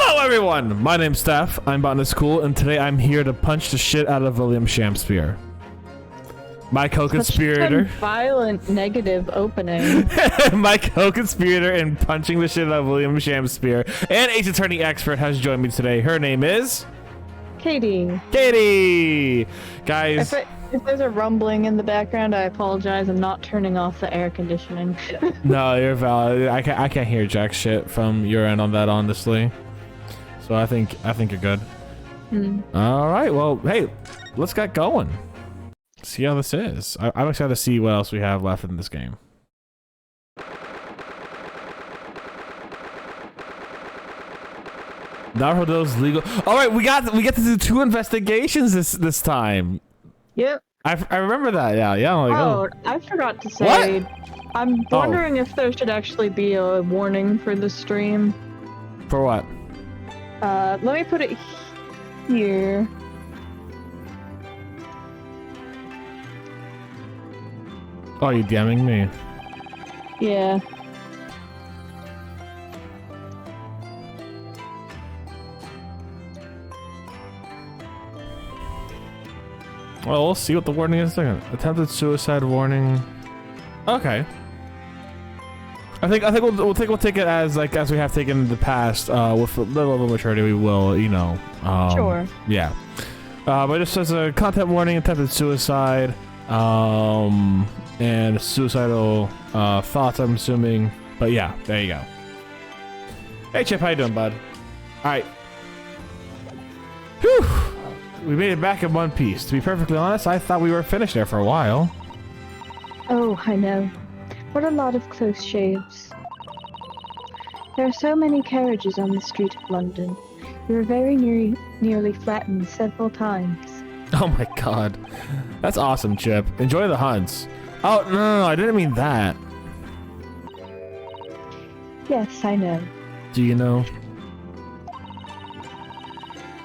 Hello everyone, my name's Steph, I'm Botanist Cool, and today I'm here to punch the shit out of William Shakespeare. My co-conspirator. Violent negative opening. My co-conspirator in punching the shit out of William Shakespeare and Ace Attorney expert has joined me today. Her name is... Katie. Katie! Guys... If there's a rumbling in the background, I apologize. I'm not turning off the air conditioning. No, you're valid. I can't hear jack shit from your end on that, honestly. So I think you're good. All right. Well, hey, let's get going. See how this is. I'm excited to see what else we have left in this game. Naruto's legal. All right, we get to do 2 investigations this time. Yep. I remember that. Yeah. Oh, I forgot to say. What? I'm wondering if there should actually be a warning for the stream. For what? Let me put it here. Oh, you DMing me? Yeah. Well, we'll see what the warning is in a second. Attempted suicide warning. Okay. I think we'll take it as we have taken in the past. With a little bit of maturity, we will, you know. Sure. Yeah. But it just says a content warning, attempted suicide, and suicidal thoughts. I'm assuming. But yeah, there you go. Hey Chip, how you doing, bud? All right. Whew. We made it back in one piece. To be perfectly honest, I thought we were finished there for a while. Oh, I know. What a lot of close shaves. There are so many carriages on the street of London. We were very nearly flattened several times. Oh my god. That's awesome, Chip. Enjoy the hunts. Oh, no, I didn't mean that. Yes, I know. Do you know?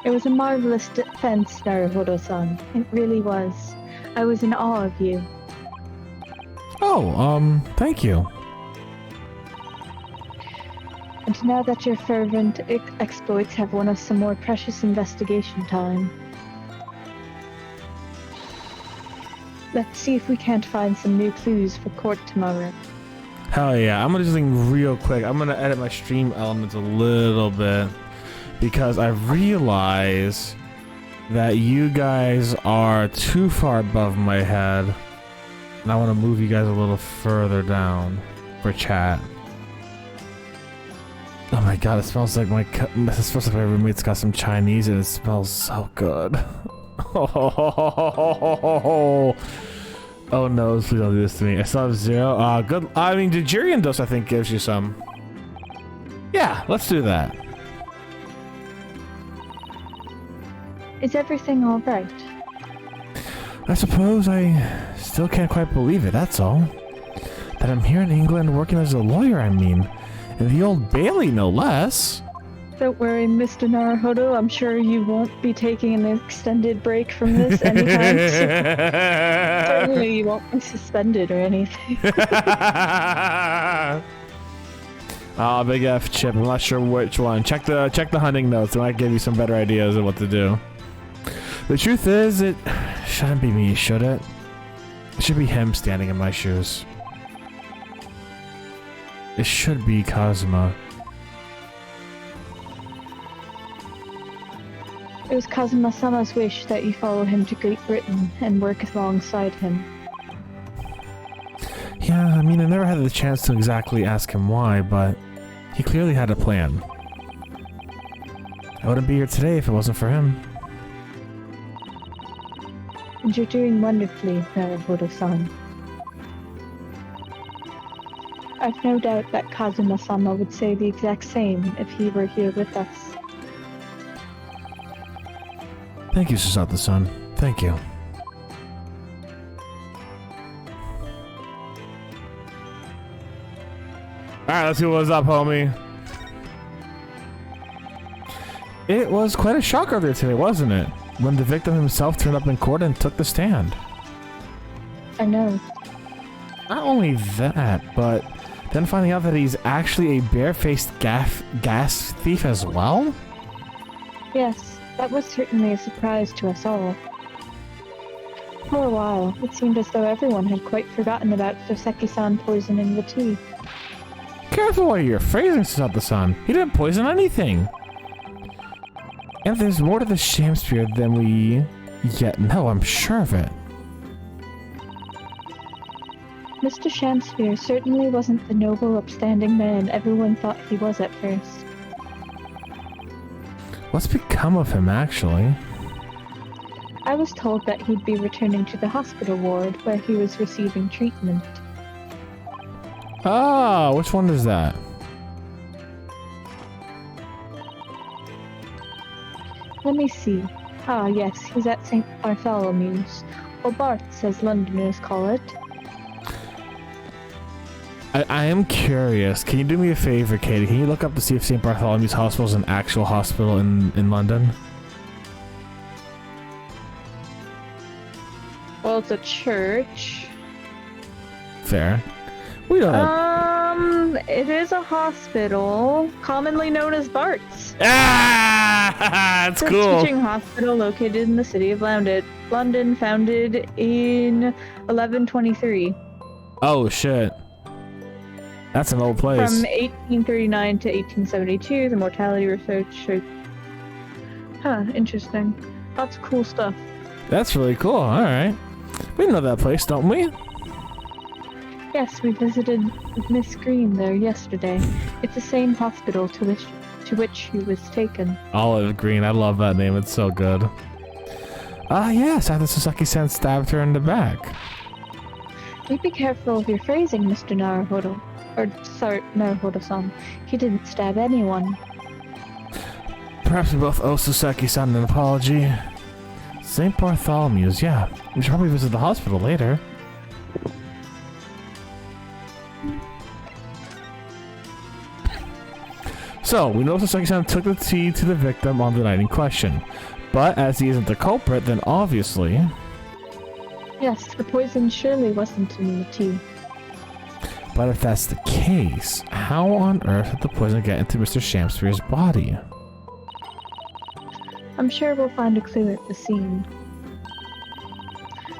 It was a marvelous defense, Naruhodo-san. It really was. I was in awe of you. Oh, thank you. And now that your fervent exploits have won us some more precious investigation time, let's see if we can't find some new clues for court tomorrow. Hell yeah. I'm gonna do something real quick. I'm gonna edit my stream elements a little bit because I realize that you guys are too far above my head. And I want to move you guys a little further down for chat. Oh my god, it smells like my roommate's got some Chinese and it smells so good. Oh no, please don't do this to me. I still have 0. Good. I mean, the Jirian dose I think gives you some. Yeah, let's do that. Is everything alright? I suppose I still can't quite believe it, that's all. That I'm here in England working as a lawyer, I mean. In the Old Bailey, no less. Don't worry, Mr. Naruhodo. I'm sure you won't be taking an extended break from this anytime soon. Certainly you won't be suspended or anything. Oh, big F, Chip. I'm not sure which one. Check the hunting notes. It might give you some better ideas of what to do. The truth is, it shouldn't be me, should it? It should be him standing in my shoes. It should be Kazuma. It was Kazuma-sama's wish that you follow him to Great Britain and work alongside him. Yeah, I mean, I never had the chance to exactly ask him why, but he clearly had a plan. I wouldn't be here today if it wasn't for him. And you're doing wonderfully, Naruhodo-san. I've no doubt that Kazuma-sama would say the exact same if he were here with us. Thank you, Susato-san. Thank you. Alright, let's see what's up, homie. It was quite a shock earlier today, wasn't it? When the victim himself turned up in court and took the stand. I know. Not only that, but then finding out that he's actually a barefaced gas thief as well? Yes, that was certainly a surprise to us all. For a while, it seemed as though everyone had quite forgotten about Soseki-san poisoning the tea. Careful what you're phrasing, Susato-san. He didn't poison anything. And there's more to the Shamspear than we yet know, I'm sure of it. Mr. Shamspear certainly wasn't the noble, upstanding man everyone thought he was at first. What's become of him, actually? I was told that he'd be returning to the hospital ward where he was receiving treatment. Ah, which one is that? Let me see. Ah, yes, he's at St. Bartholomew's, or Bart's as Londoners call it. I am curious. Can you do me a favor, Katie? Can you look up to see if St. Bartholomew's Hospital is an actual hospital in London? Well, it's a church. Fair. We don't know. It is a hospital, commonly known as Bart's. Ah, that's It's cool. a teaching hospital located in the city of London, founded in 1123. Oh shit. That's an old place. From 1839 to 1872, the mortality research showed... Huh, interesting. Lots of cool stuff. That's really cool. Alright. We know that place, don't we? Yes, we visited Miss Green there yesterday. It's the same hospital to which he was taken. Olive Green. I love that name. It's so good. Ah, yes. After Sasaki-san stabbed her in the back. Do be careful of your phrasing, Mr. Naruhodo. Or, sorry, Naruhodo-san. He didn't stab anyone. Perhaps we both owe Sasaki-san an apology. St. Bartholomew's, yeah. We should probably visit the hospital later. So, we know Sasaki-san took the tea to the victim on the night in question. But as he isn't the culprit, then obviously... Yes, the poison surely wasn't in the tea. But if that's the case, how on earth did the poison get into Mr. Shamspear's body? I'm sure we'll find a clue at the scene.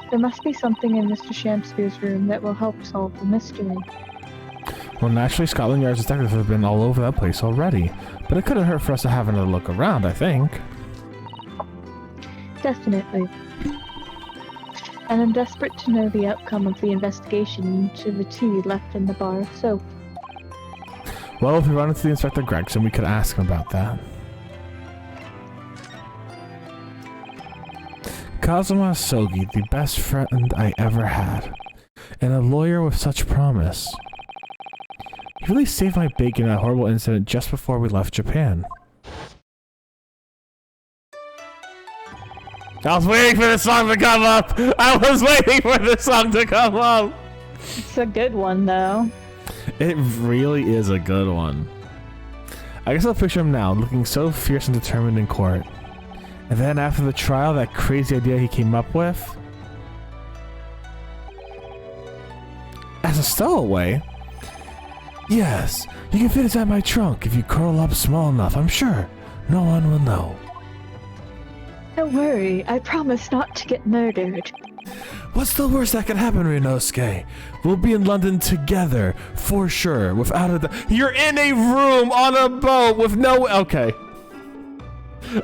There must be something in Mr. Shamspear's room that will help solve the mystery. Well, naturally, Scotland Yard's detectives have been all over that place already. But it couldn't hurt for us to have another look around, I think. Definitely. And I'm desperate to know the outcome of the investigation into the tea left in the bar of soap. Well, if we run into the Inspector Gregson, we could ask him about that. Kazuma Sogi, the best friend I ever had. And a lawyer with such promise. He really saved my bacon in that horrible incident just before we left Japan. I was waiting for this song to come up! I was waiting for this song to come up! It's a good one, though. It really is a good one. I guess I'll picture him now, looking so fierce and determined in court. And then after the trial, that crazy idea he came up with. As a stowaway? Yes, you can fit inside my trunk if you curl up small enough, I'm sure. No one will know. Don't worry, I promise not to get murdered. What's the worst that could happen, Ryunosuke? We'll be in London together, for sure, without a doubt. You're in a room on a boat with no... Okay.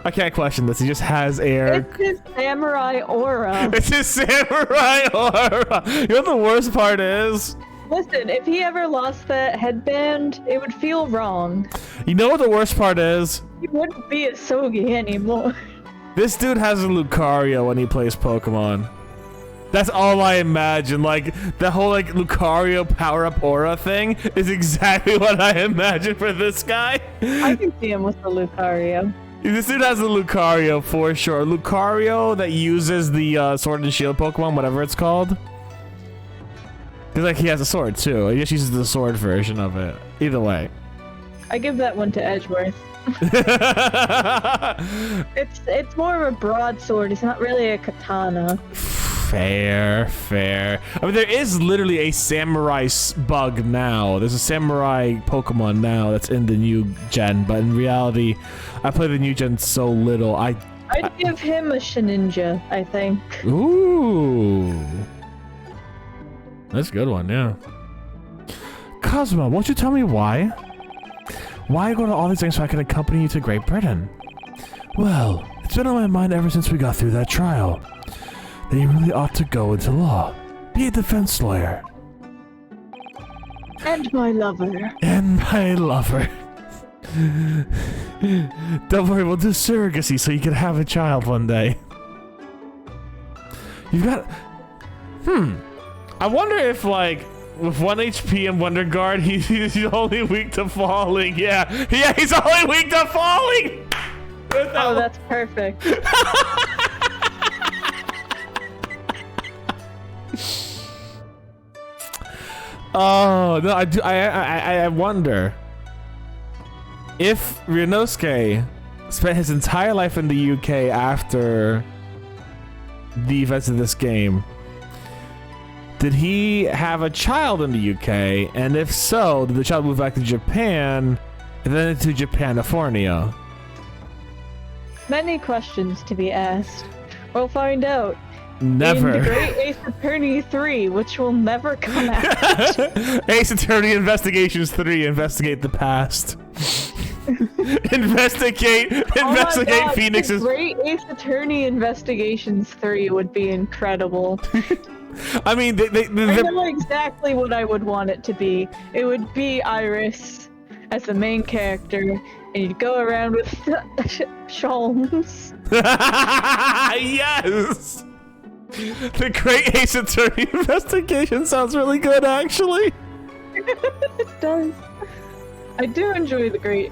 I can't question this, he just has air. It's his samurai aura. It's his samurai aura! You know what the worst part is? Listen, if he ever lost that headband, it would feel wrong. You know what the worst part is? He wouldn't be a Sogi anymore. This dude has a Lucario when he plays Pokemon. That's all I imagine. Like, the whole, like, Lucario power-up aura thing is exactly what I imagine for this guy. I can see him with the Lucario. This dude has a Lucario for sure. Lucario that uses the Sword and Shield Pokemon, whatever it's called. Because, like, he has a sword, too. He just uses the sword version of it. Either way. I give that one to Edgeworth. It's more of a broadsword. It's not really a katana. Fair. I mean, there is literally a samurai bug now. There's a samurai Pokemon now that's in the new gen, but in reality, I play the new gen so little. I'd give him a Shedinja, I think. Ooh. That's a good one, yeah. Cosmo, won't you tell me why? Why go to all these things so I can accompany you to Great Britain? Well, it's been on my mind ever since we got through that trial. That you really ought to go into law. Be a defense lawyer. And my lover. Don't worry, we'll do surrogacy so you can have a child one day. You've got... I wonder if, like, with 1 HP and Wonder Guard, he's only weak to falling. Yeah, he's only weak to falling! Oh, that's perfect. Oh, no, I wonder if Ryunosuke spent his entire life in the UK after the events of this game. Did he have a child in the UK? And if so, did the child move back to Japan and then to Japanifornia? Many questions to be asked. We'll find out. Never. In the Great Ace Attorney 3, which will never come out. Ace Attorney Investigations 3, investigate the past. investigate God, Phoenix's... Great Ace Attorney Investigations 3 would be incredible. I mean, I know exactly what I would want it to be. It would be Iris as the main character, and you'd go around with Sholmes. Yes! The Great Ace Attorney Investigation sounds really good, actually. It does. I do enjoy the Great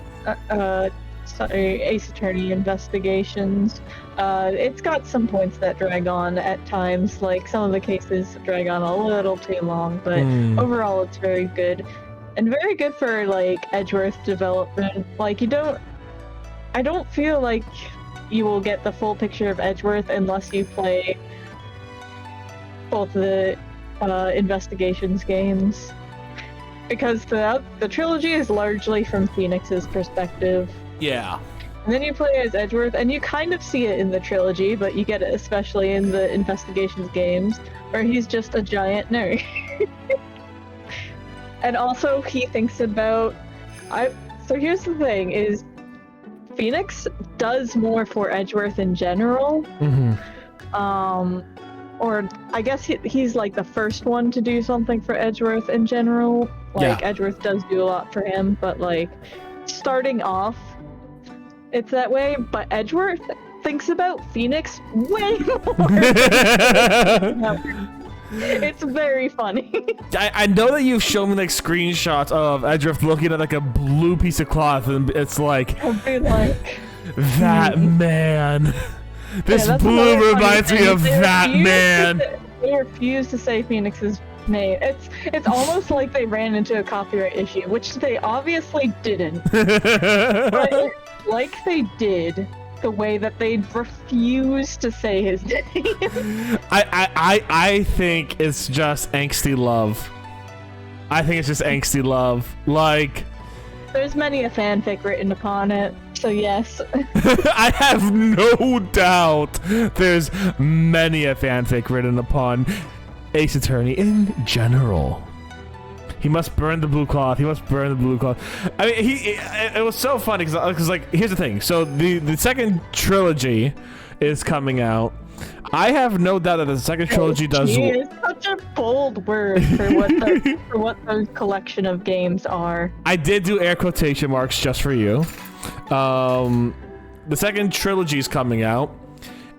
Ace Attorney Investigations. It's got some points that drag on at times, like some of the cases drag on a little too long, but overall it's very good. And very good for, like, Edgeworth development. Like, I don't feel like you will get the full picture of Edgeworth unless you play both the Investigations games. Because the trilogy is largely from Phoenix's perspective. Yeah. And then you play as Edgeworth, and you kind of see it in the trilogy, but you get it especially in the Investigations games, where he's just a giant nerd. And also, he thinks about... So here's the thing, is Phoenix does more for Edgeworth in general. Or I guess he's like the first one to do something for Edgeworth in general. Like, yeah. Edgeworth does do a lot for him, but like, starting off, it's that way, but Edgeworth thinks about Phoenix way more. It's very funny. I know that you've shown me like screenshots of Edgeworth looking at like a blue piece of cloth, and it's like, I'll be like, that man. This blue reminds me of that man. They refuse to say Phoenix's name. It's almost like they ran into a copyright issue, which they obviously didn't. But like they did, the way that they refused to say his name. I think it's just angsty love. I think it's just angsty love. Like, there's many a fanfic written upon it. So yes. I have no doubt there's many a fanfic written upon Ace Attorney in general. He must burn the blue cloth. He must burn the blue cloth. I mean, it was so funny because like, here's the thing. So the second trilogy is coming out. I have no doubt that the second trilogy does. It's such a bold word for what those collection of games are. I did do air quotation marks just for you. The second trilogy is coming out,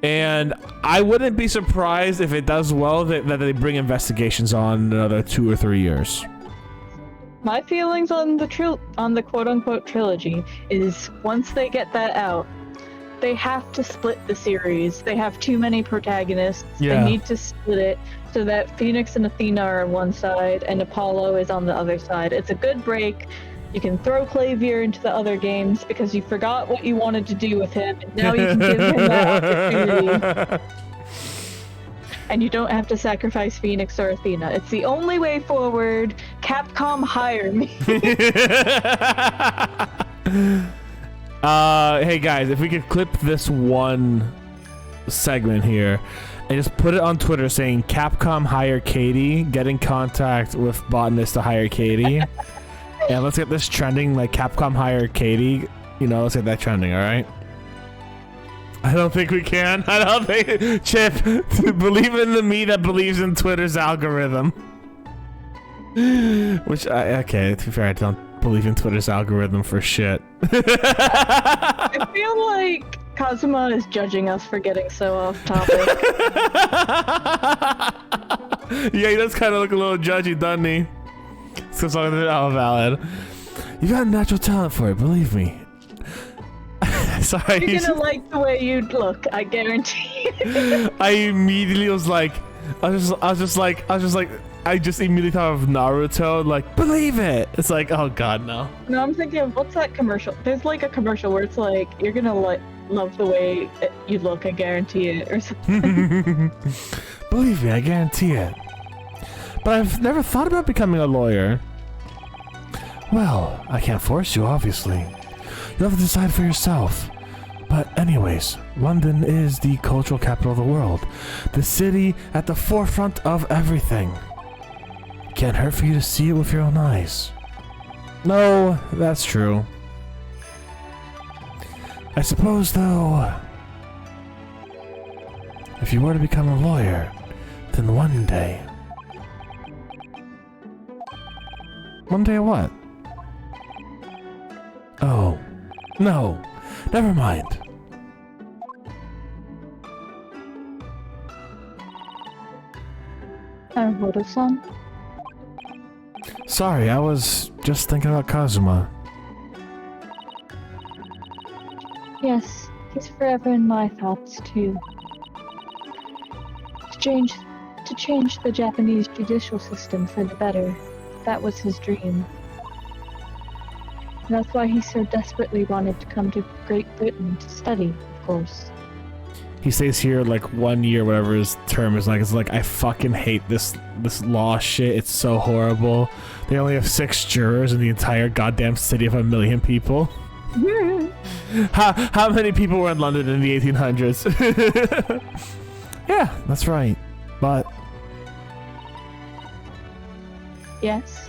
and I wouldn't be surprised if it does well that they bring Investigations on another 2 or 3 years. My feelings on the quote-unquote trilogy is once they get that out, they have to split the series. They have too many protagonists. Yeah. They need to split it so that Phoenix and Athena are on one side and Apollo is on the other side. It's a good break. You can throw Clavier into the other games because you forgot what you wanted to do with him, and now you can give him that opportunity. And you don't have to sacrifice Phoenix or Athena. It's the only way forward. Capcom, hire me. Hey guys, if we could clip this one segment here and just put it on Twitter saying Capcom hire Katie, get in contact with Botanist to hire Katie. And let's get this trending, like Capcom hire Katie. You know, let's get that trending, alright? I don't think we can. I don't think... Chip, believe in the me that believes in Twitter's algorithm. Which, okay, to be fair, I don't believe in Twitter's algorithm for shit. I feel like Kazuma is judging us for getting so off topic. Yeah, he does kind of look a little judgy, doesn't he? So valid. You got a natural talent for it, believe me. Sorry. You're gonna like the way you look, I guarantee. I immediately was like, I just immediately thought of Naruto, like, believe it. It's like, oh god, no. No, I'm thinking of, what's that commercial? There's like a commercial where it's like, you're gonna love the way you look, I guarantee it, or something. Believe me, I guarantee it. But I've never thought about becoming a lawyer. Well, I can't force you, obviously. You'll have to decide for yourself. But anyways, London is the cultural capital of the world. The city at the forefront of everything. Can't hurt for you to see it with your own eyes. No, that's true. I suppose, though, if you were to become a lawyer, then one day... One day what? Oh. No, never mind. Naruto-san? Sorry, I was just thinking about Kazuma. Yes, he's forever in my thoughts too. To change the Japanese judicial system for the better, that was his dream. And that's why he so desperately wanted to come to Great Britain to study, of course. He stays here like 1 year, whatever his term is like. It's like, I fucking hate this law shit. It's so horrible. They only have 6 jurors in the entire goddamn city of 1 million people. How many people were in London in the 1800s? Yeah, that's right. But... Yes?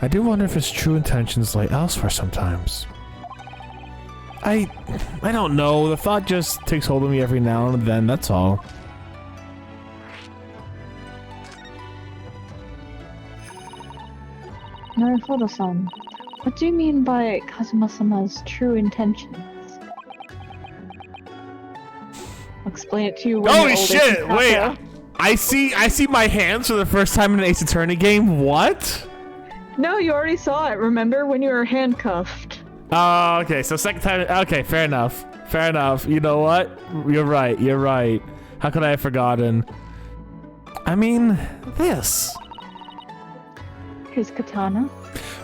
I do wonder if his true intentions lay elsewhere sometimes. I don't know. The thought just takes hold of me every now and then, that's all. Naruto-san, what do you mean by Kazuma-sama's true intentions? I'll explain it to you when Holy you're older, shit! Kaka. Wait, I see my hands for the first time in an Ace Attorney game. What? No, you already saw it. Remember when you were handcuffed? Oh, okay. So second time. Okay, fair enough. Fair enough. You know what? You're right. You're right. How could I have forgotten? I mean, this. His katana?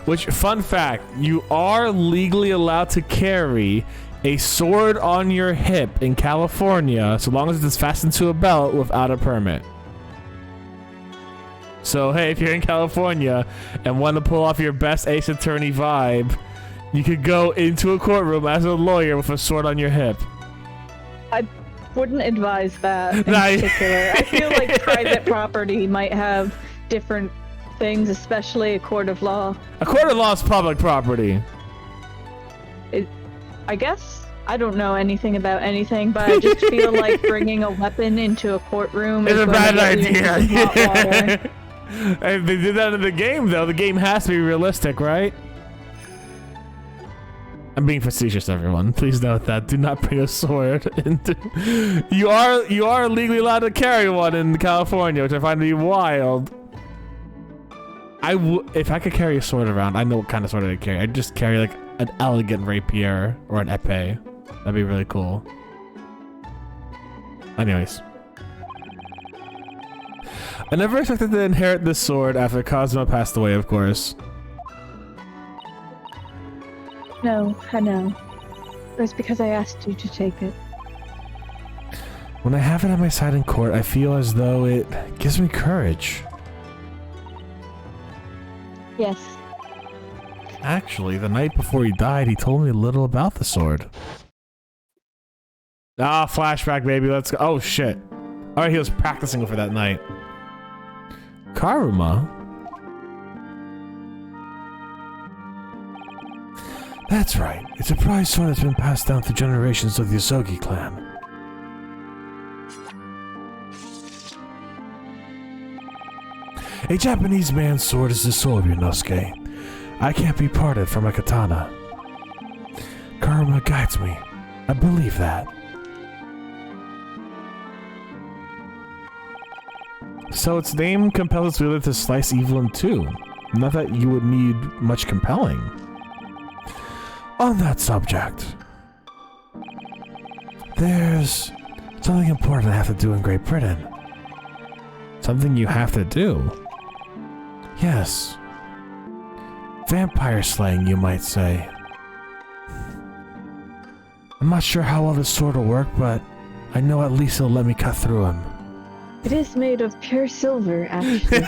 Which, fun fact, you are legally allowed to carry a sword on your hip in California so long as it's fastened to a belt without a permit. So, hey, if you're in California and want to pull off your best Ace Attorney vibe, you could go into a courtroom as a lawyer with a sword on your hip. I wouldn't advise that in particular. I feel like private property might have different things, especially a court of law. A court of law is public property. I guess I don't know anything about anything, but I just feel like bringing a weapon into a courtroom is a bad idea. Yeah. And they did that in the game, though. The game has to be realistic, right? I'm being facetious, everyone. Please note that. Do not bring a sword into... You are legally allowed to carry one in California, which I find to be wild. If I could carry a sword around, I know what kind of sword I'd carry. I'd just carry like an elegant rapier or an epee. That'd be really cool. Anyways. I never expected to inherit this sword after Kazuma passed away, of course. No, I know. It was because I asked you to take it. When I have it at my side in court, I feel as though it gives me courage. Yes. Actually, the night before he died, he told me a little about the sword. Ah, flashback, baby. Let's go. Oh, shit. Alright, he was practicing for that night. Karuma? That's right. It's a prized sword that's been passed down through generations of the Asogi clan. A Japanese man's sword is the soul of Yonosuke. I can't be parted from a katana. Karma guides me. I believe that. So its name compels its wielder to slice evil in two. Not that you would need much compelling. On that subject, there's something important I have to do in Great Britain. Something you have to do? Yes. Vampire slaying, you might say. I'm not sure how well this sword will work, but I know at least it'll let me cut through him. It is made of pure silver, actually.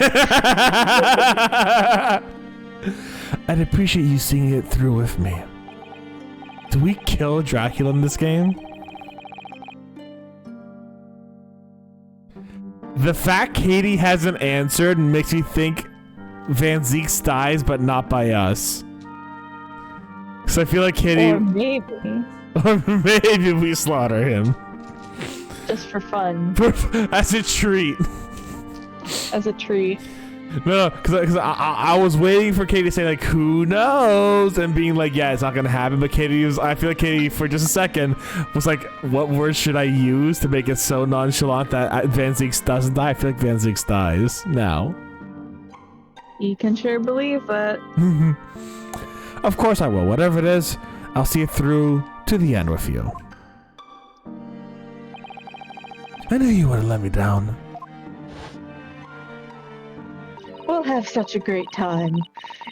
I'd appreciate you seeing it through with me. Do we kill Dracula in this game? The fact Katie hasn't answered makes me think Van Zeeks dies, but not by us. So I feel like Katie... Or maybe. Or maybe we slaughter him. Just for fun. As a treat. As a treat. No, because I was waiting for Katie to say, like, who knows? And being like, yeah, it's not going to happen. But Katie was... I feel like Katie, for just a second, was like, what words should I use to make it so nonchalant that Van Zeeks doesn't die? I feel like Van Zeeks dies now. You can sure believe it. Of course I will. Whatever it is, I'll see it through to the end with you. I knew you wouldn't let me down. We'll have such a great time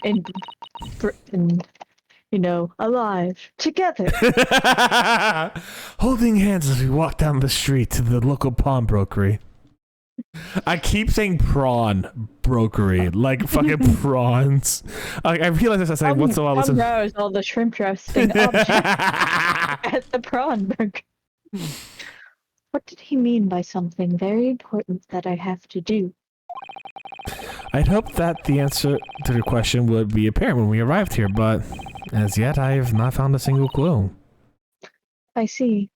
in Britain, you know, alive, together. Holding hands as we walk down the street to the local pawn brokery. I keep saying prawn brokery, like fucking prawns. I realize this. I say once in a while. Listen. Browse all the shrimp roasting objects at the prawn burger. What did he mean by something very important that I have to do? I'd hoped that the answer to the question would be apparent when we arrived here, but as yet I have not found a single clue. I see.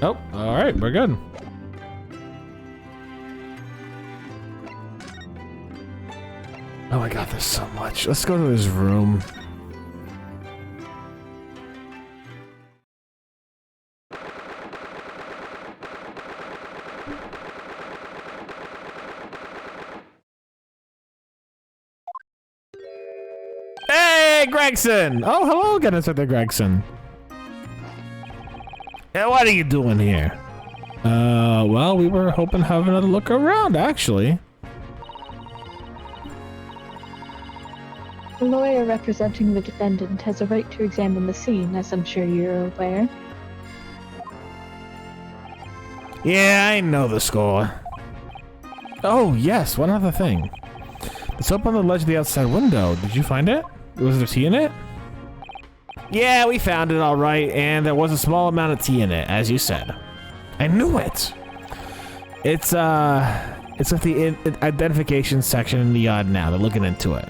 Oh, alright, we're good. Oh my god, there's so much. Let's go to his room. Hey, Gregson! Oh, hello again, Inspector Gregson. Yeah, what are you doing here? Well, we were hoping to have another look around, actually. The lawyer representing the defendant has a right to examine the scene, as I'm sure you're aware. Yeah, I know the score. Oh, yes, one other thing. It's up on the ledge of the outside window. Did you find it? Was there tea in it? Yeah, we found it all right, and there was a small amount of tea in it, as you said. I knew it! It's with the identification section in the yard now. They're looking into it.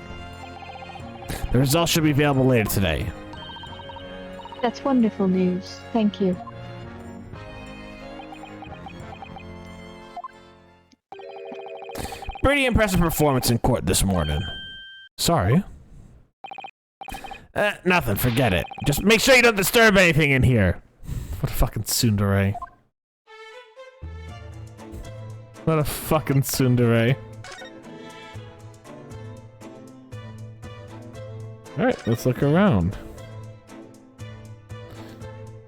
The results should be available later today. That's wonderful news. Thank you. Pretty impressive performance in court this morning. Sorry. Nothing, forget it. Just make sure you don't disturb anything in here. What a fucking tsundere. What a fucking tsundere. Alright, let's look around.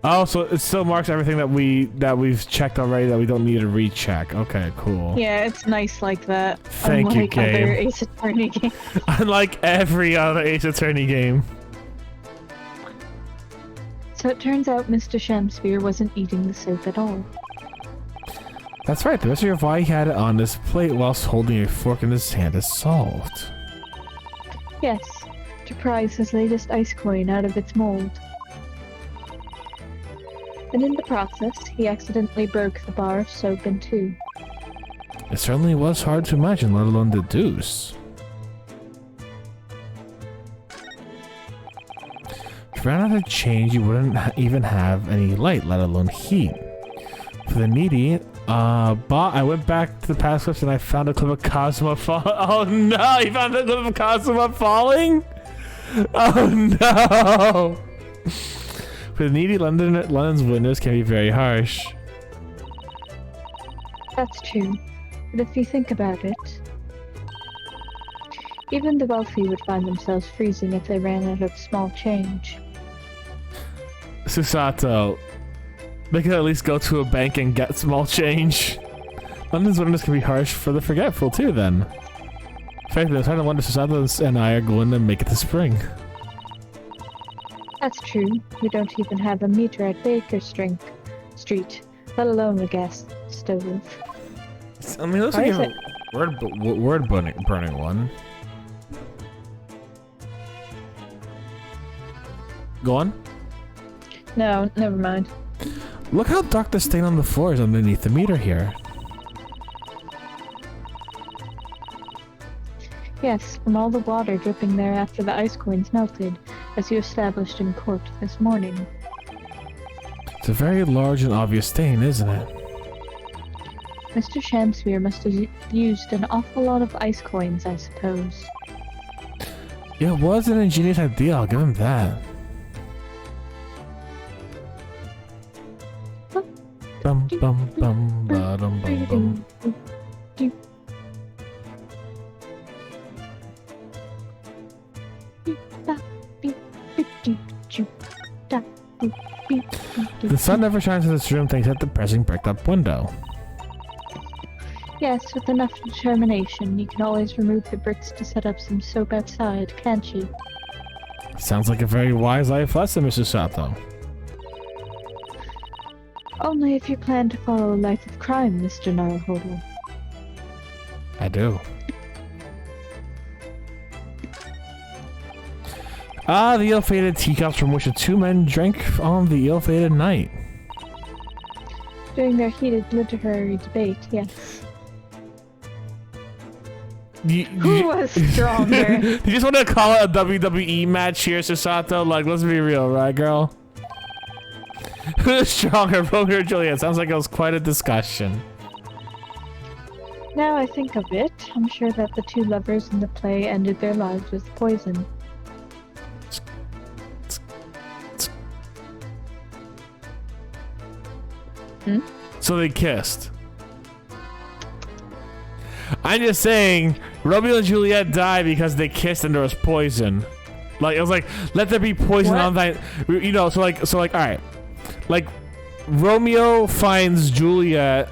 Oh, so it still marks everything that we've checked already that we don't need to recheck. Okay, cool. Yeah, it's nice like that. Thank you, game. Unlike other Ace Attorney games. Unlike every other Ace Attorney game. So it turns out Mr. Shamsphere wasn't eating the soap at all. That's right, the mystery of why he had it on his plate whilst holding a fork in his hand is solved. Yes, to prize his latest ice coin out of its mold. And in the process, he accidentally broke the bar of soap in two. It certainly was hard to imagine, let alone deduce. If you ran out of change, you wouldn't even have any light, let alone heat. For the needy, I went back to the past clips and I found a clip of Cosmo falling. Oh no, you found a clip of Cosmo falling? Oh no! For the needy, London's winters can be very harsh. That's true, but if you think about it, even the wealthy would find themselves freezing if they ran out of small change. Susato, they could at least go to a bank and get small change. London's winters can be harsh for the forgetful too, then. Frankly, I'm starting to wonder if Susato and I are going to make it to spring. That's true. We don't even have a meter at Baker Street, let alone a gas stove. I mean, looks like a word burning one. Go on. No, never mind. Look how dark the stain on the floor is underneath the meter here. Yes, from all the water dripping there after the ice coins melted, as you established in court this morning. It's a very large and obvious stain, isn't it? Mr. Shamsphere must have used an awful lot of ice coins, I suppose. Yeah, it was an ingenious idea, I'll give him that. Bum bum bum ba dum bum bum. The sun never shines in this room thanks to the pressing bricked up window. Yes, with enough determination, you can always remove the bricks to set up some soap outside, can't you? Sounds like a very wise life lesson, Mr. Sato. Only if you plan to follow a life of crime, Mr. Naruhodo. I do. Ah, the ill-fated teacups from which the two men drank on the ill-fated night. During their heated literary debate, yes. Who was stronger? You just want to call it a WWE match here, Susato? Like, let's be real, right, girl? Who's stronger, Romeo or Juliet? Sounds like it was quite a discussion. Now I think of it, I'm sure that the two lovers in the play ended their lives with poison. Hmm? So they kissed. I'm just saying, Romeo and Juliet died because they kissed and there was poison. Like, it was like, let there be poison on thy... You know, so like, alright. Like, Romeo finds Juliet,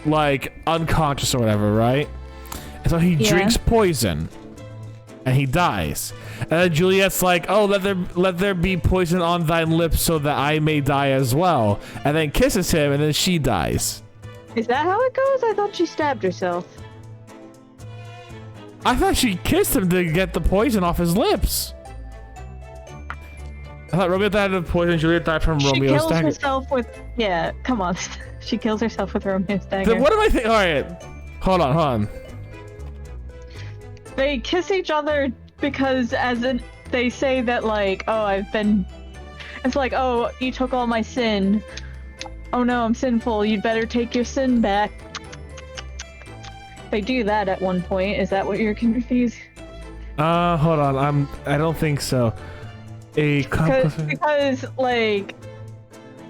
like, unconscious or whatever, right? And so he drinks poison. And he dies. And then Juliet's like, oh, let there be poison on thine lips so that I may die as well. And then kisses him, and then she dies. Is that how it goes? I thought she stabbed herself. I thought she kissed him to get the poison off his lips. I thought Romeo died of poison, Juliet died from Romeo's dagger. She kills herself with... Yeah, come on. She kills herself with Romeo's dagger. Then what am I thinking? Alright. Hold on. They kiss each other because they say that, like, oh, it's like, oh, you took all my sin. Oh no, I'm sinful. You'd better take your sin back. They do that at one point. Is that what you're confused? Hold on. I don't think so. Because like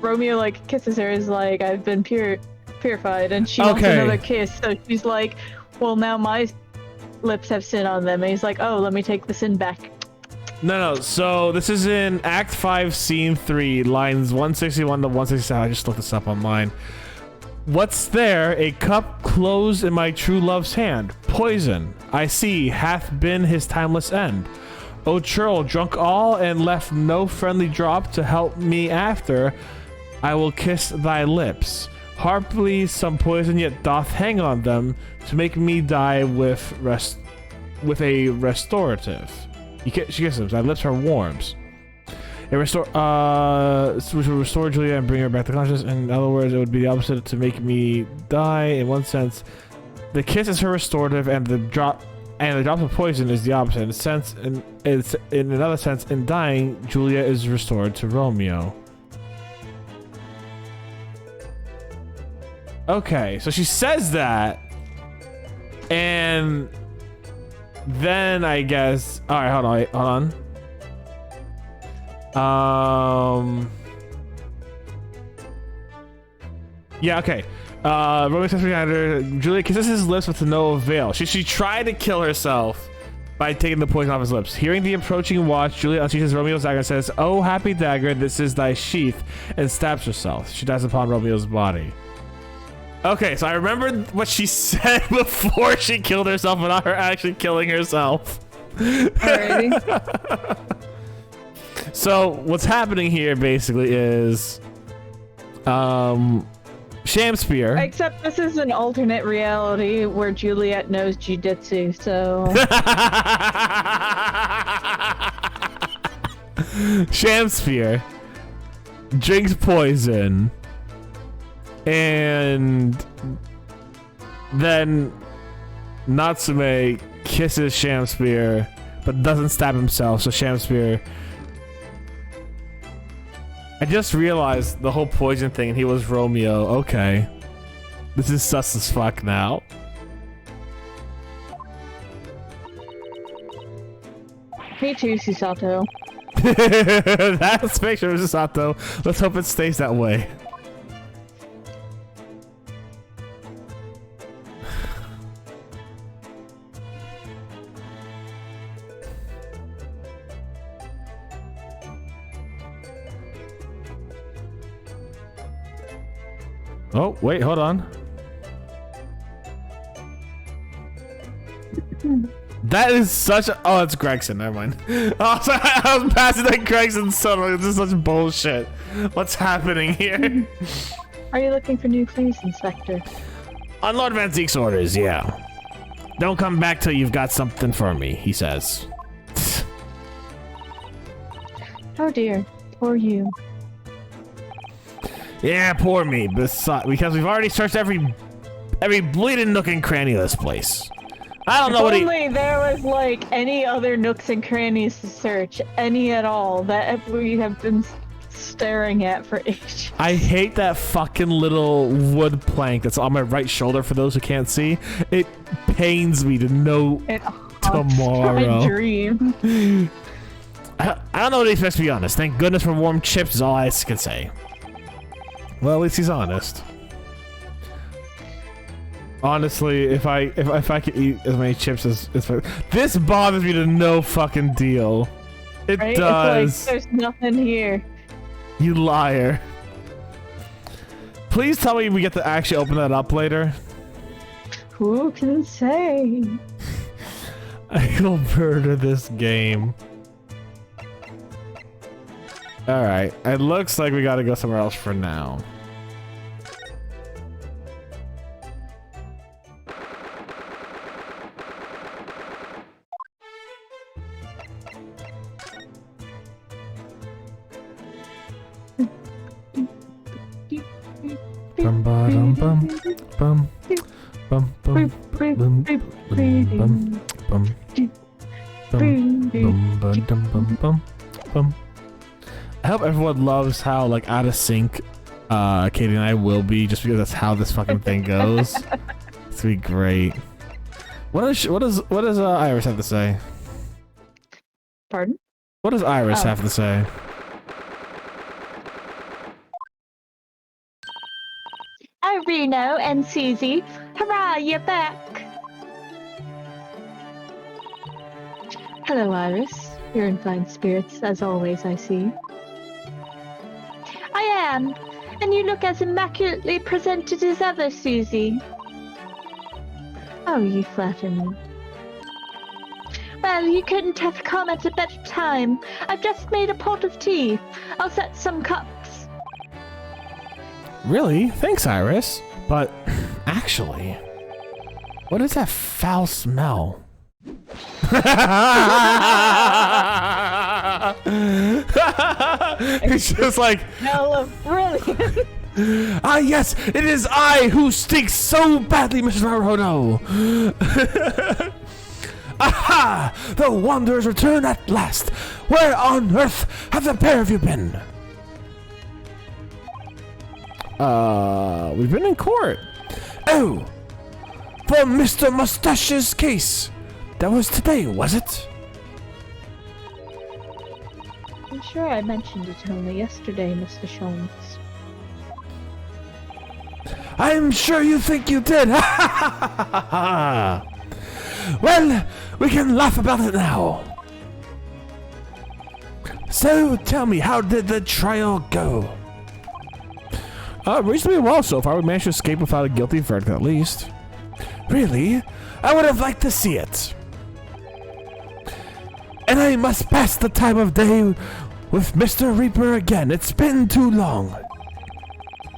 Romeo like kisses her is like, I've been purified, and she wants another kiss, so she's like, well, now my lips have sin on them, and he's like, oh, let me take the sin back. No, so this is in Act 5, Scene 3, lines 161 to 167. I just looked this up online. What's there? A cup closed in my true love's hand. Poison, I see, hath been his timeless end. O churl, drunk all and left no friendly drop to help me after, I will kiss thy lips. Hardly some poison yet doth hang on them to make me die with a restorative. She kisses him. Thy lips are warms. Which will restore Julia and bring her back to consciousness. In other words, it would be the opposite to make me die. In one sense, the kiss is her restorative, and the drop of poison is the opposite. In another sense, in dying, Julia is restored to Romeo. Okay, so she says that, and then I guess. All right, hold on. Yeah, okay. Romeo says behind her. Julia kisses his lips with no avail. She tried to kill herself by taking the poison off his lips. Hearing the approaching watch, Julia unsheathes Romeo's dagger and says, "Oh, happy dagger, this is thy sheath," and stabs herself. She dies upon Romeo's body. Okay, so I remember what she said before she killed herself, but not her actually killing herself. Alrighty. So what's happening here basically is Shamspear. Except this is an alternate reality where Juliet knows jujitsu, so Shamspear drinks poison and then Natsume kisses Shamspear but doesn't stab himself, so Shamspear. I just realized the whole poison thing and he was Romeo. Okay. This is sus as fuck now. me too, Susato. That's picture of Susato. Let's hope it stays that way. Oh, wait, hold on. That is such a... Oh, it's Gregson, never mind. Oh, sorry, I was passing that Gregson's son. This is such bullshit. What's happening here? Are you looking for new clues, Inspector? On Lord Van Zeke's orders, yeah. Don't come back till you've got something for me, he says. Oh dear, poor you. Yeah, poor me, because we've already searched every bleeding nook and cranny of this place. I don't know what he... Only there was like any other nooks and crannies to search, any at all, that we have been staring at for ages. I hate that fucking little wood plank that's on my right shoulder for those who can't see. It pains me to know tomorrow. My dream. I don't know what he expects, to be honest. Thank goodness for warm chips is all I can say. Well, at least he's honest. Honestly, if I could eat as many chips as this bothers me to no fucking deal. It right? does. It's like, there's nothing here. You liar. Please tell me we get to actually open that up later. Who can say? I will murder this game. Alright, it looks like we gotta go somewhere else for now. Bum ba dum bum bum bum bum bum bum bum bum bum. I hope everyone loves how like out of sync Katie and I will be, just because that's how this fucking thing goes. It's gonna be great. What does Iris have to say? Pardon? What does Iris have to say? Oh, Reno and Susie. Hurrah, you're back. Hello, Iris. You're in fine spirits, as always, I see. I am. And you look as immaculately presented as ever, Susie. Oh, you flatter me. Well, you couldn't have come at a better time. I've just made a pot of tea. I'll set some cups. Really? Thanks, Iris. But, actually, what is that foul smell? It's just like... Smell of brilliant. Ah, yes, it is I who stinks so badly, Mr. Naruhodo. Aha! The wanderers return at last. Where on earth have the pair of you been? We've been in court. Oh, for Mr. Mustache's case. That was today, was it? I'm sure I mentioned it only yesterday, Mr. Sholmes. I'm sure you think you did. Well, we can laugh about it now. So, tell me, how did the trial go? Reasonably well so far. We managed to escape without a guilty verdict, at least. Really? I would have liked to see it. And I must pass the time of day with Mr. Reaper again. It's been too long.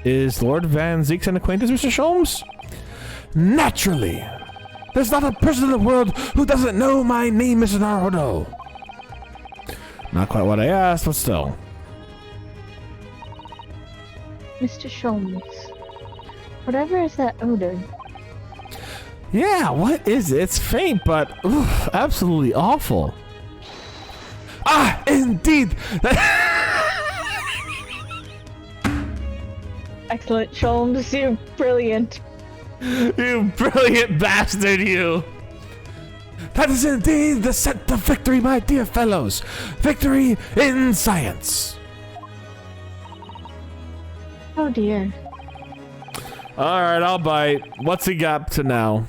Is Lord Van Zeeks an acquaintance, Mr. Sholmes? Naturally. There's not a person in the world who doesn't know my name, Mr. Naruhodo. Not quite what I asked, but still. Mr. Sholmes, whatever is that odor? Yeah, what is it? It's faint, but oof, absolutely awful. Ah, indeed! Excellent, Sholmes, you brilliant. You brilliant bastard, you! That is indeed the scent of victory, my dear fellows! Victory in science! Oh dear. Alright, I'll bite. What's he got to now?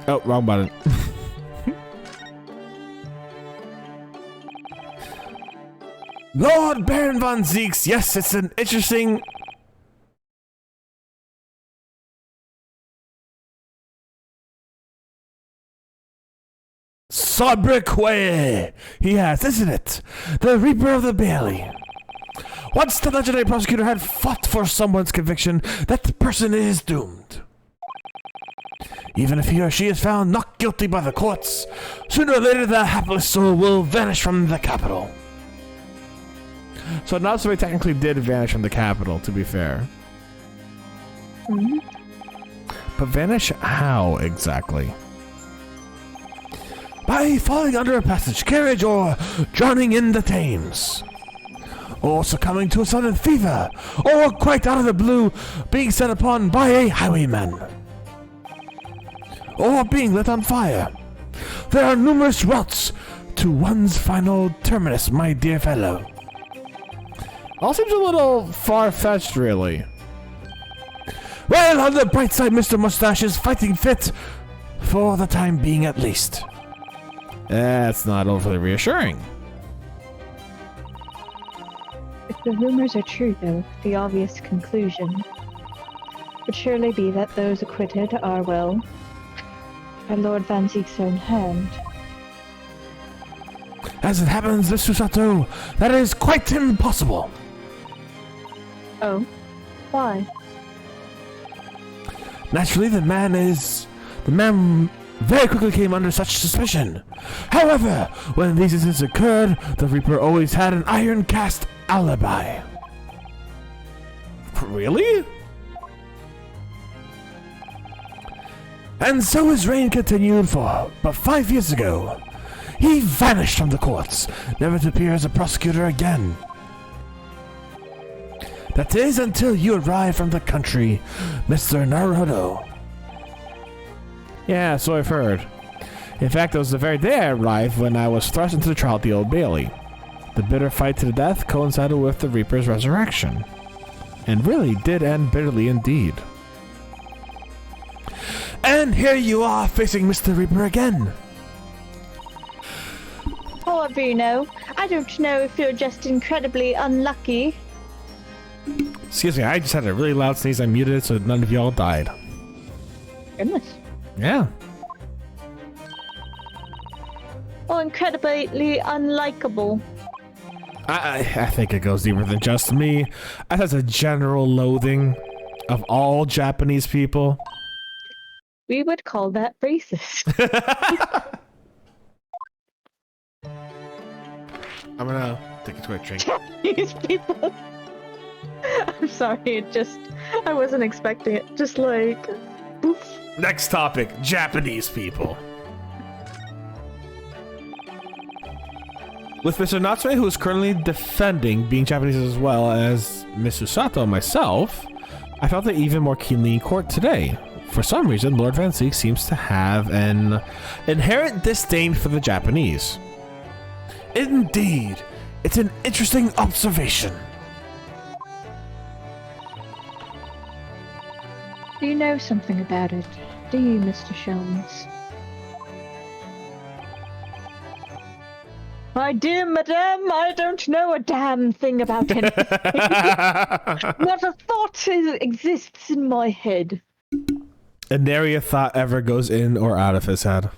Oh, wrong button. Lord Baron von Zeeks, yes, it's an interesting... Sobriquet he has, isn't it? The Reaper of the Bailey. Once the legendary prosecutor had fought for someone's conviction, that person is doomed. Even if he or she is found not guilty by the courts, sooner or later the hapless soul will vanish from the capital. So not so he technically did vanish from the capital, to be fair. Hmm? But vanish how exactly? By falling under a passage carriage or drowning in the Thames. Or succumbing to a sudden fever. Or quite out of the blue being set upon by a highwayman. Or being lit on fire. There are numerous routes to one's final terminus, my dear fellow. All seems a little far-fetched, really. Well, on the bright side, Mr. Mustache is fighting fit. For the time being, at least. That's not overly reassuring. If the rumors are true, though, the obvious conclusion would surely be that those acquitted are, well, by Lord Van Zeek's own hand. As it happens, Mr. Sato, that is quite impossible. Oh? Why? Naturally, the man very quickly came under such suspicion. However, when these incidents occurred, the Reaper always had an iron-cast alibi. Really? And so his reign continued for but 5 years ago. He vanished from the courts, never to appear as a prosecutor again. That is until you arrived from the country, Mr. Naruhodo. Yeah, so I've heard. In fact, it was the very day I arrived when I was thrust into the trial at the Old Bailey. The bitter fight to the death coincided with the Reaper's resurrection. And really did end bitterly indeed. And here you are facing Mr. Reaper again. However, you know, I don't know if you're just incredibly unlucky. Excuse me, I just had a really loud sneeze. I muted it so none of y'all died. Goodness. Yeah. Oh, incredibly unlikable. I think it goes deeper than just me. I have a general loathing of all Japanese people. We would call that racist. I'm gonna take a quick drink. Japanese people. I'm sorry, I wasn't expecting it. Just like, poof. Next topic, Japanese people. With Mr. Natsume, who is currently defending being Japanese as well as Miss Usato and myself, I felt it even more keenly in court today. For some reason, Lord Van Zeke seems to have an inherent disdain for the Japanese. Indeed, it's an interesting observation. Do you know something about it? Do you, Mr. Sholmes? My dear madame, I don't know a damn thing about anything. Not a thought exists in my head. And nary a thought ever goes in or out of his head.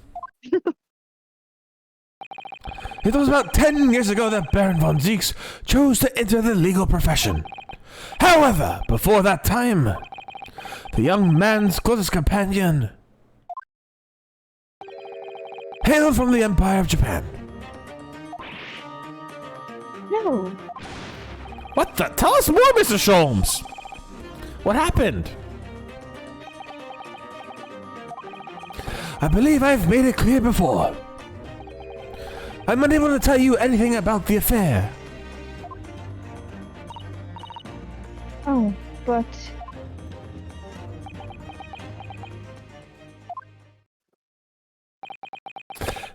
It was about 10 years ago that Baron von Zieks chose to enter the legal profession. However, before that time, the young man's closest companion hailed from the Empire of Japan. No. What the? Tell us more, Mr. Sholmes! What happened? I believe I've made it clear before. I'm unable to tell you anything about the affair. Oh, but...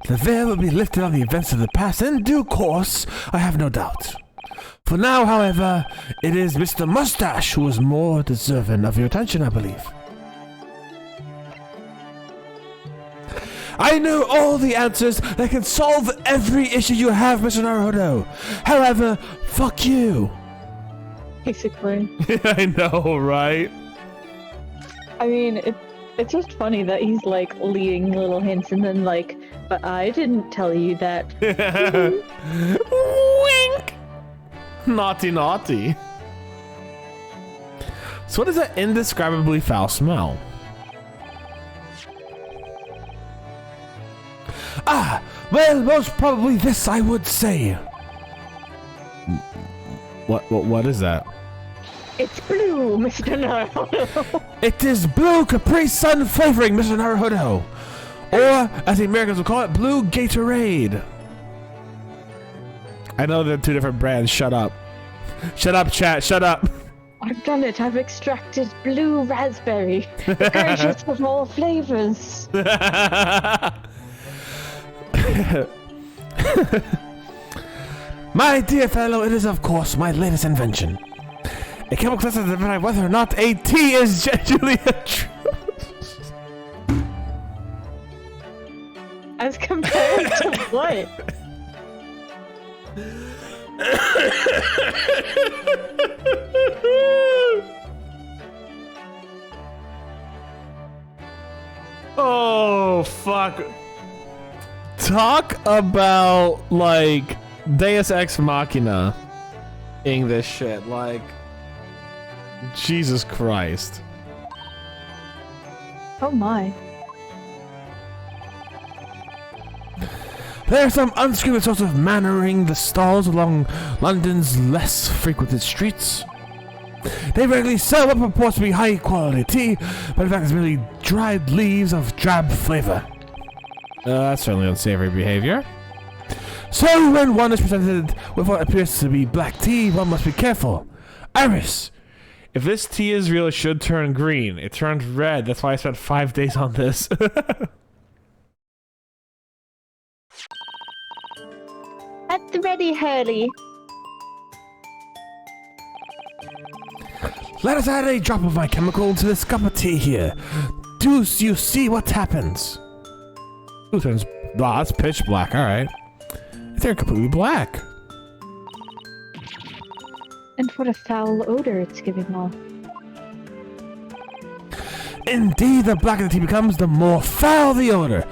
The veil will be lifted on the events of the past in due course, I have no doubt. For now, however, it is Mr. Mustache who is more deserving of your attention, I believe. I know all the answers that can solve every issue you have, Mr. Naruto. However, fuck you. Basically. I know, right? I mean, it's just funny that he's like leading little hints and then like, but I didn't tell you that. Wink! Naughty, naughty. So what is that indescribably foul smell? Ah, well, most probably this, I would say. What is that? It's blue, Mr. Naruto. It is blue Capri Sun flavoring, Mr. Naruto. Or, as the Americans will call it, blue Gatorade. I know they're two different brands. Shut up. Shut up, chat. Shut up. I've done it. I've extracted blue raspberry. The greatest of all flavors. My dear fellow, it is of course my latest invention. A chemical test to determine whether or not a tea is genuinely a truth. As compared to what? Oh, fuck. Talk about, like, Deus Ex Machina ing this shit. Like, Jesus Christ. Oh my. There are some unscrupulous sorts of mannering the stalls along London's less frequented streets. They regularly sell what purports to be high quality tea, but in fact it's merely dried leaves of drab flavor. That's certainly unsavory behavior. So when one is presented with what appears to be black tea, one must be careful. Iris, if this tea is real, it should turn green. It turned red. That's why I spent 5 days on this. At the ready, Hurley. Let us add a drop of my chemical to this cup of tea here. Do you see what happens? Ooh, turns. Wow, that's pitch black. All right. They're completely black. And what a foul odor it's giving off. Indeed, the blacker the tea becomes, the more foul the odor.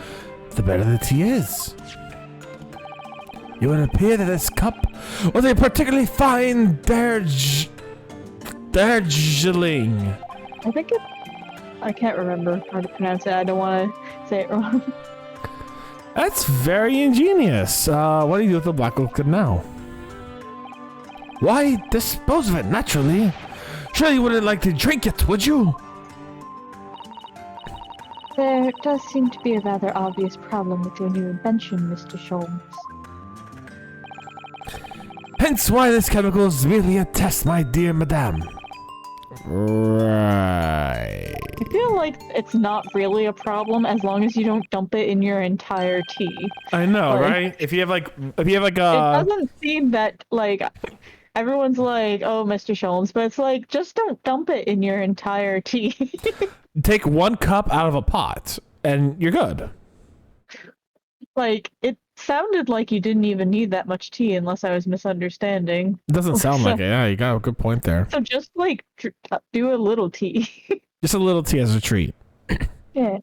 The better the tea is. It would appear that this cup was a particularly fine Darjeeling. I think it. I can't remember how to pronounce it. I don't want to say it wrong. That's very ingenious. What do you do with the black liquid now? Why, dispose of it naturally. Surely you wouldn't like to drink it, would you? There does seem to be a rather obvious problem with your new invention, Mr. Sholmes. Hence why this chemical is merely a test, my dear madame. Right. I feel like it's not really a problem as long as you don't dump it in your entire tea. I know, Like, right? If you have like a... It doesn't seem that, like, everyone's like, oh, Mr. Sholmes, but it's like, just don't dump it in your entire tea. Take 1 cup out of a pot, and you're good. Like, it sounded like you didn't even need that much tea unless I was misunderstanding. It doesn't sound like it. Yeah, you got a good point there. So just, like, do a little tea. Just a little tea as a treat. Yeah.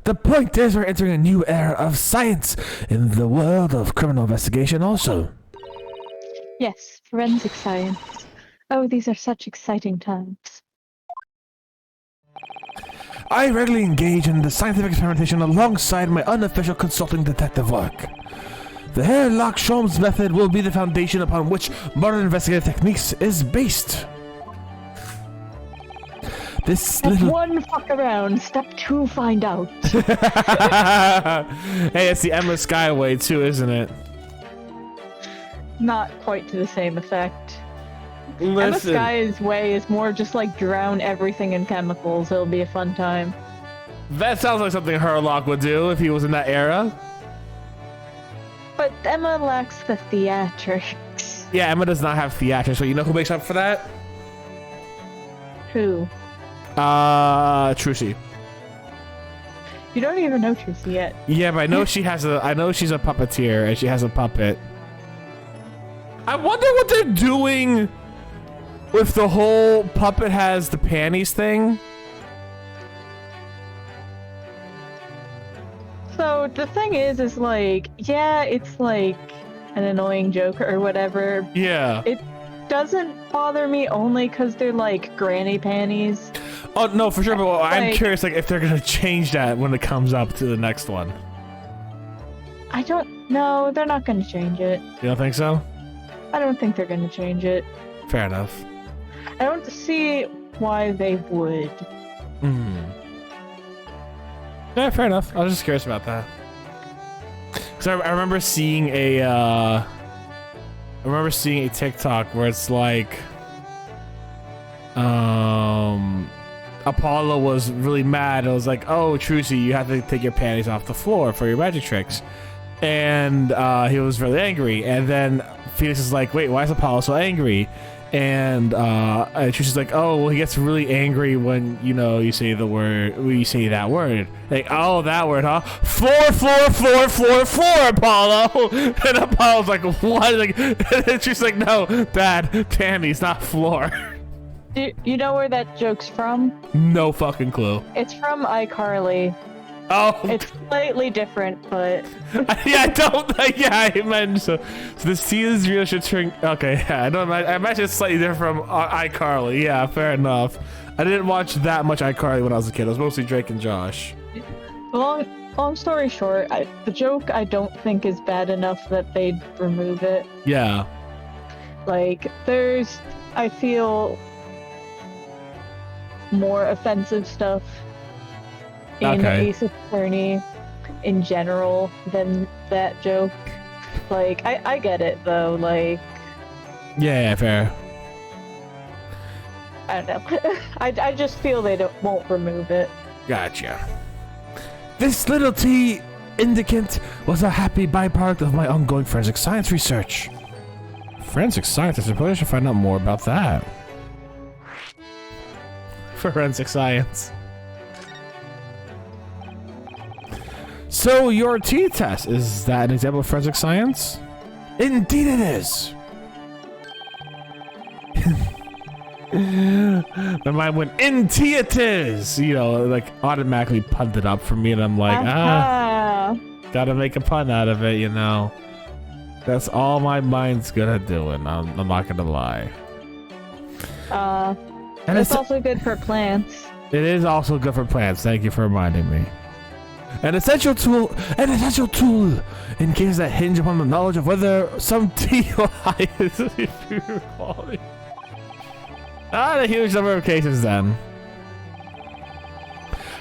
The point is we're entering a new era of science in the world of criminal investigation also. Yes, forensic science. Oh, these are such exciting times. I regularly engage in the scientific experimentation alongside my unofficial consulting detective work. The Herlock Sholmes method will be the foundation upon which modern investigative techniques is based. Step 1, fuck around. Step 2, find out. Hey, it's the Endless Skyway too, isn't it? Not quite to the same effect. Listen. Emma Sky's way is more just like drown everything in chemicals. It'll be a fun time. That sounds like something Herlock would do if he was in that era. But Emma lacks the theatrics. Yeah, Emma does not have theatrics, so you know who makes up for that? Who? Trucy. You don't even know Trucy yet. Yeah, but I know she has a. I know she's a puppeteer and she has a puppet. I wonder what they're doing with the whole puppet has the panties thing. So the thing is like, yeah, it's like an annoying joke or whatever. Yeah. It doesn't bother me only because they're like granny panties. Oh no, for sure. But I'm Like- curious, like if they're gonna change that when it comes up to the next one. I don't know. They're not going to change it. You don't think so? I don't think they're going to change it. Fair enough. I don't see why they would. Hmm. Yeah, fair enough. I was just curious about that. Cause I remember seeing a. I remember seeing a TikTok where it's like, Apollo was really mad. It was like, "Oh, Trucy, you have to take your panties off the floor for your magic tricks," and he was really angry. And then Felix is like, "Wait, why is Apollo so angry?" And Trucy's like, "Oh, well, he gets really angry when you say the word, when you say that word, like, oh, that word, huh? Floor, Apollo." And Apollo's like, "What?" Like, and she's like, "No, Dad, panties, not floor." Do you know where that joke's from? No fucking clue. It's from iCarly. Oh, It's slightly different, but yeah, I don't. Yeah, I meant so the season's real should shrink. Okay, yeah, I don't. I imagine it's slightly different from iCarly. Yeah, fair enough. I didn't watch that much iCarly when I was a kid. It was mostly Drake and Josh. long story short, the joke I don't think is bad enough that they'd remove it. Yeah. Like, I feel more offensive stuff in Ace Attorney in general than that joke. Like, I get it though, like... Yeah, fair. I don't know. I just feel they won't remove it. Gotcha. This little tea indicant was a happy byproduct of my ongoing forensic science research. Forensic science? I suppose I should find out more about that. Forensic science. So your tea test, is that an example of forensic science? Indeed it is. My mind went, into it is! You know, like automatically punned it up for me, and I'm like, gotta make a pun out of it, you know. That's all my mind's good at doing. I'm not gonna lie. And it's also good for plants. It is also good for plants. Thank you for reminding me. An essential tool in cases that hinge upon the knowledge of whether some tea or high is inferior quality. Not a huge number of cases then.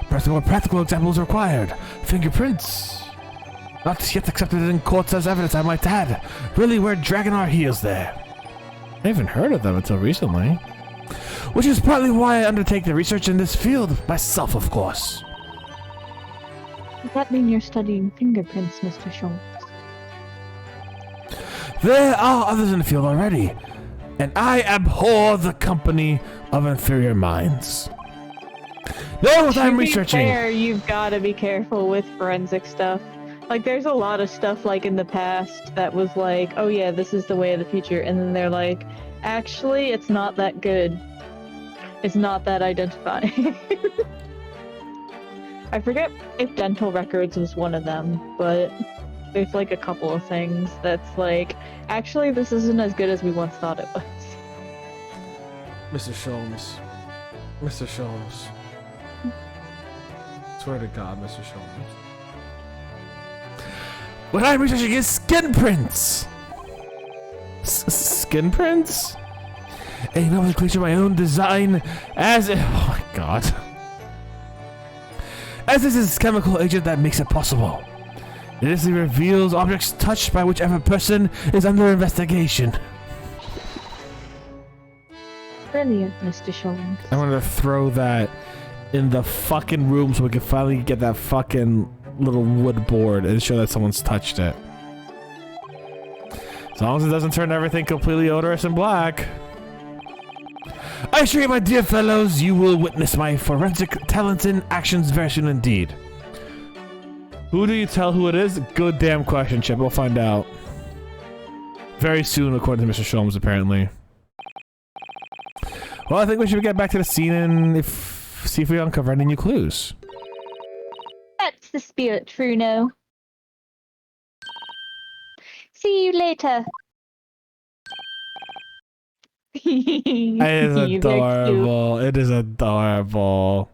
Perhaps a more practical example is required. Fingerprints. Not yet accepted in courts as evidence, I might add. Really, we're dragging our heels there. I haven't heard of them until recently. Which is partly why I undertake the research in this field, myself, of course. Does that mean you're studying fingerprints, Mr. Schultz? There are others in the field already, and I abhor the company of inferior minds. Know what I'm researching. Fair, you've got to be careful with forensic stuff. Like, there's a lot of stuff, like, in the past that was like, oh yeah, this is the way of the future, and then they're like, actually, it's not that good. It's not that identifying. I forget if dental records was one of them, but there's like a couple of things that's like, actually, this isn't as good as we once thought it was. Mr. Sholmes. Mr. Sholmes. Swear to God, Mr. Sholmes. What I'm researching is skin prints! Skin prints? A nomenclature of my own design as oh my God. As this is a chemical agent that makes it possible. It instantly reveals objects touched by whichever person is under investigation. Brilliant, Mr. Sholmes. I wanted to throw that in the fucking room so we can finally get that fucking little wood board and show that someone's touched it. As long as it doesn't turn everything completely odorous and black. I assure you, my dear fellows, you will witness my forensic talents in actions very soon indeed. Who do you tell who it is? Good damn question, Chip. We'll find out. Very soon, according to Mr. Sholmes, apparently. Well, I think we should get back to the scene and see if we uncover any new clues. That's the spirit, Fruno. See you later. It is adorable. It is adorable.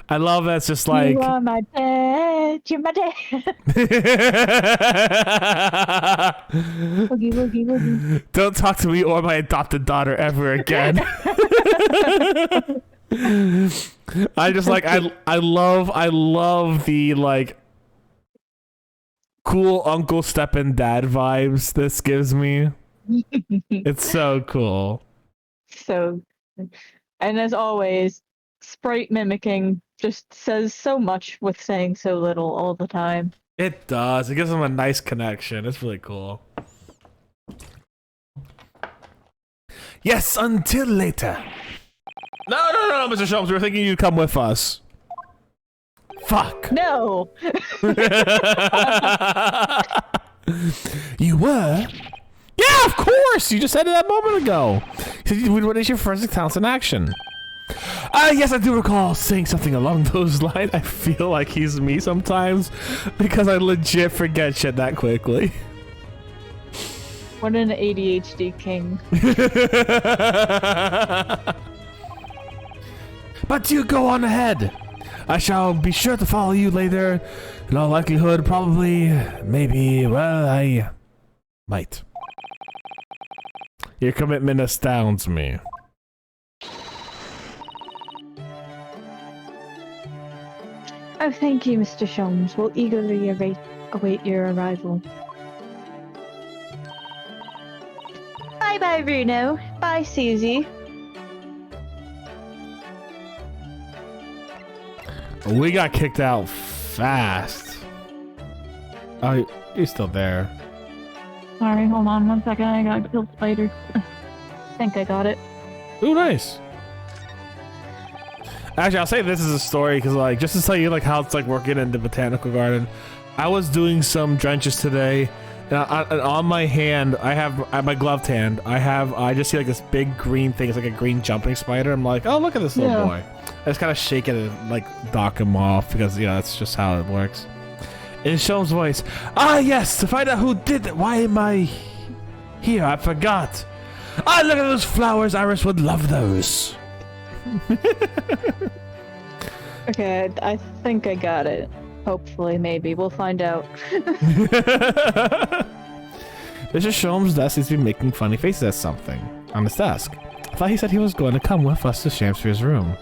I love that. It's just like, you are my dad. You're my dad. Woogie, woogie, woogie. Don't talk to me or my adopted daughter ever again. I just like I love the like cool uncle step and dad vibes this gives me. It's so cool. So, and as always, sprite mimicking just says so much with saying so little all the time. It does. It gives them a nice connection. It's really cool. Yes, until later. No, Mr. Sholmes. We were thinking you'd come with us. Fuck. No. You were? Yeah, of course! You just said it a moment ago. You said what is your forensic talents in action? Yes, I do recall saying something along those lines. I feel like he's me sometimes because I legit forget shit that quickly. What an ADHD king. But you go on ahead. I shall be sure to follow you later. In all likelihood, probably, maybe, well, I might. Your commitment astounds me. Oh, thank you, Mr. Sholmes. We'll eagerly await your arrival. Bye-bye, Bruno. Bye, Susie. We got kicked out fast. Oh, he's still there. Sorry, hold on 1 second. I gotta kill spider. I think I got it. Ooh, nice. Actually, I'll say this is a story because, like, just to tell you, like, how it's like working in the botanical garden. I was doing some drenches today, And on my hand, I have, at my gloved hand, I just see like this big green thing. It's like a green jumping spider. I'm like, oh, look at this little boy. I just kind of shake it and like dock him off because, you know, that's just how it works. In Sholm's voice, ah, yes, to find out who did it. Why am I here? I forgot. Ah, look at those flowers. Iris would love those. Okay, I think I got it. Hopefully, maybe. We'll find out. Mr. Sholmes' desk seems to be making funny faces at something on his desk. I thought he said he was going to come with us to Shamsphere's room.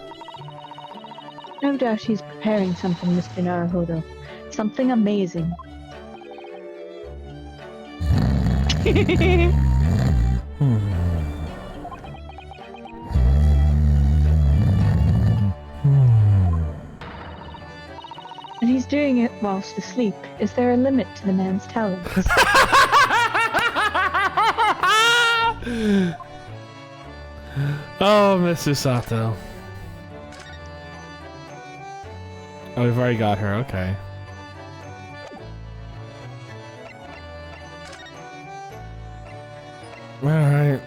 No doubt he's preparing something, Mr. Naruhodo. Something amazing. And he's doing it whilst asleep. Is there a limit to the man's talents? Oh, Mr. Sato. Oh, we've already got her, okay. Alright.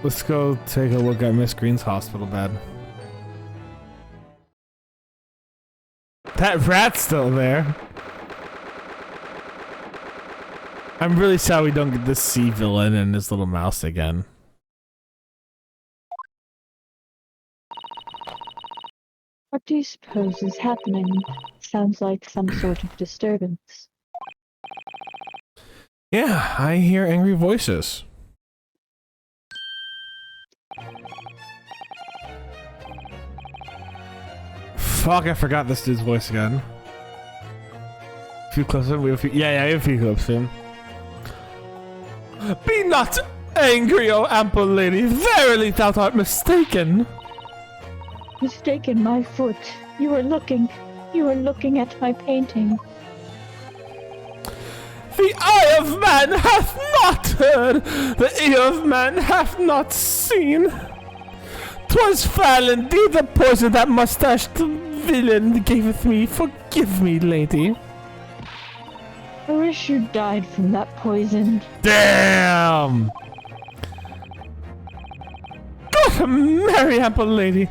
Let's go take a look at Miss Green's hospital bed. That rat's still there. I'm really sad we don't get this sea villain and his little mouse again. What do you suppose is happening? Sounds like some sort of disturbance. Yeah, I hear angry voices. Fuck, I forgot this dude's voice again. A few clips in, we have a few, yeah, a few clips in. Be not angry, O ample lady, verily thou art mistaken. Mistaken my foot. You are looking at my painting. The eye of man hath not heard, the ear of man hath not seen. 'Twas foul indeed the poison that mustached villain gaveth me. Forgive me, lady. I wish you died from that poison. Damn! God, merry ample lady,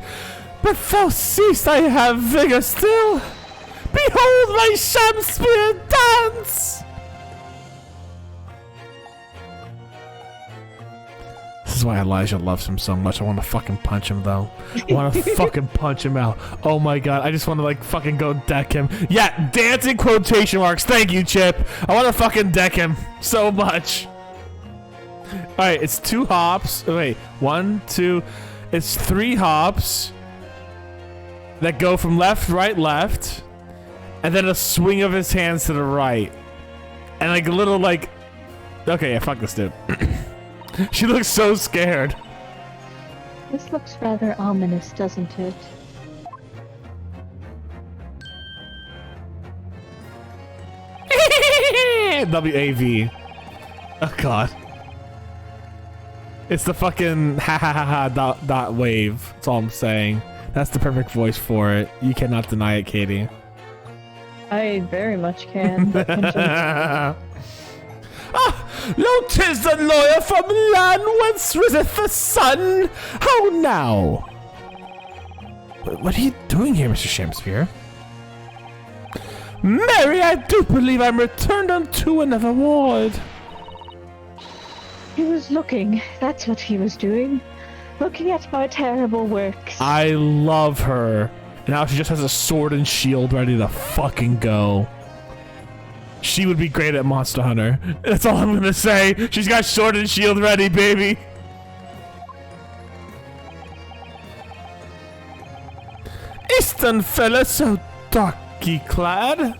but thou seest I have vigor still. Behold my Shamsphere dance! This is why Elijah loves him so much. I want to fucking punch him, though. I want to fucking punch him out. Oh my god, I just want to, like, fucking go deck him. Yeah, dancing quotation marks. Thank you, Chip. I want to fucking deck him so much. Alright, it's 2 hops. Wait, 1, 2. It's 3 hops that go from left, right, left. And then a swing of his hands to the right. And, like, a little, like... Okay, yeah, fuck this dude. She looks so scared. This looks rather ominous, doesn't it? WAV. Oh god. It's the fucking ha ha ha ha dot wave. That's all I'm saying. That's the perfect voice for it. You cannot deny it, Katie. I very much can. Ah, lo 'tis the lawyer from land whence riseth the sun. How now? What are you doing here, Mr. Shamsphere? Mary, I do believe I'm returned unto another ward. He was looking. That's what he was doing. Looking at my terrible works. I love her. And now she just has a sword and shield ready to fucking go. She would be great at Monster Hunter. That's all I'm gonna say. She's got sword and shield ready, baby. Eastern fella so darky clad.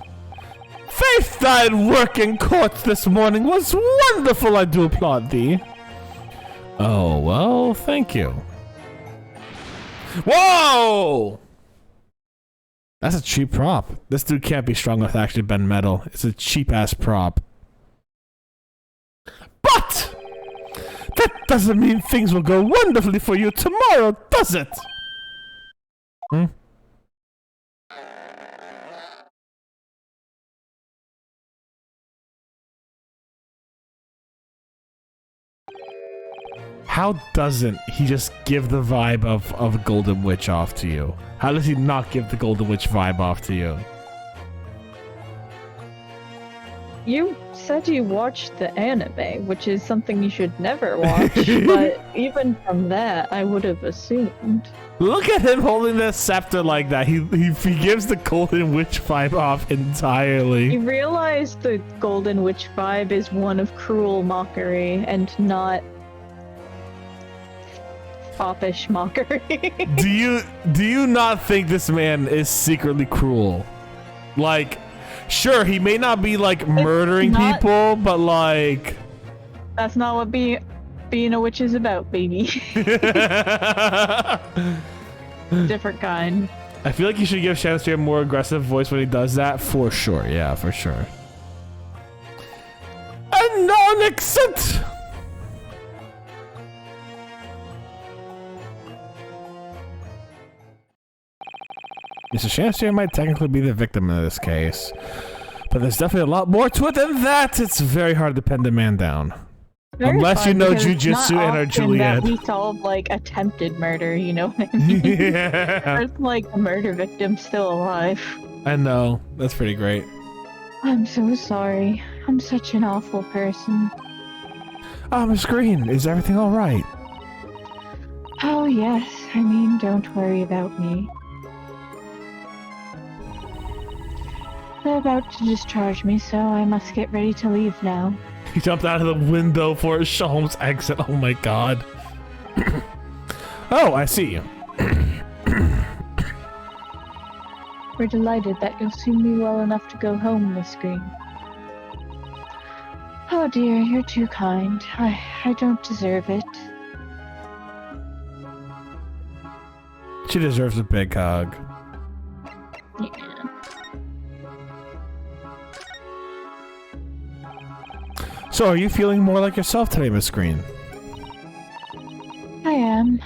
Faith, thy work in court this morning was wonderful. I do applaud thee. Oh, well, thank you. Whoa! That's a cheap prop. This dude can't be strong enough to actually bend metal. It's a cheap-ass prop. But! That doesn't mean things will go wonderfully for you tomorrow, does it? Hmm? how doesn't he just give the vibe of Golden Witch off to you? How does he not give the Golden Witch vibe off to you? You said you watched the anime, which is something you should never watch, but even from that, I would have assumed. Look at him holding the scepter like that. He gives the Golden Witch vibe off entirely. You realize the Golden Witch vibe is one of cruel mockery and not foppish mockery. Do you not think this man is secretly cruel? Like, sure, he may not be like murdering people, but like that's not what being a witch is about, baby. Different kind. I feel like you should give Shanster a more aggressive voice when he does that, for sure. Yeah, for sure. A non-exit. Mr. Shanster might technically be the victim in this case, but there's definitely a lot more to it than that. It's very hard to pin the man down. Unless you know jujitsu and are Juliet. We solve like attempted murder, you know what I mean? Yeah. There's like a murder victim still alive. I know. That's pretty great. I'm so sorry. I'm such an awful person. Miss Green, is everything alright? Oh yes, I mean, don't worry about me. They're about to discharge me, so I must get ready to leave now. He jumped out of the window for his Sholmes exit. Oh my god. Oh, I see you. We're delighted that you'll soon be well enough to go home, Miss Green. Oh dear, you're too kind. I don't deserve it. She deserves a big hug. Yeah. So, are you feeling more like yourself today, Miss Green? I am.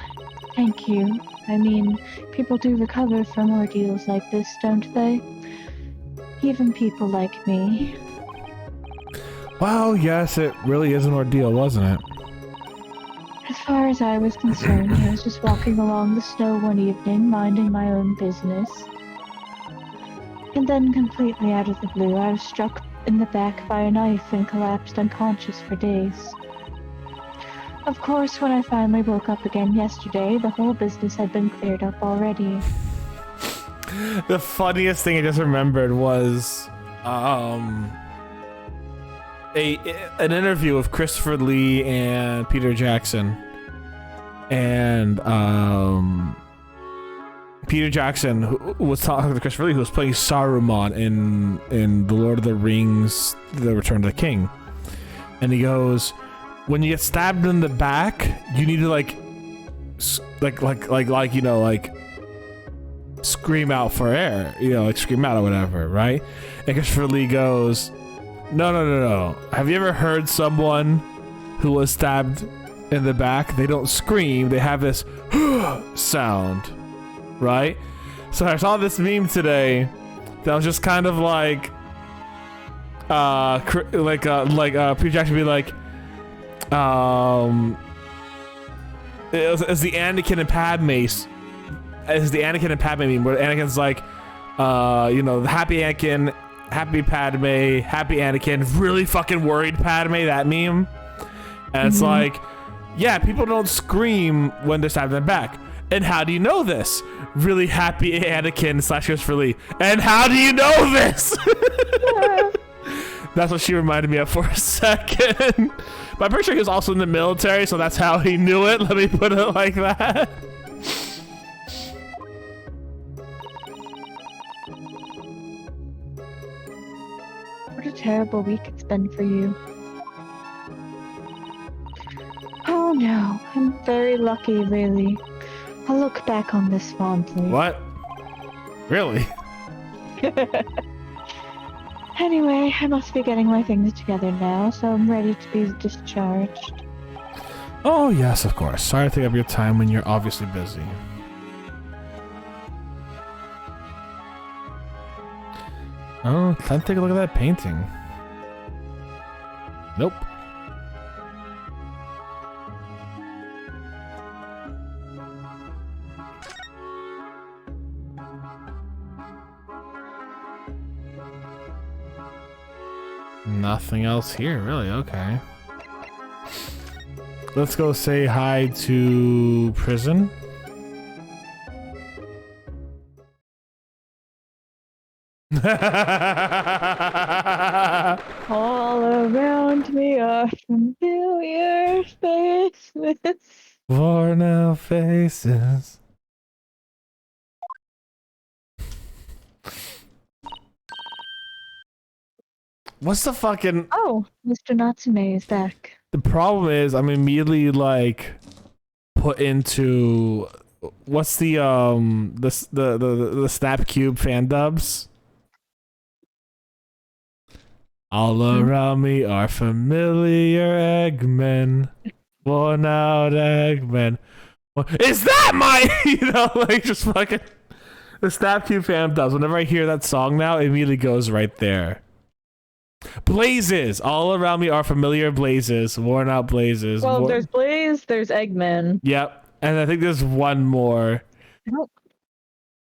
Thank you. I mean, people do recover from ordeals like this, don't they? Even people like me. Well, yes, it really is an ordeal, wasn't it? As far as I was concerned, I was just walking along the snow one evening, minding my own business. And then, completely out of the blue, I was struck in the back by a knife and collapsed unconscious for days. Of course, when I finally woke up again yesterday, the whole business had been cleared up already. The funniest thing I just remembered was an interview with Christopher Lee and Peter Jackson. And Peter Jackson who was talking to Christopher Lee, who was playing Saruman in The Lord of the Rings, The Return of the King. And he goes, when you get stabbed in the back, you need to like scream out for air, like scream out or whatever, right? And Christopher Lee goes, no. Have you ever heard someone who was stabbed in the back? They don't scream, they have this sound. Right? So I saw this meme today that was just kind of like Peter Jackson be like, it's the Anakin and Padme meme where Anakin's like, happy Anakin, happy Padme, happy Anakin, really fucking worried Padme, that meme. And it's like, yeah, people don't scream when they're stabbed in the back. And how do you know this? Really happy Anakin / Christopher Lee. And how do you know this? That's what she reminded me of for a second. But I'm pretty sure he was also in the military, so that's how he knew it. Let me put it like that. What a terrible week it's been for you. Oh no, I'm very lucky, really. I'll look back on this fondly. What? Really? Anyway, I must be getting my things together now, so I'm ready to be discharged. Oh, yes, of course. Sorry to take up your time when you're obviously busy. Oh, time to take a look at that painting. Nope. nothing else here, really. Okay. Let's go say hi to prison. All around me are familiar faces. Worn out faces. What's the fucking... Oh, Mr. Natsume is back. The problem is I'm immediately like put into what's the Snap Cube fan dubs? All around me are familiar Eggmen. Worn out Eggmen. Is that my you know, like just fucking the Snap Cube fan dubs. Whenever I hear that song now, it immediately goes right there. Blazes! All around me are familiar blazes, worn out blazes. Well, there's Blaze, there's Eggman. Yep, and I think there's one more. I don't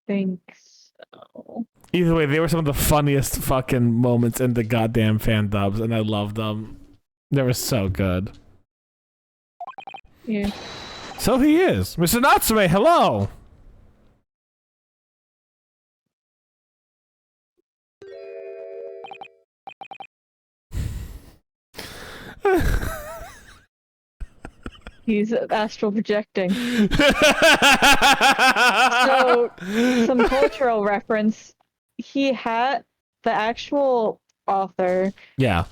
think so. Either way, they were some of the funniest fucking moments in the goddamn fan dubs, and I loved them. They were so good. Yeah. So he is. Mr. Natsume, hello! He's astral projecting. So, some cultural reference. He had the actual author. Yeah.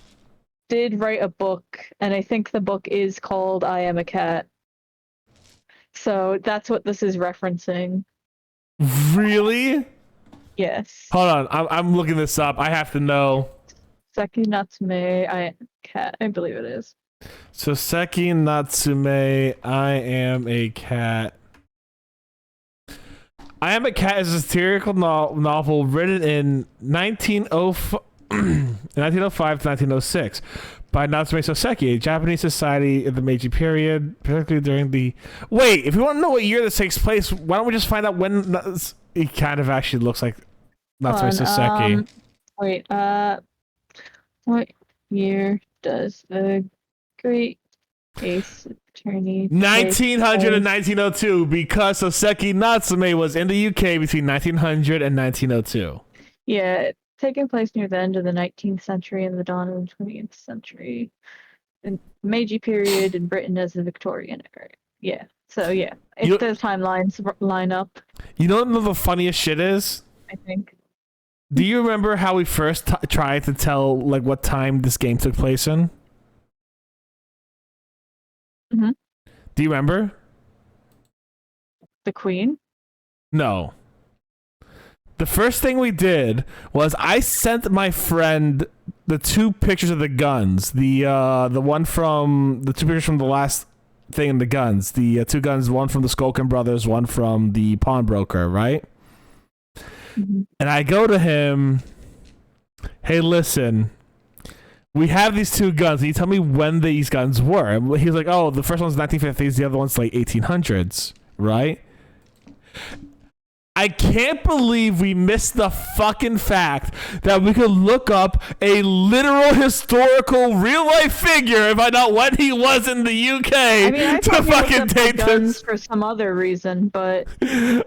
Did write a book, and I think the book is called I Am a Cat. So that's what this is referencing. Really? Yes. Hold on, I'm looking this up. I have to know. Seki Natsume, I Am a Cat. I believe it is. So Seki Natsume, I Am a Cat. I Am a Cat is a satirical novel written in 1905 to 1906 by Natsume Soseki, a Japanese society in the Meiji period, particularly during the... Wait, if you want to know what year this takes place, why don't we just find out when... It kind of actually looks like Natsume Soseki. Wait, what year does the Great Ace Attorney... 1900 and 1902, because Soseki Natsume was in the UK between 1900 and 1902. Yeah, taking place near the end of the 19th century and the dawn of the 20th century. The Meiji period in Britain as the Victorian era. Yeah, so yeah, if those timelines line up. You know what the funniest shit is? I think. Do you remember how we first tried to tell like what time this game took place in? Mm-hmm. Do you remember? The Queen? No. The first thing we did was I sent my friend the two pictures of the guns. The one from the two pictures from the last thing in the guns. The two guns, one from the Skulkin brothers, one from the pawnbroker, right? Mm-hmm. And I go to him, hey, listen, we have these two guns. Can you tell me when these guns were? And he's like, oh, the first one's 1950s, the other one's like 1800s, right? I can't believe we missed the fucking fact that we could look up a literal historical real life figure and find out when he was in the UK. I mean, I to fucking take guns for some other reason, but I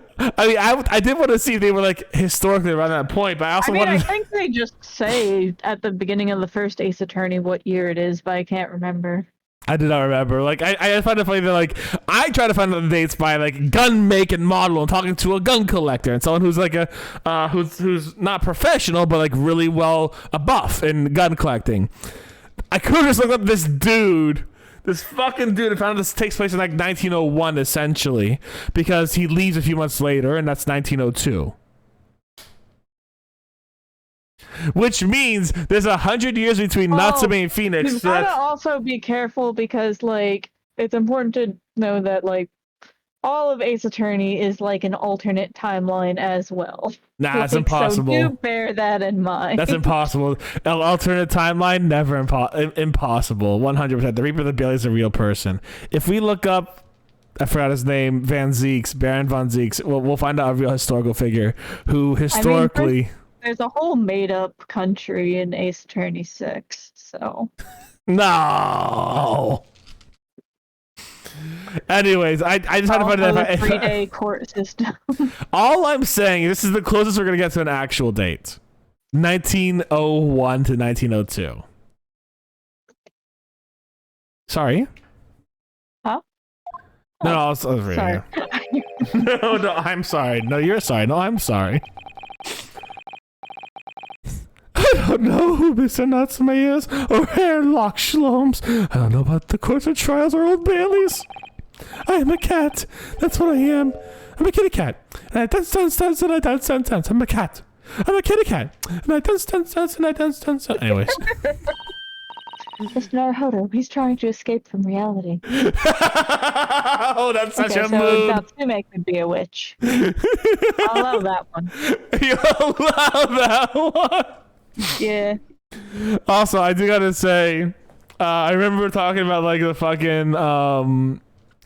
mean, I did want to see if they were like historically around that point, but I also wanted. I think they just say at the beginning of the first Ace Attorney what year it is, but I can't remember. I did not remember. Like, I find it funny that, like, I try to find out the dates by, like, gun make and model and talking to a gun collector and someone who's, like, who's not professional, but, like, really well a buff in gun collecting. I could have just looked up this dude, this fucking dude, and found this takes place in, like, 1901, essentially, because he leaves a few months later, and that's 1902. Which means there's 100 years between Natsume and Phoenix. You gotta also be careful because, like, it's important to know that, like, all of Ace Attorney is like an alternate timeline as well. Nah, that's impossible. So do bear that in mind. That's impossible. An alternate timeline, never impossible. 100%. The Reaper of the Bailey is a real person. If we look up, I forgot his name, Baron von Zieks, we'll find out a real historical figure who historically... There's a whole made-up country in Ace Attorney 6, so. No. Anyways, I just had to find out if 3-day court system. All I'm saying, this is the closest we're gonna get to an actual date. 1901 to 1902. Sorry. Huh? No, I was reading. Sorry. No, I'm sorry. No, you're sorry. No, I'm sorry. I don't know who Mr. Natsume is, or Hairlock Shlomes. I don't know about the courts or trials or Old Baileys. I am a cat. That's what I am. I'm a kitty cat. And I dance, and I dance. I'm a cat. I'm a kitty cat. And I dance, and I dance. Anyways. Mr. Naruhodo, he's trying to escape from reality. Oh, that's such a mood. Natsume could be a witch. I'll allow that one. You allow that one? Yeah. Also, I do gotta say, I remember talking about like the fucking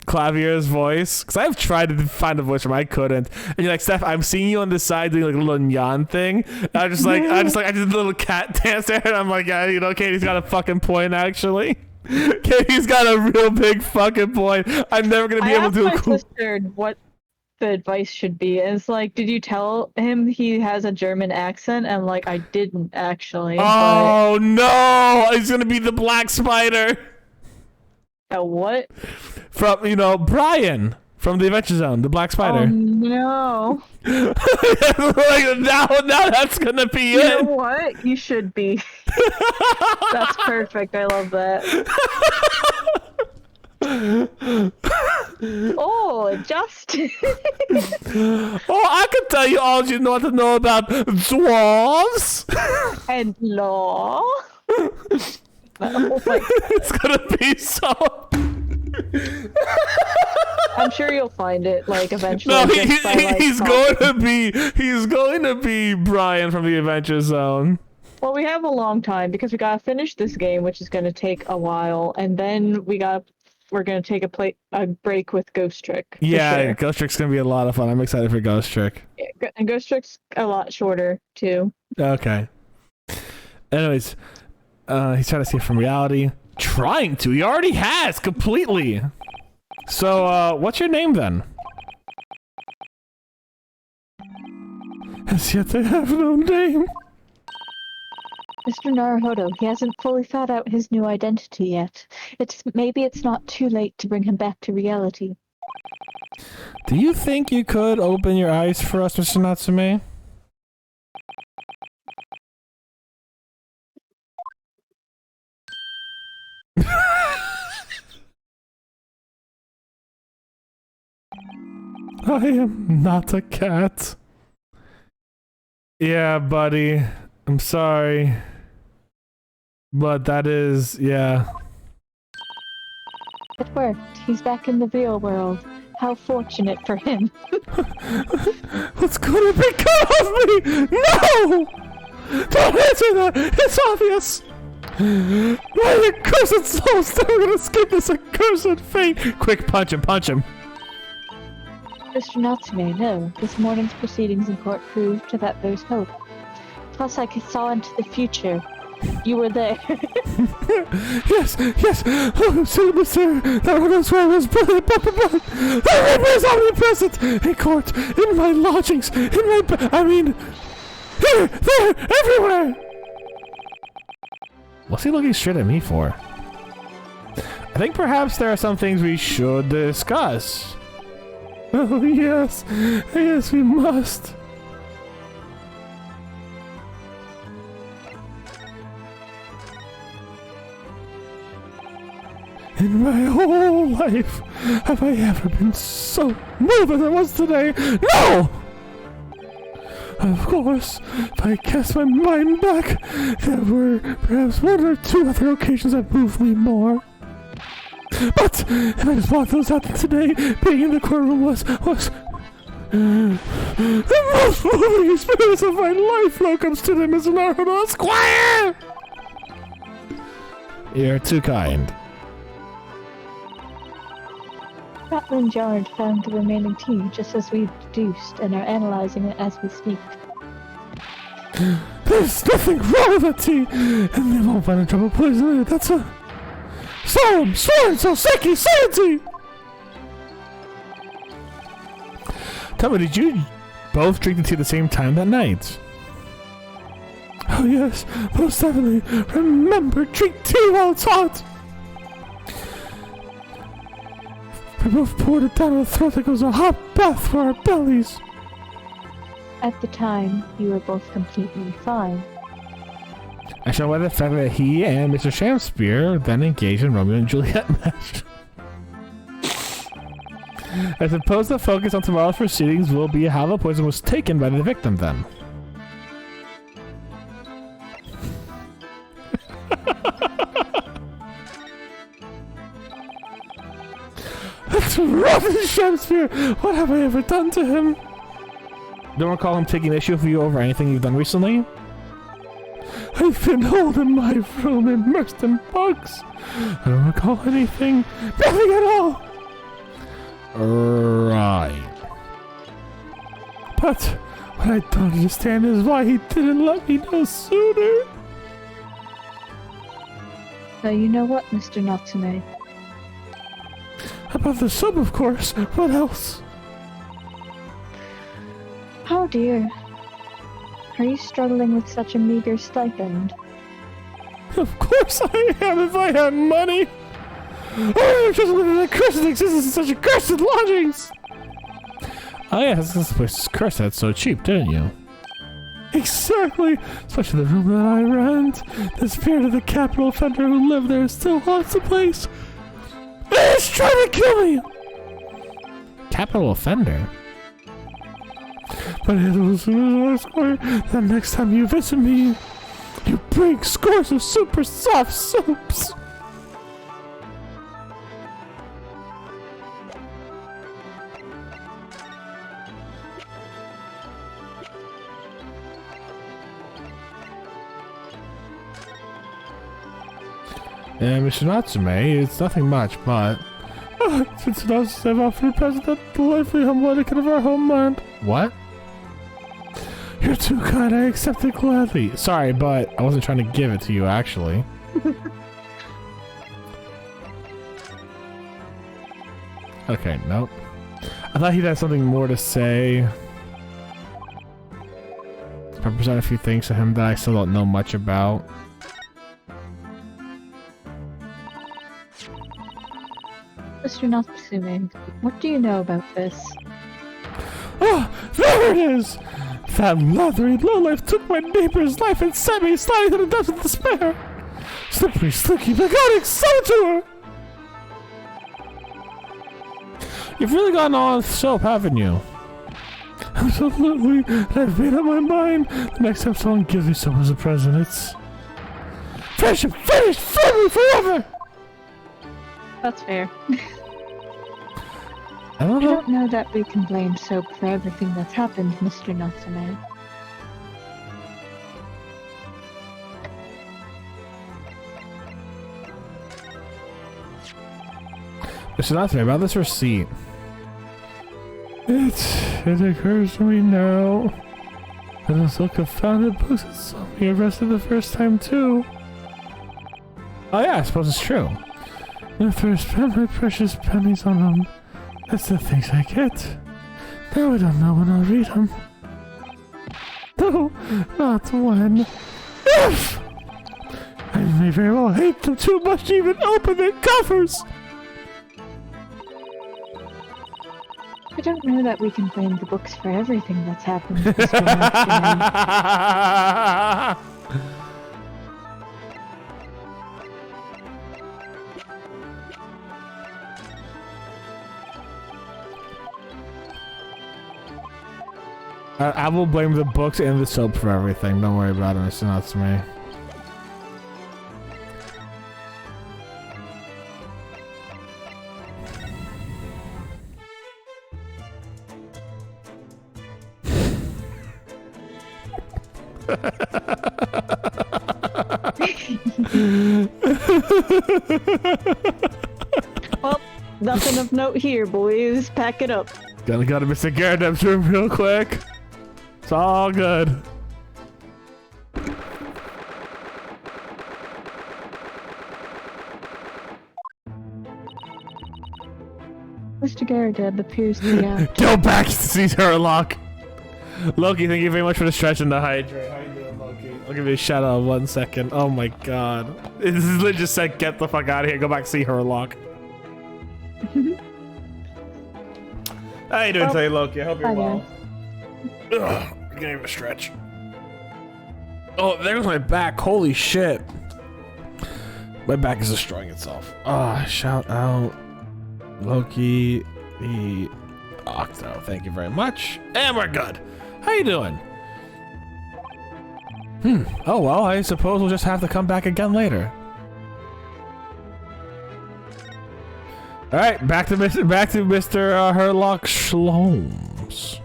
Clavier's voice, because I've tried to find a voice from I couldn't. And you're like, Steph, I'm seeing you on the side doing like a little nyan thing. And I did a little cat dance there, and I'm like, yeah, you know, Katie's got a fucking point actually. Katie's got a real big fucking point. I'm never gonna be able to do a cool. Sister what the advice should be. It's like, did you tell him he has a German accent? And like, I didn't actually. Oh no! He's gonna be the black spider. A what? From, you know, Brian from the Adventure Zone, the black spider. Oh no! Like, now that's gonna be you it. You know what? You should be. That's perfect. I love that. Oh, Justin. Oh, I can tell you all you want to know about dwarves and law. Oh it's gonna be so. I'm sure you'll find it like eventually. No, he's going to be Brian from the Adventure Zone. Well, we have a long time because we gotta finish this game, which is gonna take a while, and then we're gonna take a break with Ghost Trick. Yeah, sure. Ghost Trick's gonna be a lot of fun. I'm excited for Ghost Trick. Yeah, and Ghost Trick's a lot shorter too. Okay. Anyways, he's trying to escape from reality. Trying to. He already has completely. So, what's your name then? As yet, I have no name. Mr. Naruhodo, he hasn't fully thought out his new identity yet. Maybe it's not too late to bring him back to reality. Do you think you could open your eyes for us, Mr. Natsume? I am not a cat. Yeah, buddy. I'm sorry. But that is, yeah. It worked. He's back in the real world. How fortunate for him. What's gonna become of me? No! Don't answer that! It's obvious! My accursed soul's never gonna escape this accursed fate! Quick, punch him, punch him. Mr. Natsume, no. This morning's proceedings in court proved that there's hope. Plus, I saw into the future. You were there. Yes! Oh, sir, that was where I was brilliant, but the Reaper is omnipresent! In court, in my lodgings, in my here, there, everywhere! What's he looking straight at me for? I think perhaps there are some things we should discuss. Oh, yes, we must. In my whole life, have I ever been so moved as I was today? No! Of course, if I cast my mind back, there were perhaps one or two other occasions that moved me more. But if I just blocked those out today, being in the courtroom was the most moving experience of my life. Welcomes to them, Mr. Naruhodo Esquire! You're too kind. Scotland Yard found the remaining team just as we deduced and are analyzing it as we speak. The There's nothing wrong with that tea, and they won't find a trouble poisoning it. That's a solemn, sworn, Soseki sanity! Tell me, did you both drink the tea at the same time that night? Oh yes, most definitely. Remember, drink tea while it's hot! We both poured it down our throat like it was a hot bath for our bellies. At the time, you were both completely fine. I shall weather the fact that he and Mr. Shakespeare then engaged in Romeo and Juliet match. I suppose the focus on tomorrow's proceedings will be how the poison was taken by the victim then. That's rotten, Shakespeare! What have I ever done to him? Don't recall him taking issue with you over anything you've done recently? I've been holed in my room immersed in bugs. I don't recall anything. Nothing at all! Right. But what I don't understand is why he didn't let me know sooner. So you know what, Mr. Natsume? About the soap, of course. What else? Oh dear. Are you struggling with such a meager stipend? Of course I am if I had money. Oh, I'm just living in a cursed existence in such accursed lodgings. Oh yes, this place is cursed. That's so cheap, didn't you? Exactly. Especially the room that I rent. The spirit of the capital offender who lived there still haunts the place. He's trying to kill me. Capital offender? But it was the next time you visit me, you bring scores of super soft soaps. Mr. Natsume, it's nothing much, but... since I've offered to present that delightfully humble etiquette of our homeland. What? You're too kind, I accept it gladly. Sorry, but I wasn't trying to give it to you, actually. Okay, nope. I thought he'd have something more to say. I present a few things to him that I still don't know much about. Mr. Natsume, what do you know about this? Oh, there it is! That leathery lowlife took my neighbor's life and sent me sliding to the depths of despair! Slippery, slicky, begonic saboteur! You've really gotten on soap, haven't you? Absolutely, I've made up my mind. The next time someone gives me soap as a present, it's... Friendship finished! Friendly forever! That's fair. I don't I know. don't know that we can blame soap for everything that's happened, Mr. Natsume. Mr. Natsume, about this receipt. It occurs to me now. That those so confounded books that saw me arrested the first time too. Oh yeah, I suppose it's true. After I spent my precious pennies on them, that's the things I get. Now I don't know when I'll read them. No, not when. If! I may very well hate them too much to even open their covers! I don't know that we can blame the books for everything that's happened, Mr. Natsume. I will blame the books and the soap for everything. Don't worry about it, Mr. Natsume. Well, nothing of note here, boys. Pack it up. Gotta go to Mr. Garrett room real quick. It's all good. Mr. Garrideb appears to be out. Go back to see Sherlock. Loki, thank you very much for the stretch and the hydrate. How you doing, Loki? I'll give you a shout out in 1 second. Oh my god. This is literally just said, get the fuck out of here. Go back to see Sherlock. How you doing today, Loki? I hope you're well. Ugh, I'm gonna give a stretch. Oh, there goes my back. Holy shit. My back is destroying itself. Ah, shout out Loki the Octo. Thank you very much. And we're good. How you doing? Oh well, I suppose we'll just have to come back again later. All right, back to Mr. Herlock Shlomes.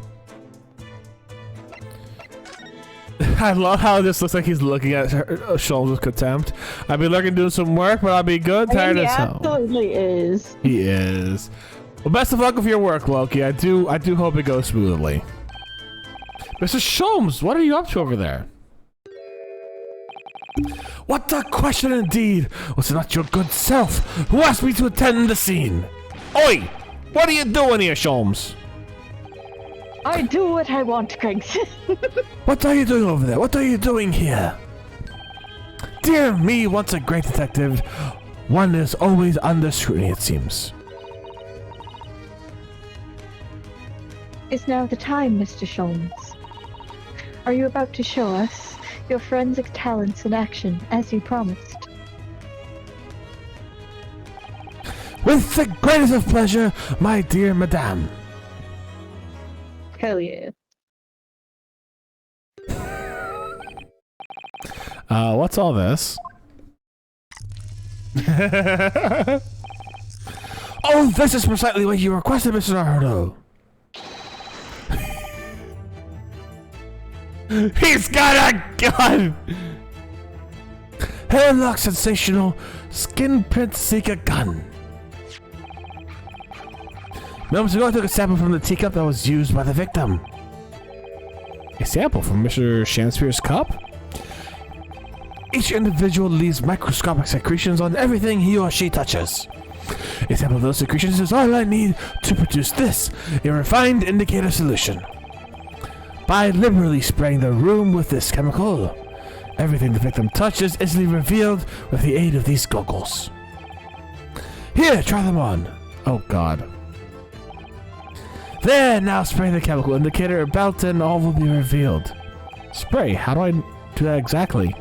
I love how this looks like he's looking at Shlomes with contempt. I've been looking doing some work, but I'll be good. Tired as hell. He absolutely is. He is. Well, best of luck with your work, Loki. I do hope it goes smoothly. Mr. Shlomes, what are you up to over there? What a question indeed! Was it not your good self who asked me to attend the scene? Oi! What are you doing here, Shlomes? I do what I want, Gregson. What are you doing over there? What are you doing here? Dear me, once a great detective, one is always under scrutiny, it seems. Is now the time, Mr. Shlomes. Are you about to show us your forensic talents in action, as you promised? With the greatest of pleasure, my dear madame. Hell yeah. What's all this? Oh, this is precisely what you requested, Mr. Naruto. He's got a gun! Hairlock sensational, skin print seeker gun. Moments ago, I took a sample from the teacup that was used by the victim. A sample from Mr. Shakespeare's cup? Each individual leaves microscopic secretions on everything he or she touches. A sample of those secretions is all I need to produce this, a refined indicator solution. By liberally spraying the room with this chemical, everything the victim touches is easily revealed with the aid of these goggles. Here, try them on. Oh god. There, now spray the chemical indicator about and all will be revealed. Spray? How do I do that exactly?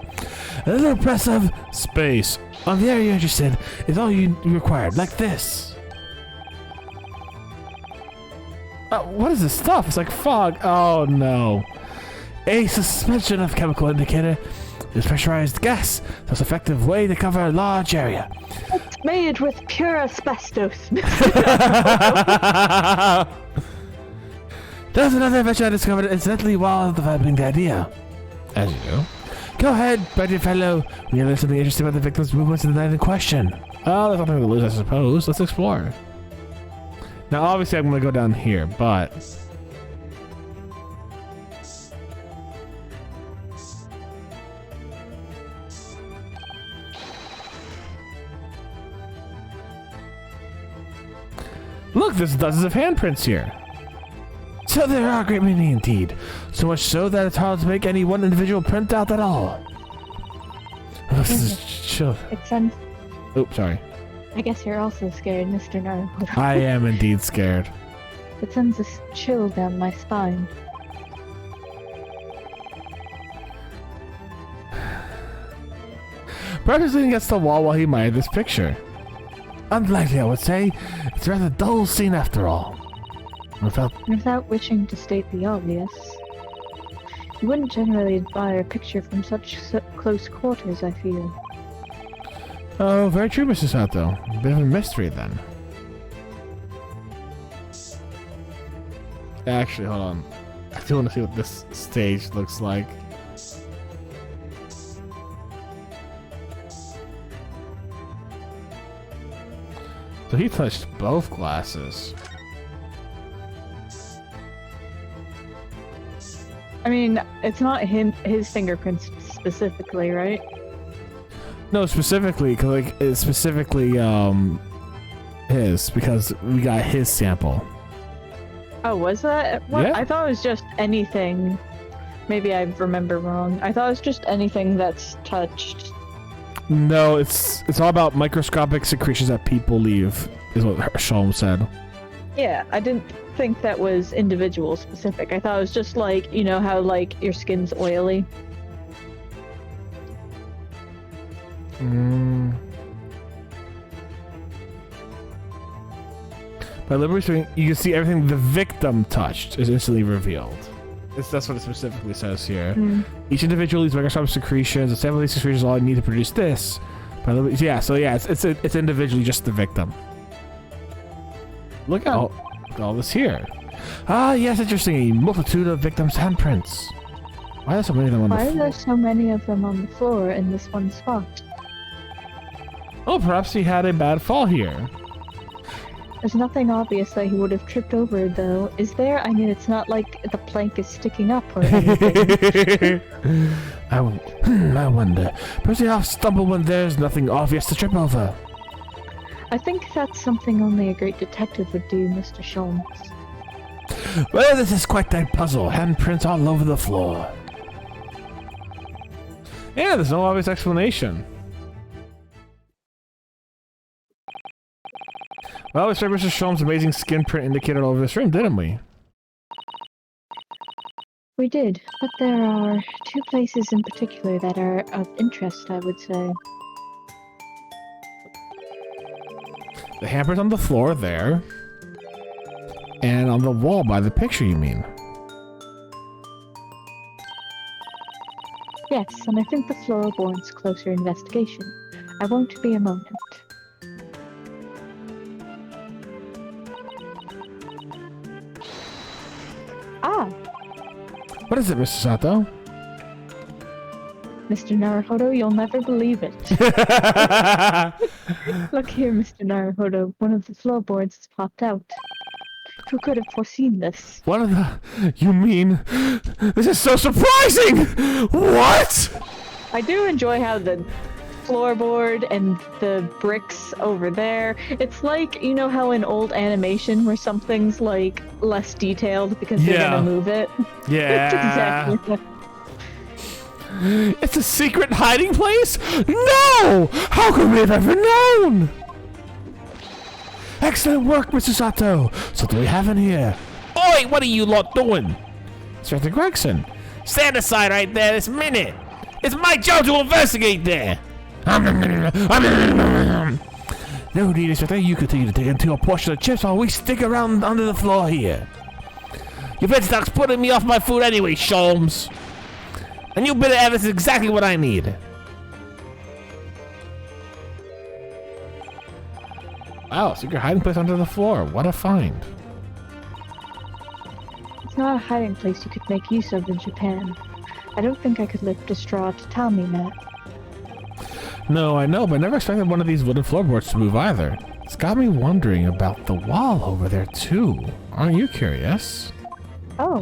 A little press of space on the area you're interested is all you required, like this. What is this stuff? It's like fog. Oh no. A suspension of chemical indicator is pressurized gas. That's an effective way to cover a large area. It's made with pure asbestos. There's another invention I discovered incidentally while developing the idea. As you do. Go ahead, my dear fellow. We have something interesting about the victim's movements in the night in question. Oh, there's nothing to lose, I suppose. Let's explore. Now, obviously, I'm going to go down here, but... Look, there's dozens of handprints here. So there are a great many indeed. So much so that it's hard to make any one individual print out at all. This is chill. Oops, sorry. I guess you're also scared, Mr. Naruto. I am indeed scared. It sends a chill down my spine. Perhaps he's leaning against the wall while he admired this picture. Unlikely, I would say. It's a rather dull scene after all. Without wishing to state the obvious, you wouldn't generally admire a picture from such close quarters, I feel. Oh, very true, Mr. Sato. A bit of a mystery, then. Actually, hold on. I do want to see what this stage looks like. So he touched both glasses. I mean, it's not his fingerprints specifically, right? No, specifically, cause like it's specifically his because we got his sample. Oh, was that? What? Yeah. I thought it was just anything. Maybe I remember wrong. I thought it was just anything that's touched. No, it's all about microscopic secretions that people leave, is what Shalom said. Yeah, I didn't think that was individual specific. I thought it was just like, you know how like your skin's oily? By liberally speaking, you can see everything the victim touched is instantly revealed. That's what it specifically says here. Each individual leaves microscopic secretions. A sample of these secretions is all you need to produce this. It's individually just the victim. Look at all this here. Ah, yes, interesting. A multitude of victims' handprints. Why are there so many of them on the floor? Why are there so many of them on the floor in this one spot? Oh, perhaps he had a bad fall here. There's nothing obvious that he would have tripped over, though. Is there? I mean, it's not like the plank is sticking up or anything. I wonder. Perhaps he stumbled when there's nothing obvious to trip over. I think that's something only a great detective would do, Mr. Sholmes. Well, this is quite a puzzle. Handprints all over the floor. Yeah, there's no obvious explanation. Well, we started Mr. Sholmes' amazing skin print indicated all over this room, didn't we? We did, but there are two places in particular that are of interest, I would say. The handprint on the floor there. And on the wall by the picture, you mean? Yes, and I think the floor warrants closer investigation. I won't be a moment. Ah! What is it, Mr. Sato? Mr. Naruhodo, you'll never believe it. Look here, Mr. Naruhodo. One of the floorboards has popped out. Who could have foreseen this? One of the... You mean... This is so surprising! What?! I do enjoy how the floorboard and the bricks over there, it's like, you know how in old animation where something's like less detailed because they're gonna move it? Yeah. It's exactly that. It's a secret hiding place? No! How could we have ever known? Excellent work, Mr. Sato. So what do we have in here? Oi, what are you lot doing? Inspector Gregson. Stand aside right there this minute. It's my job to investigate there. No need, Inspector. You continue to dig into your portion of chips while we stick around under the floor here. Your bedstock's putting me off my food anyway, Sholmes. And you bit of evidence is exactly what I need. Wow, secret hiding place under the floor. What a find. It's not a hiding place you could make use of in Japan. I don't think I could lift a straw to tell me that. No, I know, but I never expected one of these wooden floorboards to move either. It's got me wondering about the wall over there too. Aren't you curious? Oh.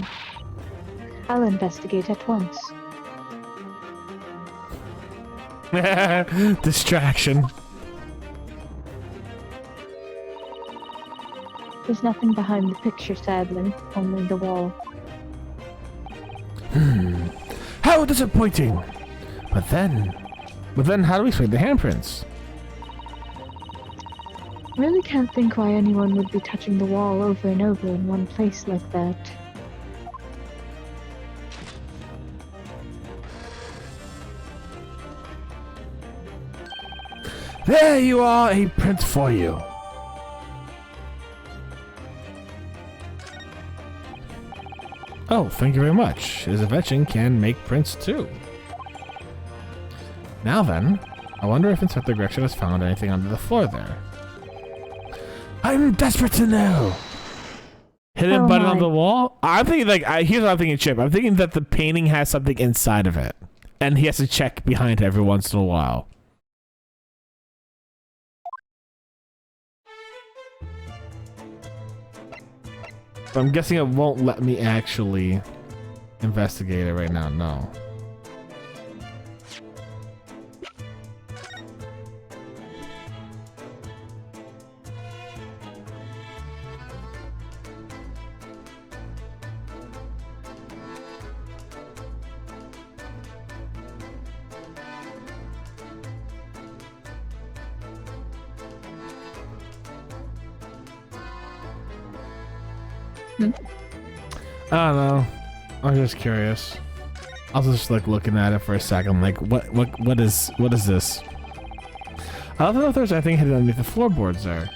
I'll investigate at once. Distraction. There's nothing behind the picture, sadly. Only the wall. How disappointing! But then how do we explain the handprints? Really can't think why anyone would be touching the wall over and over in one place like that. There you are, a print for you. Oh, thank you very much. His invention can make prints too. Now then, I wonder if Inspector Gregson has found anything under the floor there. I'm desperate to know. Hidden button on the wall? I'm thinking here's what I'm thinking, Chip. I'm thinking that the painting has something inside of it. And he has to check behind it every once in a while. But I'm guessing it won't let me actually investigate it right now, no. I don't know. I'm just curious. I was just like looking at it for a second, like what is this? I don't know if there's anything hidden underneath the floorboards there.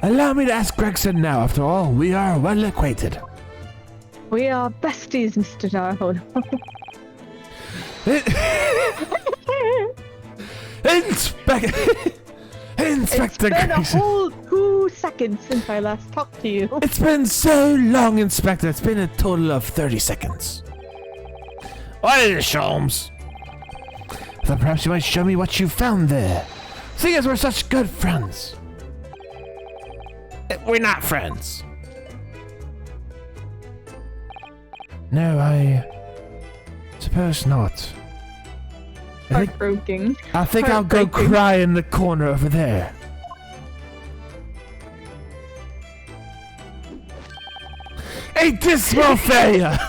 Allow me to ask Gregson now. After all, we are well acquainted. We are besties, Mr. Darhold. Inspector It's been a Gregson. whole 2 seconds since I last talked to you. It's been so long, Inspector. It's been a total of 30 seconds. What is it, Sholmes? Then perhaps you might show me what you found there. Seeing as we're such good friends. We're not friends. No, I suppose not. Heartbroken. I think I'll go cry in the corner over there. A dismal failure!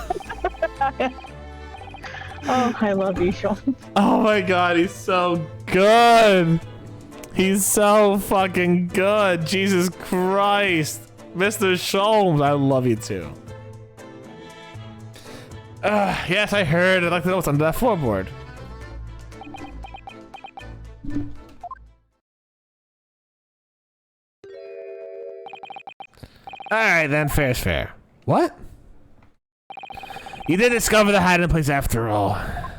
Oh, I love you, Sean. Oh my god, he's so good! He's so fucking good! Jesus Christ! Mr. Sholmes, I love you too. Yes, I heard. I'd like to know what's under that floorboard. Alright then, fair's fair. What? You did discover the hiding place after all. I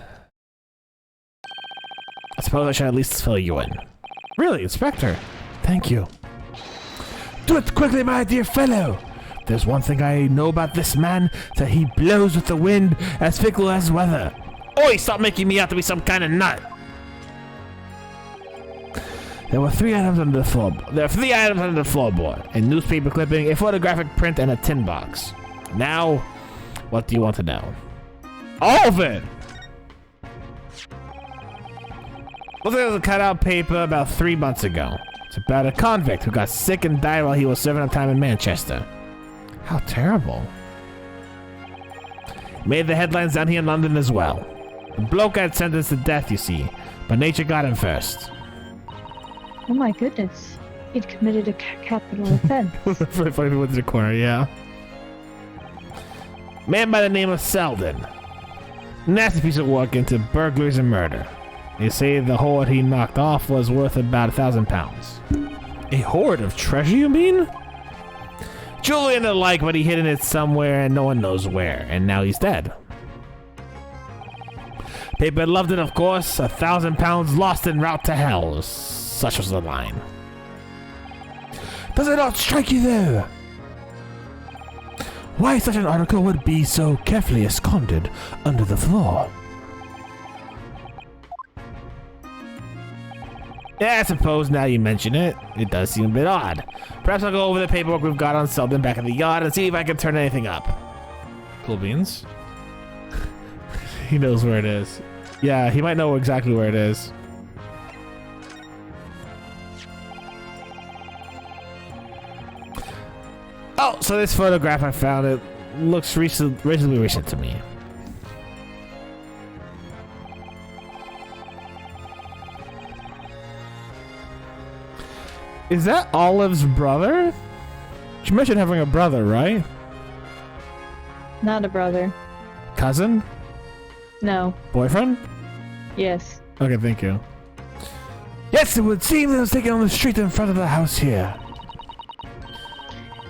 suppose I should at least fill you in. Really, Inspector? Thank you. Do it quickly, my dear fellow! There's one thing I know about this man, that he blows with the wind as fickle as weather. Oi, stop making me out to be some kind of nut! There were 3 items under the floor. There are 3 items under the floorboard: a newspaper clipping, a photographic print, and a tin box. Now, what do you want to know? All of it! Looks like it was a cutout paper about 3 months ago. It's about a convict who got sick and died while he was serving up time in Manchester. How terrible. Made the headlines down here in London as well. The bloke got sentenced to death, you see, but nature got him first. Oh my goodness. He'd committed a capital offense. Really funny people to the corner, yeah. Man by the name of Selden. Nasty piece of work into burglaries and murder. They say the hoard he knocked off was worth about £1,000. A hoard of treasure, you mean? Jewelry and the like, but he hidden it somewhere and no one knows where, and now he's dead. Paper loved it, of course. £1,000 lost en route to hell. Such was the line. Does it not strike you though? Why such an article would be so carefully esconded under the floor? Yeah, I suppose now you mention it, it does seem a bit odd. Perhaps I'll go over the paperwork we've got on Selden back in the yard and see if I can turn anything up. Cool beans. He knows where it is. Yeah, he might know exactly where it is. Oh, so this photograph I found, it looks reasonably recent to me. Is that Olive's brother? She mentioned having a brother, right? Not a brother. Cousin? No. Boyfriend? Yes. Okay, thank you. Yes, it would seem that I was taken on the street in front of the house here.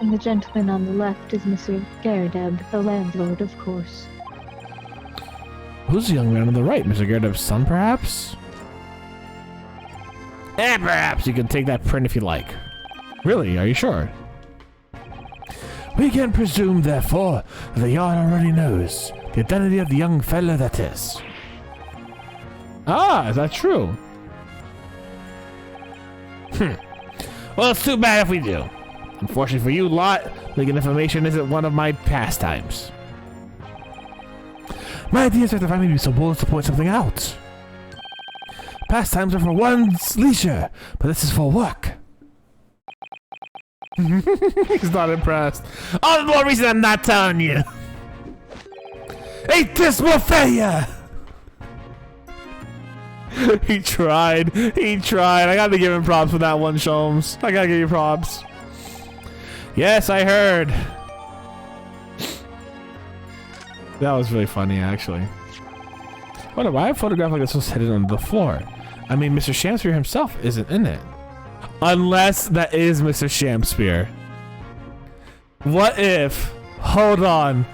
And the gentleman on the left is Mr. Garadeb, the landlord, of course. Who's the young man on the right? Mr. Garadeb's son, perhaps? Eh, perhaps you can take that print if you like. Really? Are you sure? We can presume, therefore, that the yard already knows the identity of the young fellow that is. Ah, is that true? Well, it's too bad if we do. Unfortunately for you lot, leaking information isn't one of my pastimes. My idea is to finally be so bold to point something out. Pastimes are for one's leisure, but this is for work. He's not impressed. All the more reason I'm not telling you. A dismal failure! He tried. He tried. I gotta give him props for that one, Sholmes. I gotta give you props. Yes, I heard. That was really funny, actually. What? Why a photograph like this was hidden on the floor? I mean, Mr. Shamspeare himself isn't in it. Unless that is Mr. Shamspeare. What if... Hold on.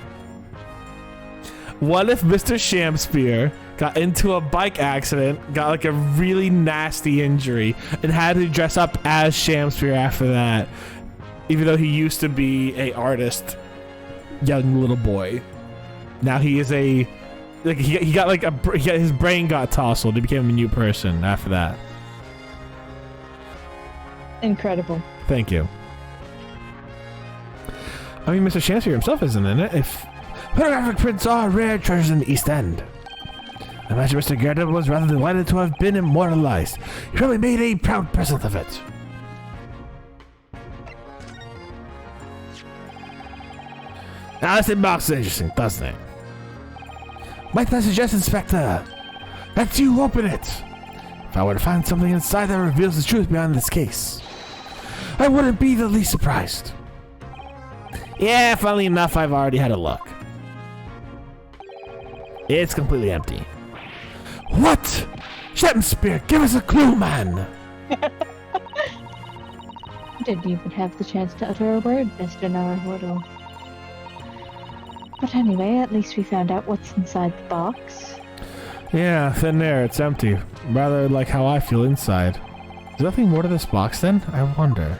What if Mr. Shamspeare got into a bike accident, got like a really nasty injury, and had to dress up as Shamspeare after that, even though he used to be a artist, young little boy. Now he is a... Like he got like his brain got tousled. He became a new person after that. Incredible. Thank you. I mean, Mr. Shamspeare himself isn't in it. If photographic prints are rare treasures in the East End, I imagine Mr. Gerda was rather delighted to have been immortalized. He probably made a proud present of it. Now this inbox is interesting, doesn't it? Might I suggest, Inspector, that you open it? If I were to find something inside that reveals the truth behind this case, I wouldn't be the least surprised. Yeah, funnily enough, I've already had a look. It's completely empty. What? Shamspeare, give us a clue, man! Didn't even have the chance to utter a word, Mr. Naruhodo. But anyway, at least we found out what's inside the box. Yeah, thin air, it's empty. Rather like how I feel inside. Is there nothing more to this box then? I wonder.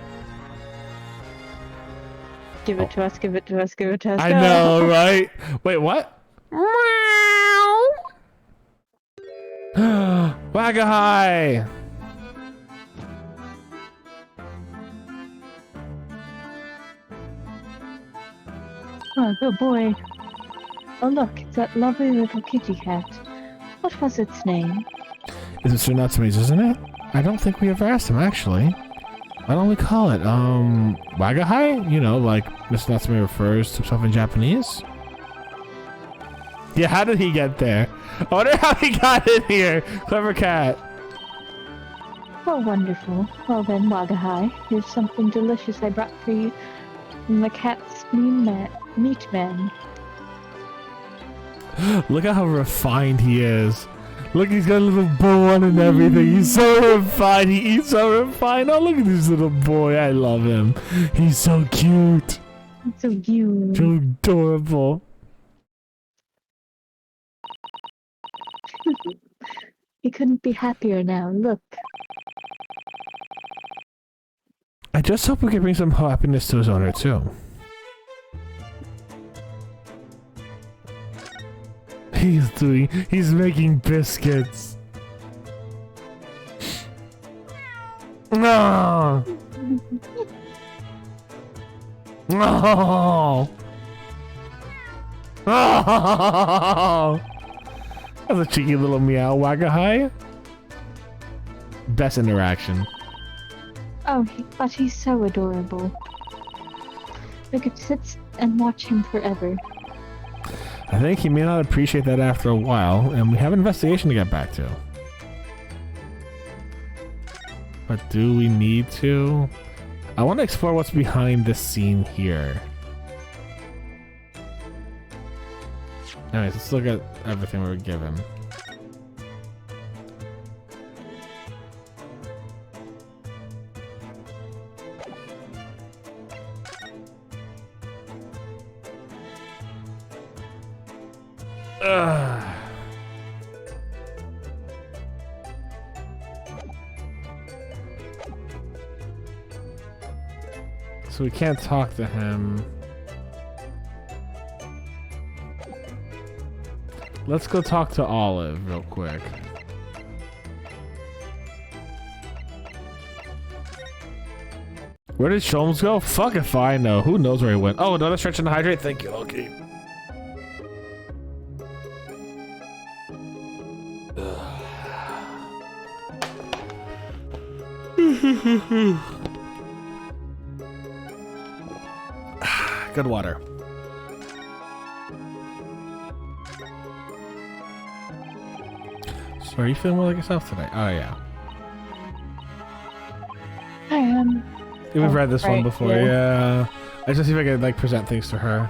Give it to us, give it to us, give it to us. I know, right? Wait, what? Wagahai! Oh, good boy. Oh look, it's that lovely little kitty cat. What was its name? Is it Mr. Natsume's, isn't it? I don't think we ever asked him, actually. Why don't we call it, Wagahai? You know, like Mr. Natsume refers to himself in Japanese? Yeah, how did he get there? I wonder how he got in here. Clever cat. Oh, wonderful. Well then, Wagahai, here's something delicious I brought for you from the cat's meat man. Look at how refined he is. Look, he's got a little bow on and everything. He's so refined. He eats so refined. Oh, look at this little boy. I love him. He's so cute. So cute. So adorable. He couldn't be happier now. Look. I just hope we can bring some happiness to his owner, too. He's making biscuits. No. No. Oh. That's a cheeky little meow, Wagahai. Best interaction. Oh, but he's so adorable. We could sit and watch him forever. I think he may not appreciate that after a while, and we have an investigation to get back to. But do we need to? I want to explore what's behind this scene here. Anyways, let's look at everything we were given. So we can't talk to him. Let's go talk to Olive real quick. Where did Sholmes go? Fuck if I know. Who knows where he went? Oh, another stretch and hydrate? Thank you, okay. Good water. So are you feeling more like yourself today? Oh yeah. I am. Yeah, we've read this one before, yeah. yeah. I just see if I can like present things to her.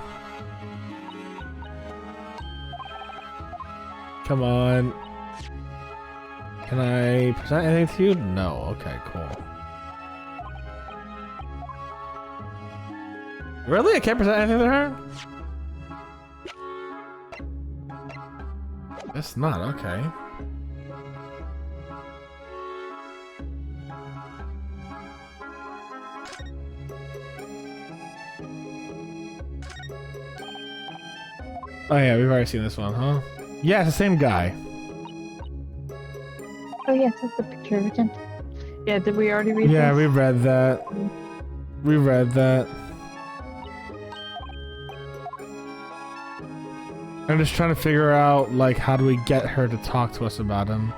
Come on. Can I present anything to you? No. Okay, cool. Really? I can't present anything to her? It's not. Okay. Oh yeah, we've already seen this one, huh? Yeah, it's the same guy. Oh yes, that's the picture of it. Yeah, did we already read Yeah, this? we read that. We read that. I'm just trying to figure out, like, how do we get her to talk to us about him?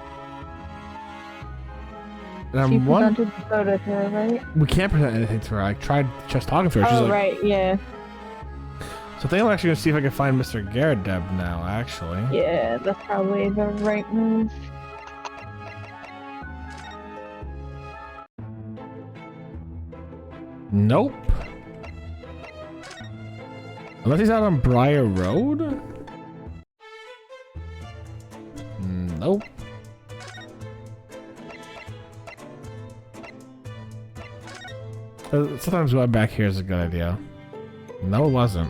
And She I'm presented the photo to her, right? we can't present anything to her. I tried just talking to her. She's Oh, like, right, yeah. So I think I'm actually gonna see if I can find Mr. Garadeb now, actually. Yeah, that's probably the right move. Nope. Unless he's out on Briar Road? Nope. Sometimes going back here is a good idea. No, it wasn't.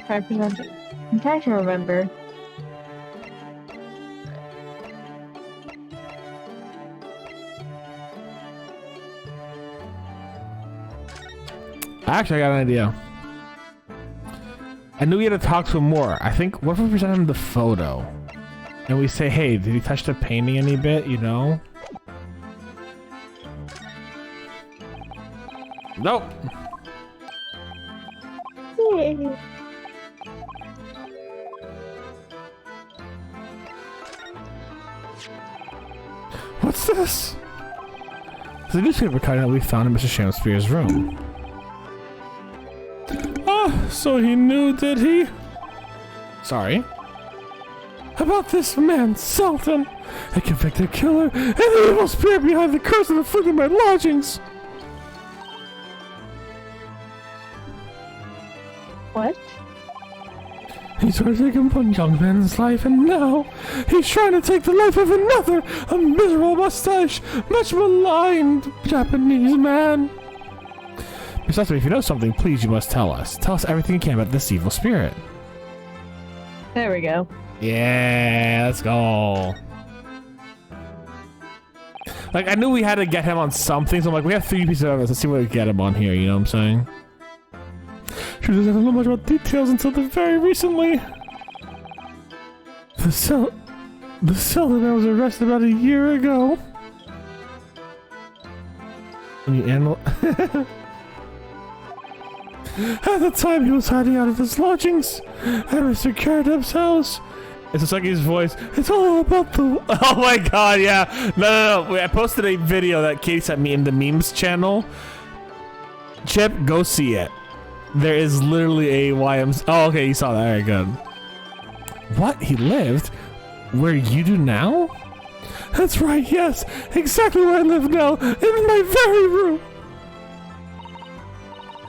Try present it. I'm trying to remember. Actually, I got an idea. I knew we had to talk to him more. I think, what if we present him the photo? And we say, hey, did he touch the painting any bit, you know? Nope. Yay. What's this? It's a newspaper cutting that we found in Mr. Shamspeare's room. Ah, so he knew, did he? Sorry. About this man, Sultan, a convicted killer, and the evil spirit behind the curse that afflicted my lodgings. What? He tried to take one young man's life, and now he's trying to take the life of another, a miserable mustache, much maligned Japanese man. Besides, if you know something, please, you must tell us. Tell us everything you can about this evil spirit. There we go. Yeah, let's go. Like, I knew we had to get him on something, so I'm like, we have 3 pieces of evidence. Let's see what we get him on here, you know what I'm saying? She doesn't know much about details until the very recently. The Sultan was arrested about a year ago. When you analyze... At the time, he was hiding out of his lodgings at Mr. Garadeb's house. It's just like his voice. It's all about the... Oh my god, yeah. No. Wait, I posted a video that Katie sent me in the memes channel. Chip, go see it. There is literally a YMC... Oh, okay, you saw that. Alright, good. What? He lived? Where you do now? That's right, yes. Exactly where I live now. In my very room.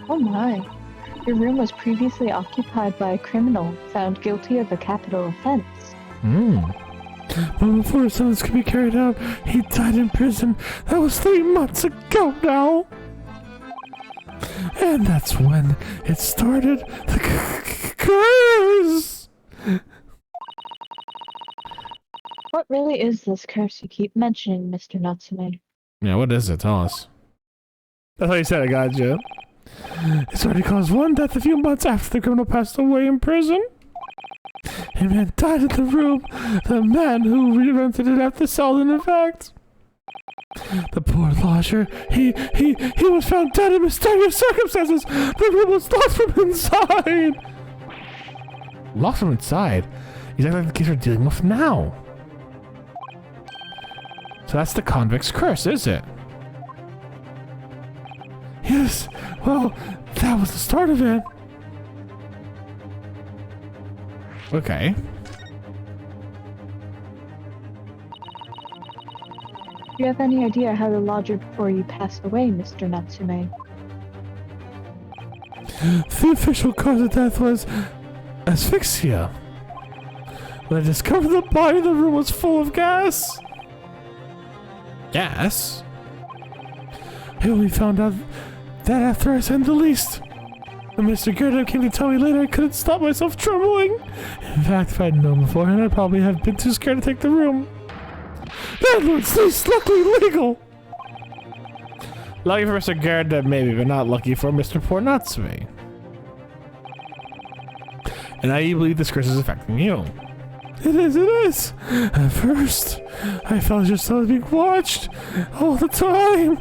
Oh my. Your room was previously occupied by a criminal found guilty of a capital offense. But before his sentence could be carried out, he died in prison. That was 3 months ago now. And that's when it started. The curse! What really is this curse you keep mentioning, Mr. Natsume? Yeah, what is it? Tell us. That's how you said it, gotcha. It's already caused one death a few months after the criminal passed away in prison. A man died in the room. The man who rented it after Sultan, in fact. The poor lodger, he was found dead in mysterious circumstances. The room was locked from inside. Locked from inside? Exactly like the case we're dealing with now. So that's the convict's curse, is it? Yes, well, that was the start of it. Okay. Do you have any idea how the lodger before you passed away, Mr. Natsume? The official cause of death was asphyxia. When I discovered the body, the room was full of gas. Gas? I only found out that after I signed the lease. When Mr. Gerda came to tell me later, I couldn't stop myself trembling. In fact, if I'd known beforehand, I'd probably have been too scared to take the room. Landlord's lease, luckily legal. Lucky for Mr. Gerda, maybe, but not lucky for Mr. Pornatsme. And now you believe this curse is affecting you. It is. At first, I felt as if I was being watched all the time.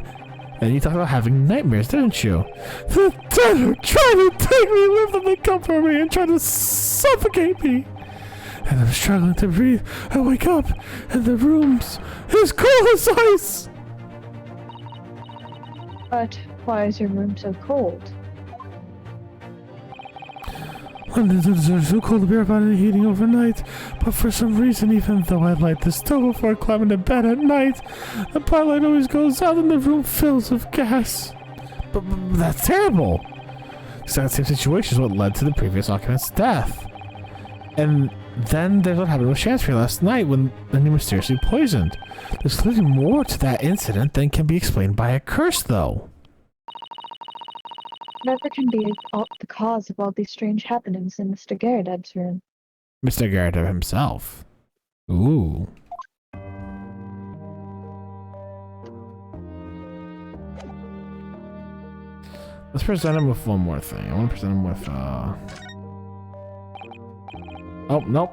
And you talked about having nightmares, didn't you? The dead are trying to take me with them. They come for me and try to suffocate me. And I'm struggling to breathe. I wake up, and the room's as cold as ice. But why is your room so cold? London's are so cold to bear about any heating overnight, but for some reason, even though I light the stove before climbing to bed at night, the pot light always goes out and the room fills with gas. But that's terrible. Exact same situation is what led to the previous occupant's death. And then there's what happened with Chancery last night when you mysteriously poisoned. There's clearly more to that incident than can be explained by a curse, though. Whatever can be the cause of all these strange happenings in Mr. Garrideb's room? Mr. Garrideb himself. Ooh. Let's present him with one more thing. I want to present him with, Oh, nope.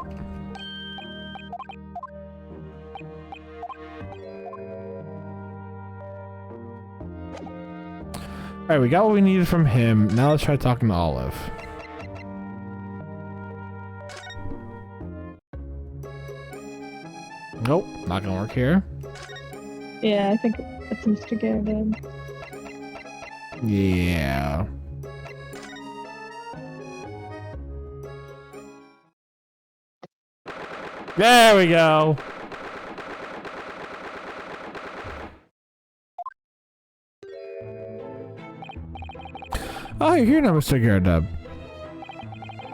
Alright, we got what we needed from him. Now let's try talking to Olive. Nope, not gonna work here. Yeah, I think it's Mr. Garrideb. Yeah. There we go. Oh, you're here now, Mr. Garrideb.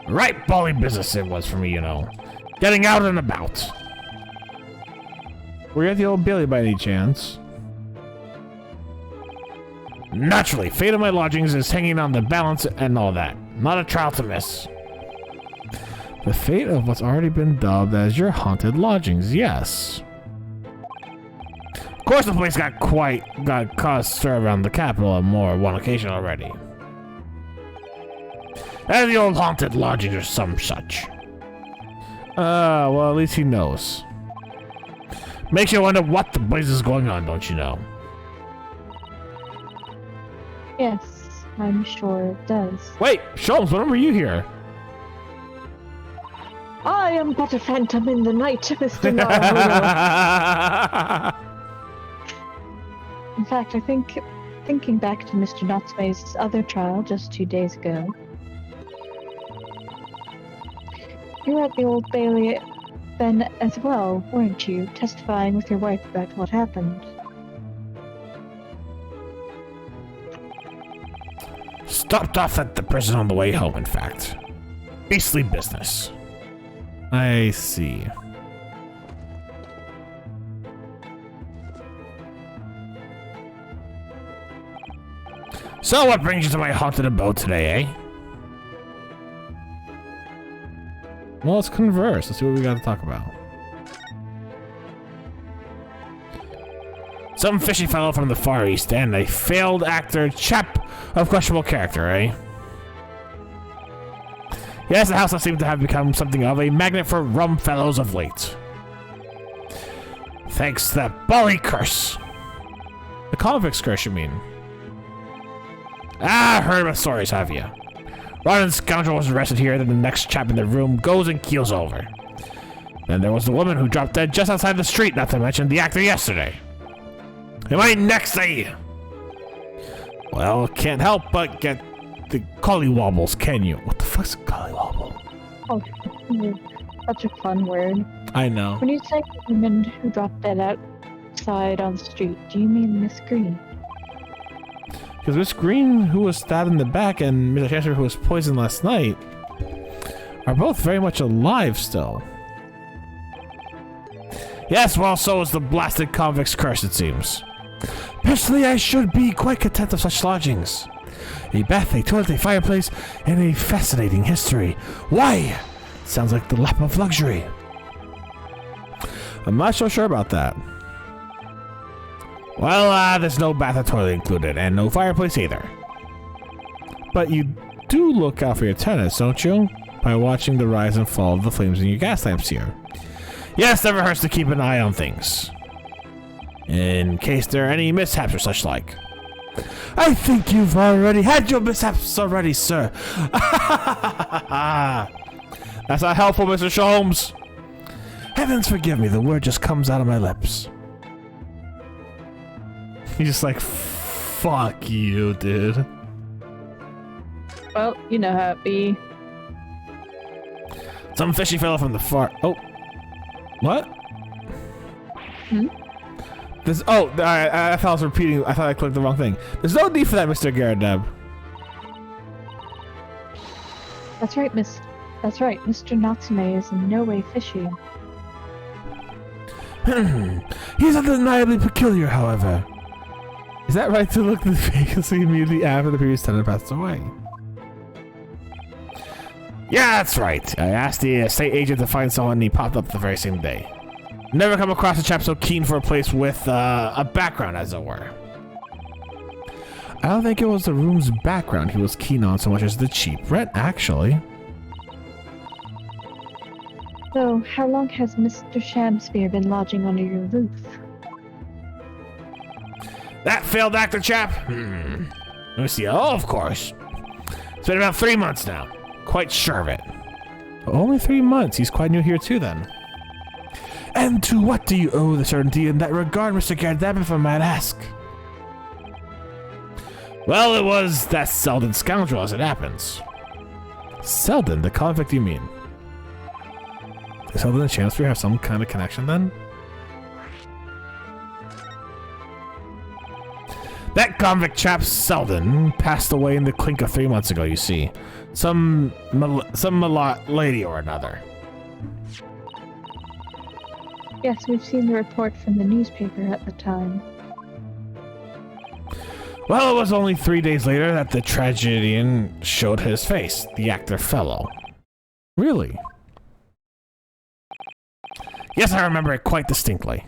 Right bally business it was for me, you know. Getting out and about. Were you at the Old Bailey by any chance? Naturally, fate of my lodgings is hanging on the balance and all that. Not a trial to miss. The fate of what's already been dubbed as your haunted lodgings, yes. Of course the place got caused stir around the capital on more one occasion already. As the old haunted lodgings or some such. Well, at least he knows. Makes you wonder what the blazes is going on, don't you know? Yes, I'm sure it does. Wait, Sholmes, when were you here? I am but a phantom in the night, Mr. Naruto. In fact, I think, thinking back to Mr. Natsme's other trial just 2 days ago, you were at the Old Bailey then as well, weren't you, testifying with your wife about what happened? Stopped off at the prison on the way home, in fact. Beastly business. I see. So what brings you to my haunted abode today, eh? Well, let's converse. Let's see what we got to talk about. Some fishy fellow from the Far East and a failed actor chap of questionable character, eh? Yes, the house does seem to have become something of a magnet for rum fellows of late. Thanks to that bally curse. The convict's curse, you mean? Ah, heard about stories, have you? Rotten scoundrel was arrested here, then the next chap in the room goes and keels over. Then there was the woman who dropped dead just outside the street, not to mention the actor yesterday. Am I next, eh? Well, can't help but get the collywobbles, can you? What the fuck's a collywobble? Oh, such a fun word. I know. When you say the woman who dropped dead outside on the street, do you mean Miss Green? Because Miss Green, who was stabbed in the back, and Mr. Chester, who was poisoned last night, are both very much alive still. Yes, well, so is the blasted convict's curse, it seems. Personally, I should be quite content of such lodgings. A bath, a toilet, a fireplace, and a fascinating history. Why? Sounds like the lap of luxury. I'm not so sure about that. Well, there's no bath or toilet included, and no fireplace either. But you do look out for your tenants, don't you? By watching the rise and fall of the flames in your gas lamps here. Yes, never hurts to keep an eye on things. In case there are any mishaps or such like. I think you've already had your mishaps already, sir. That's not helpful, Mr. Sholmes. Heavens forgive me, the word just comes out of my lips. He's just like, fuck you, dude. Well, you know how it be. Some fishy fellow from the far... Oh. What? This... Oh, I thought I was repeating... I thought I clicked the wrong thing. There's no need for that, Mr. Garradeb. That's right, That's right, Mr. Natsume is in no way fishy. He's undeniably peculiar, however. Is that right to look at the vacancy immediately after the previous tenant passed away? Yeah, that's right. I asked the estate agent to find someone and he popped up the very same day. Never come across a chap so keen for a place with a background, as it were. I don't think it was the room's background he was keen on so much as the cheap rent, actually. So, how long has Mr. Shamsphere been lodging under your roof? That failed actor chap? Let me see. Oh, of course. It's been about 3 months now. Quite sure of it. Only 3 months. He's quite new here too, then. And to what do you owe the certainty in that regard, Mr. Garradeb, if I might ask? Well, it was that Selden scoundrel, as it happens. Selden? The convict, you mean? Does Selden and Chancellor have some kind of connection, then? That convict chap, Selden, passed away in the clink of 3 months ago, you see. Some lady or another. Yes, we've seen the report from the newspaper at the time. Well, it was only 3 days later that the tragedian showed his face, the actor fellow. Really? Yes, I remember it quite distinctly.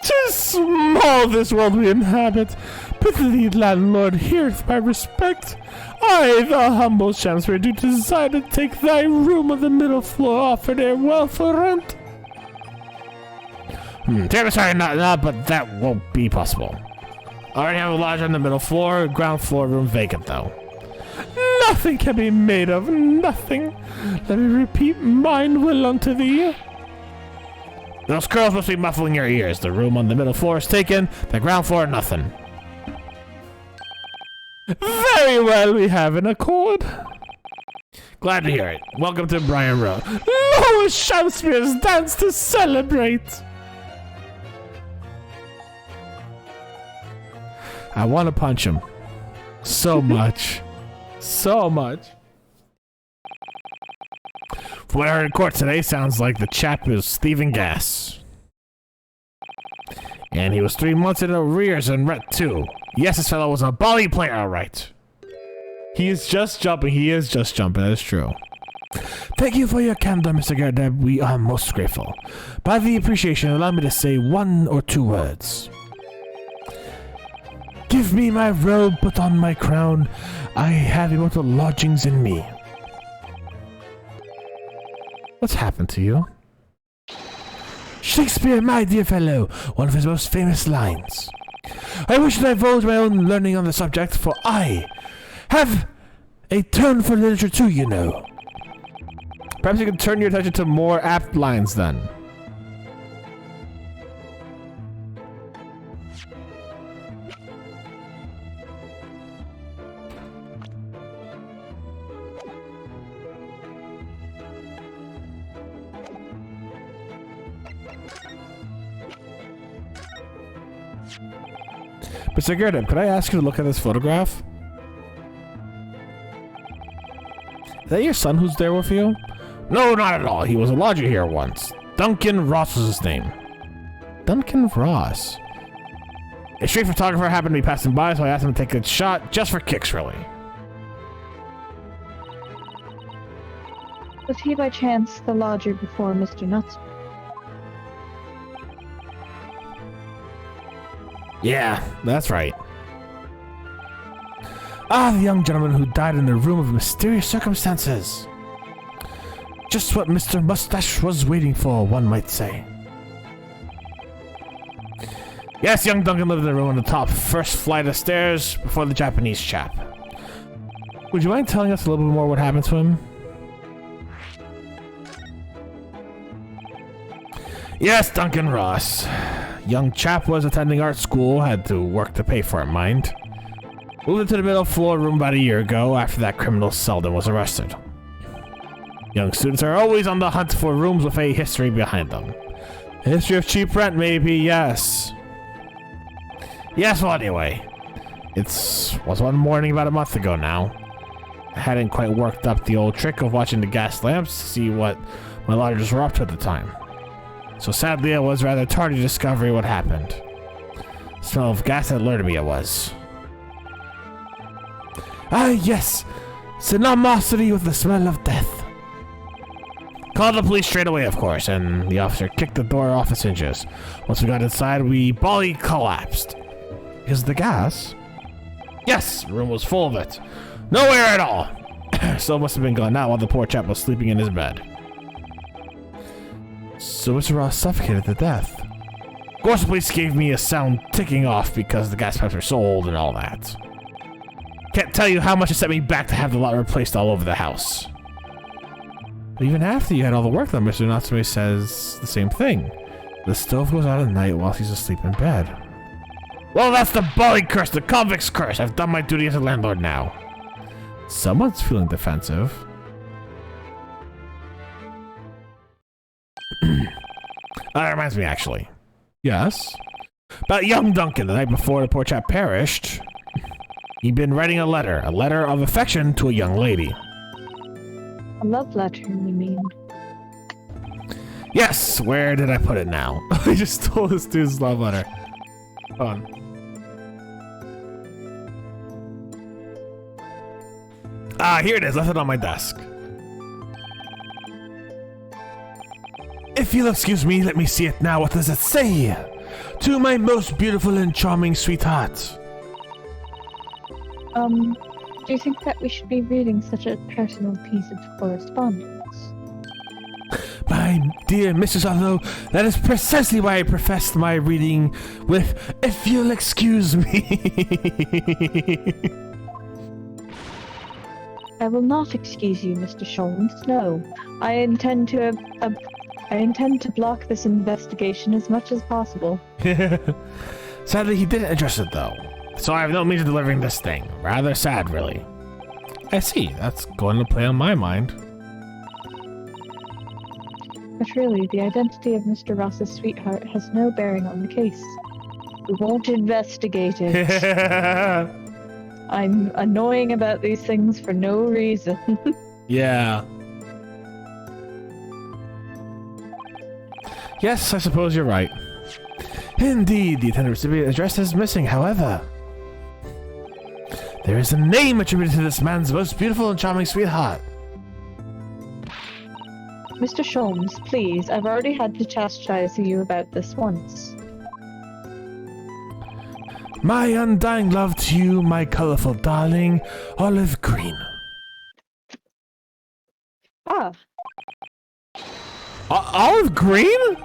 'Tis small this world we inhabit. Pity the landlord, heareth my respect. I, the humble Chancellor, do desire to take thy room on the middle floor offered ere well for rent. Terribly sorry, not, but that won't be possible. Already have a lodge on the middle floor, ground floor room vacant though. Nothing can be made of, nothing. Let me repeat, mine will unto thee. Those curls must be muffling your ears. The room on the middle floor is taken, the ground floor nothing. Very well, we have an accord. Glad to hear it. Welcome to Brian Row. Lois Shanspeare's dance to celebrate. I want to punch him. So much. So much. From what I heard in court today, sounds like the chap is thieving gas. And he was 3 months in arrears and rent too. Yes, this fellow was a bally player, alright. He is just jumping, that is true. Thank you for your candor, Mr. Garradeb. We are most grateful. By the appreciation, allow me to say 1 or 2 words. Give me my robe, put on my crown. I have immortal lodgings in me. What's happened to you? Shakespeare, my dear fellow, one of his most famous lines. I wish to divulge my own learning on the subject, for I have a turn for literature too, you know. Perhaps you can turn your attention to more apt lines then. Mr. Girdip, could I ask you to look at this photograph? Is that your son who's there with you? No, not at all. He was a lodger here once. Duncan Ross was his name. Duncan Ross. A street photographer happened to be passing by, so I asked him to take a shot just for kicks, really. Was he by chance the lodger before Mr. Nuts? Yeah, that's right. Ah, the young gentleman who died in a room of mysterious circumstances. Just what Mr. Mustache was waiting for, one might say. Yes, young Duncan lived in a room on the top first flight of stairs before the Japanese chap. Would you mind telling us a little bit more what happened to him? Yes, Duncan Ross. Young chap was attending art school, had to work to pay for it, mind. Moved into the middle floor room about a year ago after that criminal Selden was arrested. Young students are always on the hunt for rooms with a history behind them. A history of cheap rent, maybe, yes. Yes, well, anyway. It was one morning about a month ago now. I hadn't quite worked up the old trick of watching the gas lamps to see what my lodgers were up to at the time. So sadly, it was rather tardy to discover what happened. The smell of gas had alerted me it was. Ah, yes! Cinemosity with the smell of death. Called the police straight away, of course, and the officer kicked the door off its hinges. Once we got inside, we bawly collapsed. Because of the gas? Yes, the room was full of it. No air at all. So it must have been gone out while the poor chap was sleeping in his bed. So Mr. Ross suffocated to death. Of course, the police gave me a sound ticking off because the gas pipes were so old and all that. Can't tell you how much it set me back to have the lot replaced all over the house. But even after you had all the work done, Mr. Natsume says the same thing. The stove goes out at night while he's asleep in bed. Well, that's the bully curse, the convict's curse. I've done my duty as a landlord now. Someone's feeling defensive. That reminds me, actually. Yes? About young Duncan, the night before the poor chap perished. He'd been writing a letter of affection to a young lady. A love letter, you mean? Yes, where did I put it now? I just stole this dude's love letter. Hold on. Ah, here it is, left it on my desk. If you'll excuse me, let me see it now. What does it say? To my most beautiful and charming sweetheart. Do you think that we should be reading such a personal piece of correspondence? My dear Mrs. Otto, that is precisely why I prefaced my reading with, if you'll excuse me. I will not excuse you, Mr. Sholmes. No, I intend to block this investigation as much as possible. Sadly, he didn't address it, though. So I have no means of delivering this thing. Rather sad, really. I see. That's going to play on my mind. But really, the identity of Mr. Ross's sweetheart has no bearing on the case. We won't investigate it. I'm annoying about these things for no reason. Yeah. Yes, I suppose you're right. Indeed, the intended recipient address is missing, however. There is a name attributed to this man's most beautiful and charming sweetheart. Mr. Sholmes, please, I've already had to chastise you about this once. My undying love to you, my colorful darling, Olive Green. Ah. Olive Green?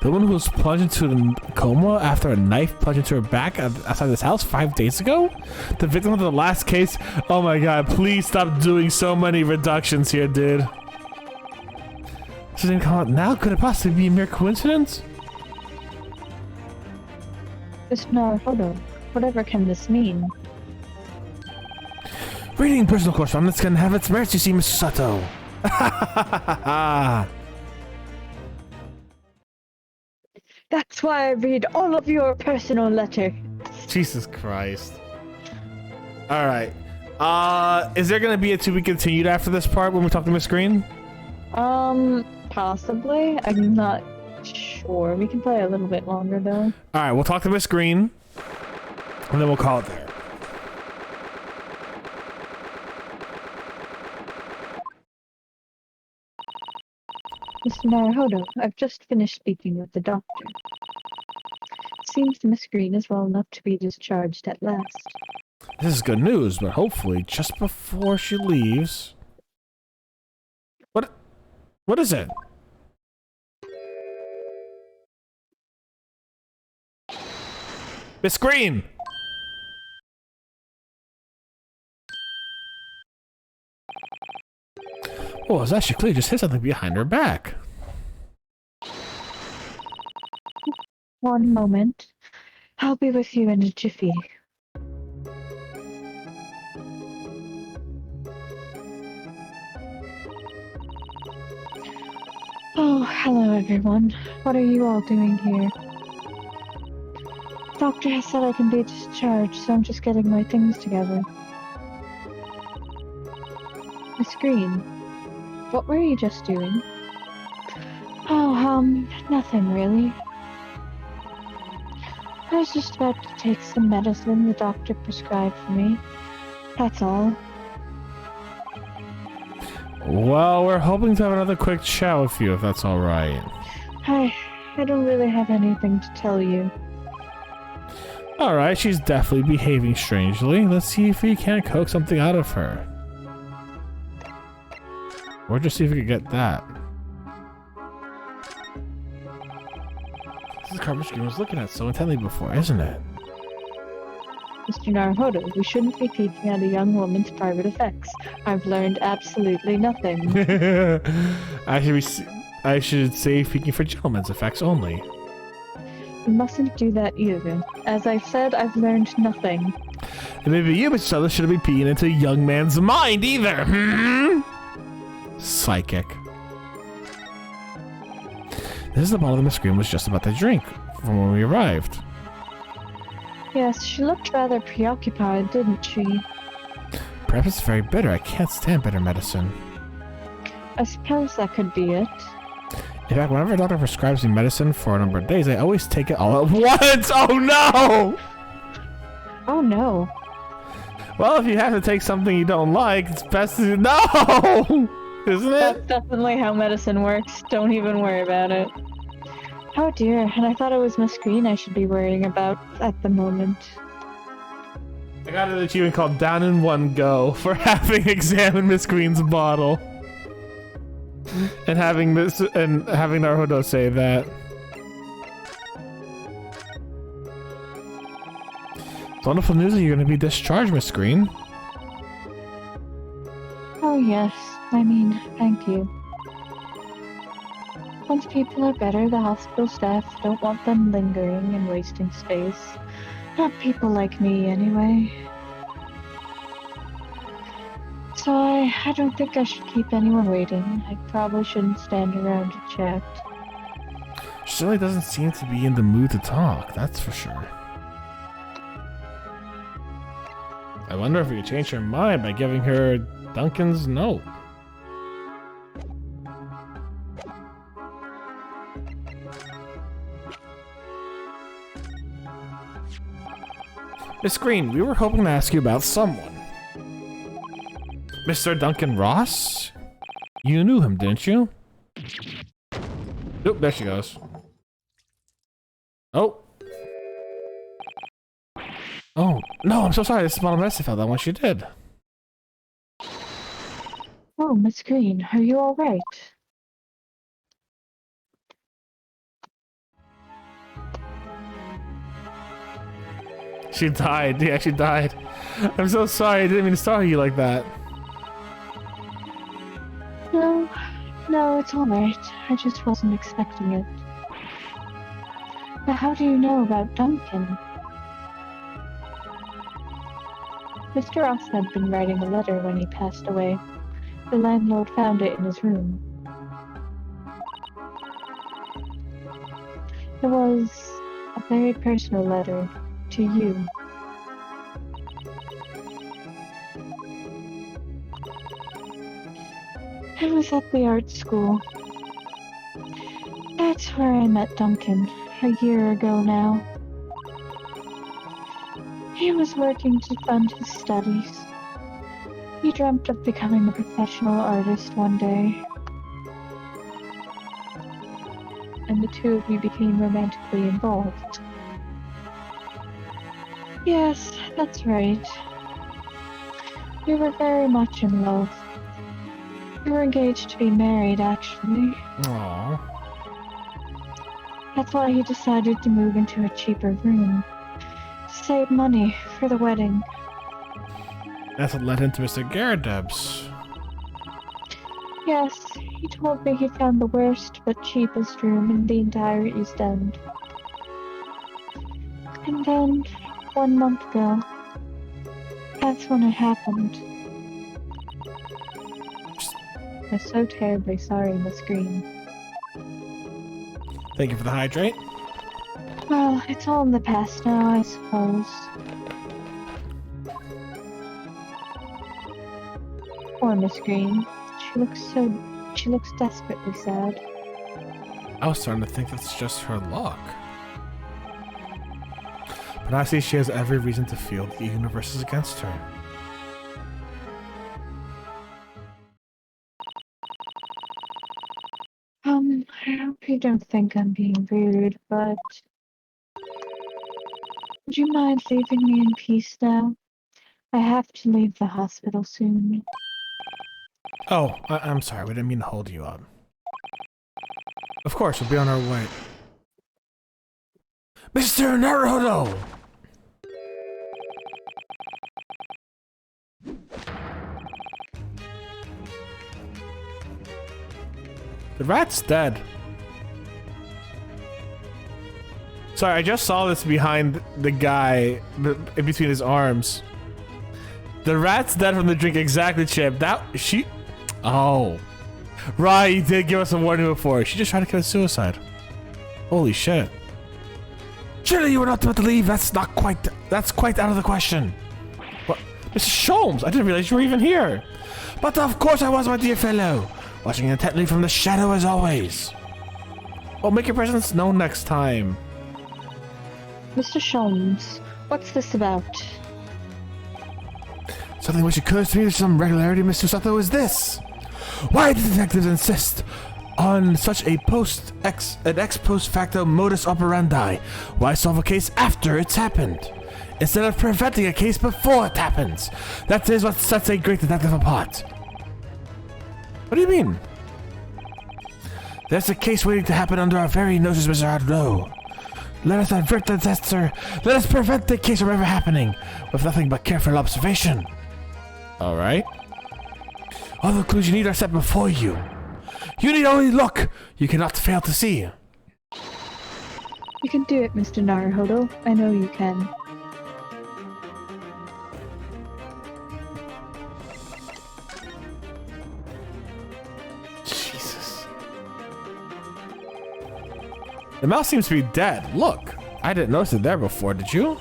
The one who was plunged into the coma after a knife plunged into her back outside this house 5 days ago? The victim of the last case? Oh my god, please stop doing so many reductions here, dude. She didn't come out now? Could it possibly be a mere coincidence? Mr. Naruhodo, whatever can this mean? Reading personal correspondence can have its merits, you see, Mr. Sato. That's why I read all of your personal letters. Jesus Christ. Alright. Is there gonna be a to be continued after this part when we talk to Miss Green? Possibly. I'm not sure. We can play a little bit longer though. Alright, we'll talk to Miss Green. And then we'll call it there. Mr. Naruhodo, I've just finished speaking with the doctor. Seems Miss Green is well enough to be discharged at last. This is good news, but hopefully just before she leaves... What is it? Miss Green! Oh, it's actually clear. Just hit something behind her back. One moment. I'll be with you in a jiffy. Oh, hello everyone. What are you all doing here? Doctor has said I can be discharged, so I'm just getting my things together. Miss Green, what were you just doing? Oh, nothing really. I was just about to take some medicine the doctor prescribed for me. That's all. Well, we're hoping to have another quick chat with you, if that's alright. I don't really have anything to tell you. Alright, she's definitely behaving strangely. Let's see if we can't coax something out of her. Or just see if we can get that. This is the garbage Green was looking at so intently before, isn't it? Mr. Naruhodo, we shouldn't be peeking at a young woman's private effects. I've learned absolutely nothing. I should say peeking for gentlemen's effects only. You mustn't do that either. As I said, I've learned nothing. And maybe you, Mr. Sutherland, shouldn't be peeking into a young man's mind either. Psychic. This is the bottle that Miss Green was just about to drink from when we arrived. Yes, she looked rather preoccupied, didn't she? Perhaps it's very bitter. I can't stand bitter medicine. I suppose that could be it. In fact, whenever a doctor prescribes me medicine for a number of days, I always take it all at once! Oh no! Oh no. Well, if you have to take something you don't like, it's best to... No! Isn't it? That's definitely how medicine works. Don't even worry about it. Oh dear, and I thought it was Miss Green I should be worrying about at the moment. I got an achievement called Down in One Go for having examined Miss Green's bottle. And having Naruhodo say that. It's wonderful news that you're going to be discharged, Miss Green. Oh yes, I mean, thank you. Once people are better, the hospital staff don't want them lingering and wasting space. Not people like me, anyway. So I don't think I should keep anyone waiting. I probably shouldn't stand around to chat. She certainly doesn't seem to be in the mood to talk, that's for sure. I wonder if we could change her mind by giving her Duncan's note. Miss Green, we were hoping to ask you about someone. Mr. Duncan Ross? You knew him, didn't you? Oop, there she goes. Oh. Oh, no, I'm so sorry. This is Model Medicine fell that one she did. Oh, Miss Green, are you alright? She died. Yeah, she died. I'm so sorry. I didn't mean to startle you like that. No, it's alright. I just wasn't expecting it. But how do you know about Duncan? Mr. Ross had been writing a letter when he passed away. The landlord found it in his room. It was a very personal letter to you. It was at the art school. That's where I met Duncan, a year ago now. He was working to fund his studies. He dreamt of becoming a professional artist one day. And the two of you became romantically involved. Yes, that's right. We were very much in love. We were engaged to be married, actually. Aww. That's why he decided to move into a cheaper room. To save money for the wedding. That's what led into Mr. Garridebs. Yes, he told me he found the worst but cheapest room in the entire East End. And then, 1 month ago, that's when it happened. I'm so terribly sorry, Miss Green. Thank you for the hydrate. Well, it's all in the past now, I suppose. Poor Miss Green. She looks desperately sad. I was starting to think that's just her luck. But I see she has every reason to feel the universe is against her. I hope you don't think I'm being rude, but would you mind leaving me in peace now? I have to leave the hospital soon. Oh, I'm sorry. We didn't mean to hold you up. Of course, we'll be on our way. Mr. Naruto! The rat's dead. Sorry, I just saw this behind the guy, in between his arms. The rat's dead from the drink, exactly, Chip. Oh. Right, he did give us a warning before. She just tried to commit suicide. Holy shit. Surely you were not about to leave. That's quite out of the question. What? Mr. Sholmes, I didn't realize you were even here. But of course I was, my dear fellow. Watching intently from the shadow as always. Well, make your presence known next time. Mr. Sholmes, what's this about? Something which occurs to me with some regularity, Mr. Sato, is this. Why do detectives insist on such a ex post facto modus operandi? Why solve a case after it's happened, instead of preventing a case before it happens? That is what sets a great detective apart. What do you mean? There's a case waiting to happen under our very noses, Mr. Hardlow. Let us avert the disaster. Let us prevent the case from ever happening, with nothing but careful observation. Alright. All the clues you need are set before you. You need only look. You cannot fail to see. You can do it, Mr. Naruhodo. I know you can. Jesus. The mouse seems to be dead. Look. I didn't notice it there before, did you?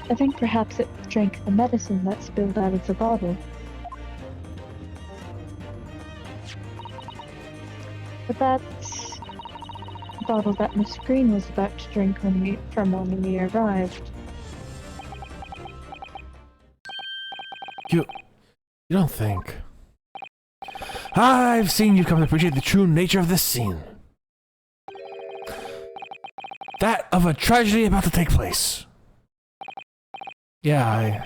I think perhaps it drank the medicine that spilled out of the bottle. But that's the bottle that Miss Green was about to drink when we arrived. You don't think... I've seen you come to appreciate the true nature of this scene. That of a tragedy about to take place. Yeah, I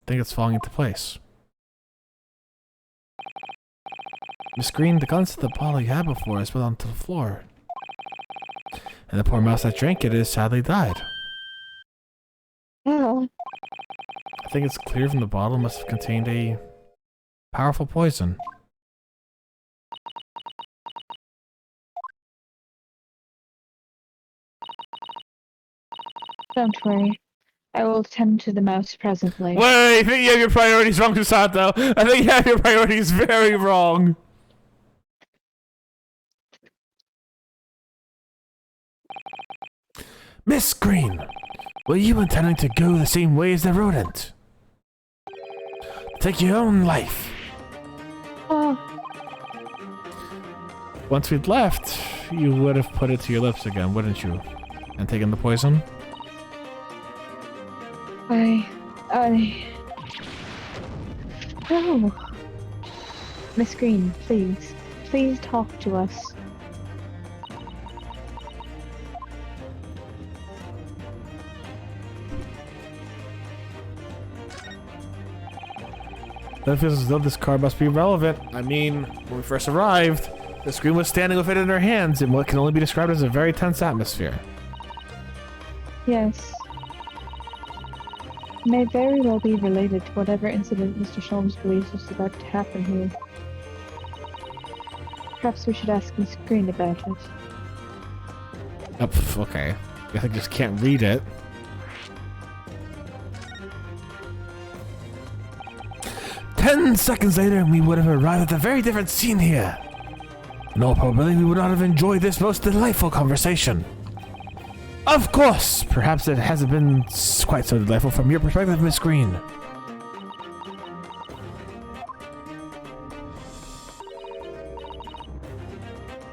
think it's falling into place. Miss Green, the contents of the bottle you had before is spilled onto the floor. And the poor mouse that drank it is sadly died. Oh, I think it's clear from the bottle must have contained a powerful poison. don't worry. I will attend to the mouse presently. Wait, I think you have your priorities wrong, Susato. I think you have your priorities very wrong. Miss Green, were you intending to go the same way as the rodent? Take your own life. Oh, Once we'd left, you would have put it to your lips again, wouldn't you? And taken the poison? No. Miss Green, please. Please talk to us. That feels as though this card must be relevant. I mean, when we first arrived, the screen was standing with it in her hands in what can only be described as a very tense atmosphere. Yes. May very well be related to whatever incident Mr. Sholmes believes is about to happen here. Perhaps we should ask Miss Green about it. Oh, okay. Guess I just can't read it. "10 seconds later, and we would have arrived at a very different scene here. In all probability, we would not have enjoyed this most delightful conversation. Of course, perhaps it hasn't been quite so delightful from your perspective, Miss Green.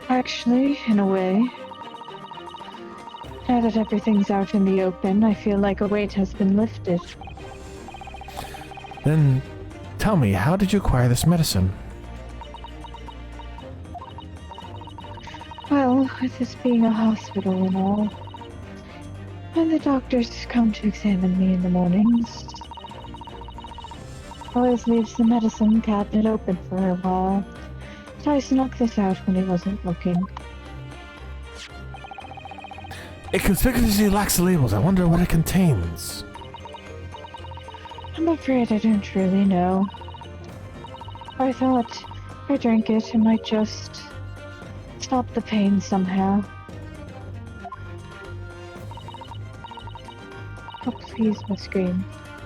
Actually, in a way. Now that everything's out in the open, I feel like a weight has been lifted. Then, tell me, how did you acquire this medicine?" Well, with this being a hospital and all, when the doctors come to examine me in the mornings, always leaves the medicine cabinet open for a while. So I snuck this out when he wasn't looking. It conspicuously lacks the labels. I wonder what it contains. I'm afraid I don't really know. I thought if I drank it, it might just stop the pain somehow. Oh, please, Miss Green,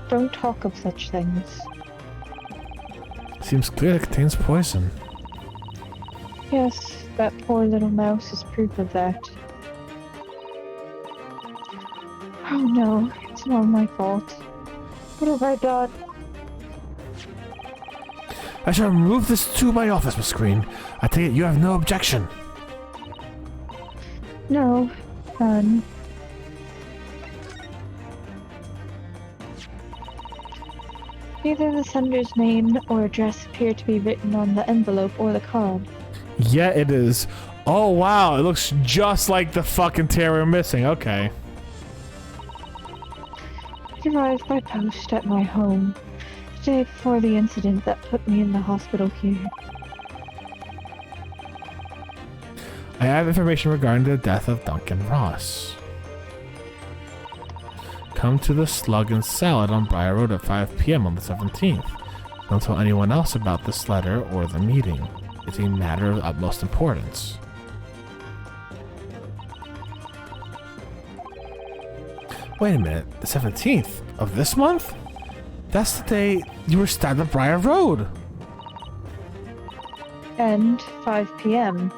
don't talk of such things. Seems clear it contains poison. Yes, that poor little mouse is proof of that. Oh no, it's not my fault. What have I done? I shall remove this to my office, Miss Green. I take it you have no objection. No, none. Neither the sender's name or address appear to be written on the envelope or the card. Yeah, it is. Oh, wow. It looks just like the fucking tear we're missing. Okay. It arrived by post at my home, the day before the incident that put me in the hospital here. I have information regarding the death of Duncan Ross. Come to the Slug and Salad on Briar Road at 5 p.m. on the 17th. Don't tell anyone else about this letter or the meeting. It's a matter of utmost importance. Wait a minute, the 17th of this month? That's the day you were stabbed at Briar Road. And 5 p.m.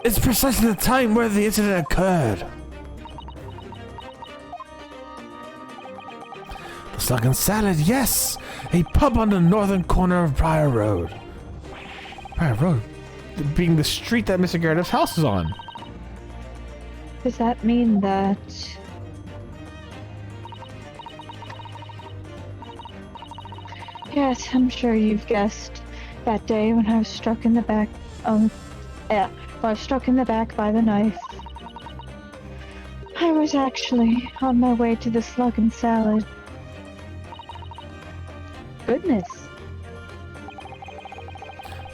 It's precisely the time where the incident occurred. The Slug and Salad, yes! A pub on the northern corner of Briar Road. Briar Road being the street that Mr. Garrett's house is on. Does that mean that... Yes, I'm sure you've guessed. That day when I was struck in the back, I was struck in the back by the knife. I was actually on my way to the Slug and Salad. Goodness.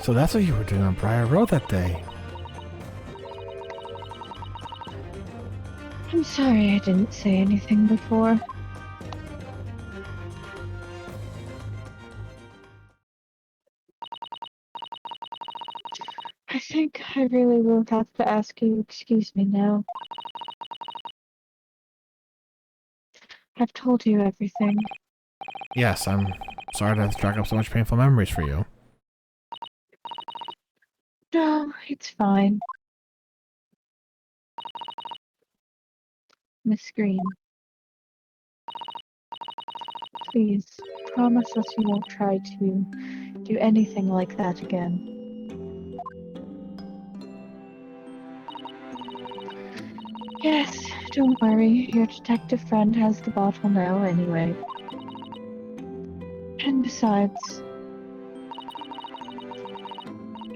So that's what you were doing on Briar Road that day. I'm sorry I didn't say anything before. I think I really will have to ask you to excuse me now. I've told you everything. Yes, I'm sorry to have dragged up so much painful memories for you. No, it's fine. Miss Green, please promise us you won't try to do anything like that again. Yes, don't worry. Your detective friend has the bottle now anyway. And besides,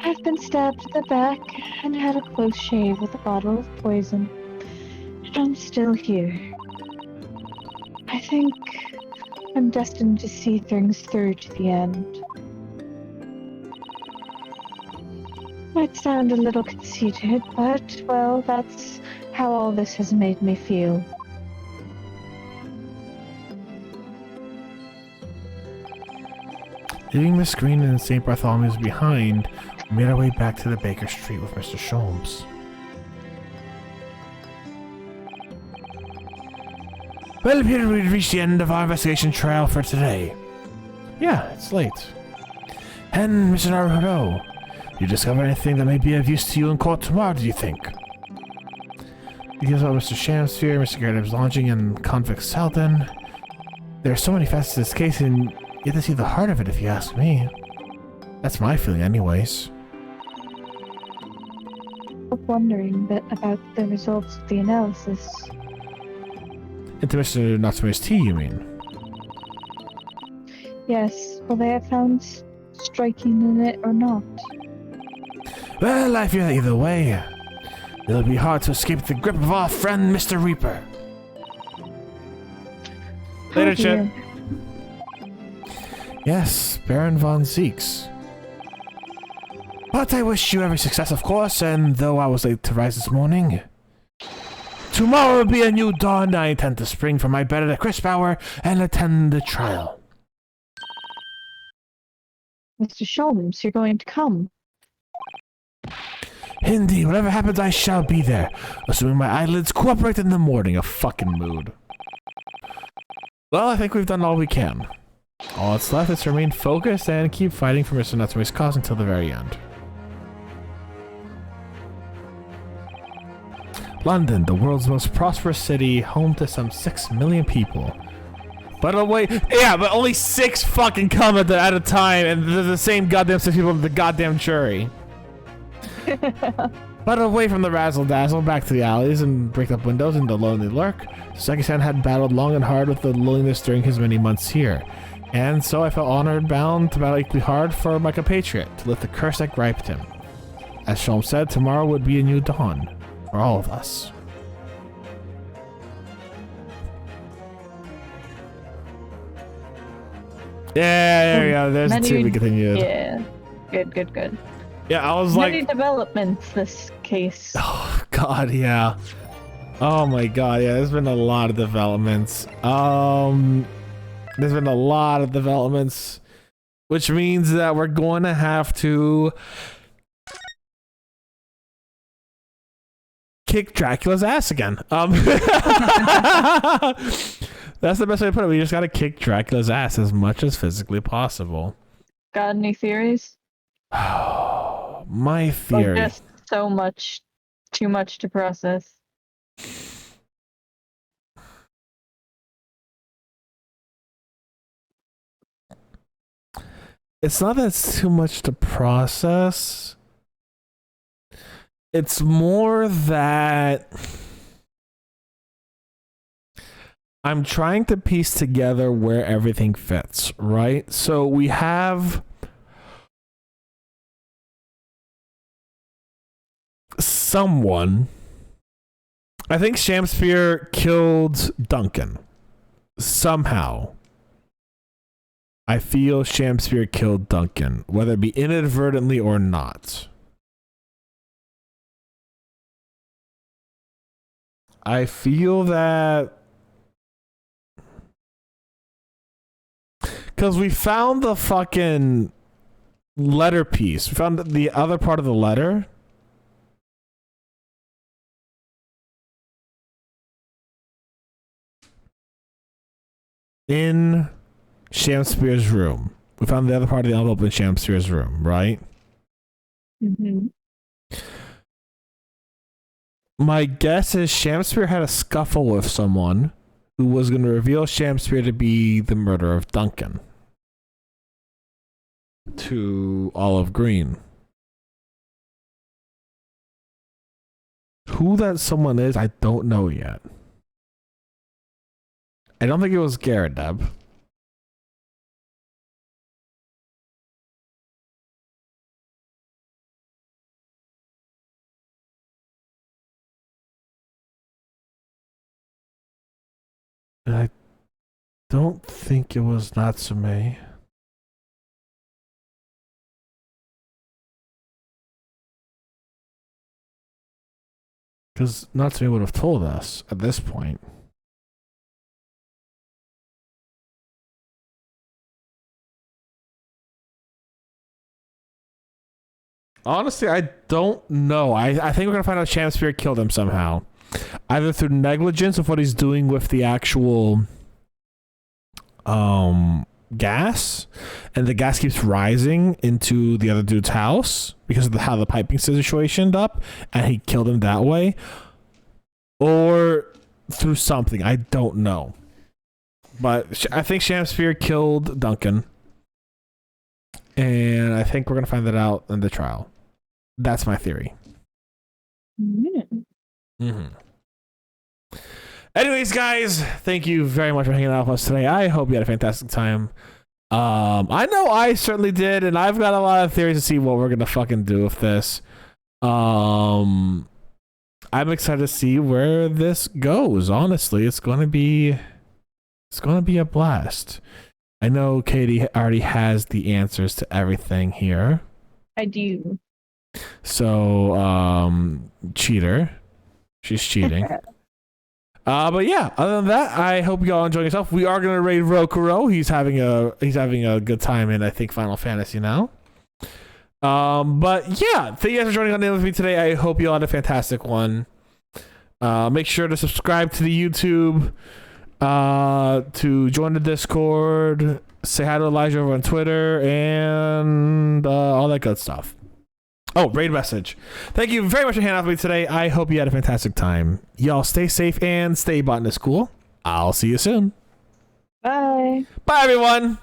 I've been stabbed in the back and had a close shave with a bottle of poison. And I'm still here. I think I'm destined to see things through to the end. Might sound a little conceited, but, well, that's how all this has made me feel. Leaving Miss Green and St. Bartholomew's behind, we made our way back to the Baker Street with Mr. Sholmes. Well, it appeared we'd reached the end of our investigation trail for today. Yeah, it's late. And, Mr. Naruto, you discover anything that may be of use to you in court tomorrow, do you think? Because of Mr. Shamsphere, Mr. Garrett's launching, and convict Selden, there are so many facets to this case, and you have to see the heart of it if you ask me. That's my feeling anyways. I'm wondering a bit about the results of the analysis. Into Mr. Natsume's tea, you mean? Yes, will they have found striking in it or not? Well, I fear that either way, it'll be hard to escape the grip of our friend, Mr. Reaper. Later, Chip. Yes, Baron von Zeeks. But I wish you every success, of course, and though I was late to rise this morning, tomorrow will be a new dawn. I intend to spring from my bed at a crisp hour and attend the trial. Mr. Sholmes, you're going to come. Indeed, whatever happens, I shall be there, assuming my eyelids cooperate in the morning. A fucking mood. Well, I think we've done all we can. All that's left is to remain focused and keep fighting for Mr. Natsume's cause until the very end. London, the world's most prosperous city, home to some 6 million people. But only 6 fucking come at a time, and they're the same goddamn 6 people in the goddamn jury. But away from the razzle-dazzle, back to the alleys and bricked up windows in the lonely lurk, Seki-san had battled long and hard with the loneliness during his many months here. And so I felt honored, bound to battle equally hard for my compatriot, to lift the curse that griped him. As Sholmes said, tomorrow would be a new dawn, for all of us. Yeah, there we go. There's the to be continued. Yeah, good. Yeah, I was Many developments this case. Oh god, yeah. Oh my god, yeah. There's been a lot of developments. There's been a lot of developments, which means that we're going to have to kick Dracula's ass again. That's the best way to put it. We just gotta kick Dracula's ass as much as physically possible. Got any theories? My theory. Or just so much, too much to process. It's not that it's too much to process. It's more that I'm trying to piece together where everything fits, right? So we have someone. I think Shamsphere killed Duncan. Somehow. I feel Shamsphere killed Duncan, whether it be inadvertently or not. I feel that because we found the fucking letter piece. We found the other part of the letter. In Shamsphere's room. We found the other part of the envelope in Shamsphere's room, right? Mm-hmm. My guess is Shamspear had a scuffle with someone who was going to reveal Shamspear to be the murderer of Duncan to Olive Green. Who that someone is, I don't know yet. I don't think it was Garrett, Deb. And I don't think it was Natsume. Because Natsume would have told us at this point. Honestly, I don't know. I think we're going to find out Shamspear killed him somehow. Either through negligence of what he's doing with the actual gas, and the gas keeps rising into the other dude's house because of how the piping situation ended up, and he killed him that way, or through something. I don't know. But I think Shamspear killed Duncan, and I think we're going to find that out in the trial. That's my theory. Mm-hmm. Anyways, guys, thank you very much for hanging out with us today. I hope you had a fantastic time. I know I certainly did, and I've got a lot of theories to see what we're gonna fucking do with this. I'm excited to see where this goes. Honestly, it's gonna be a blast. I know Katie already has the answers to everything here. I do. So, cheater. She's cheating. But yeah, other than that, I hope you all enjoying yourself. We are gonna raid Rokuro. He's having a good time in, I think, Final Fantasy now. But yeah, thank you guys for joining on in with me today. I hope you all had a fantastic one. Make sure to subscribe to the YouTube, to join the Discord, say hi to Elijah over on Twitter, and all that good stuff. Oh, raid message. Thank you very much for hanging out with me today. I hope you had a fantastic time. Y'all stay safe and stay Botanist Cool. I'll see you soon. Bye. Bye, everyone.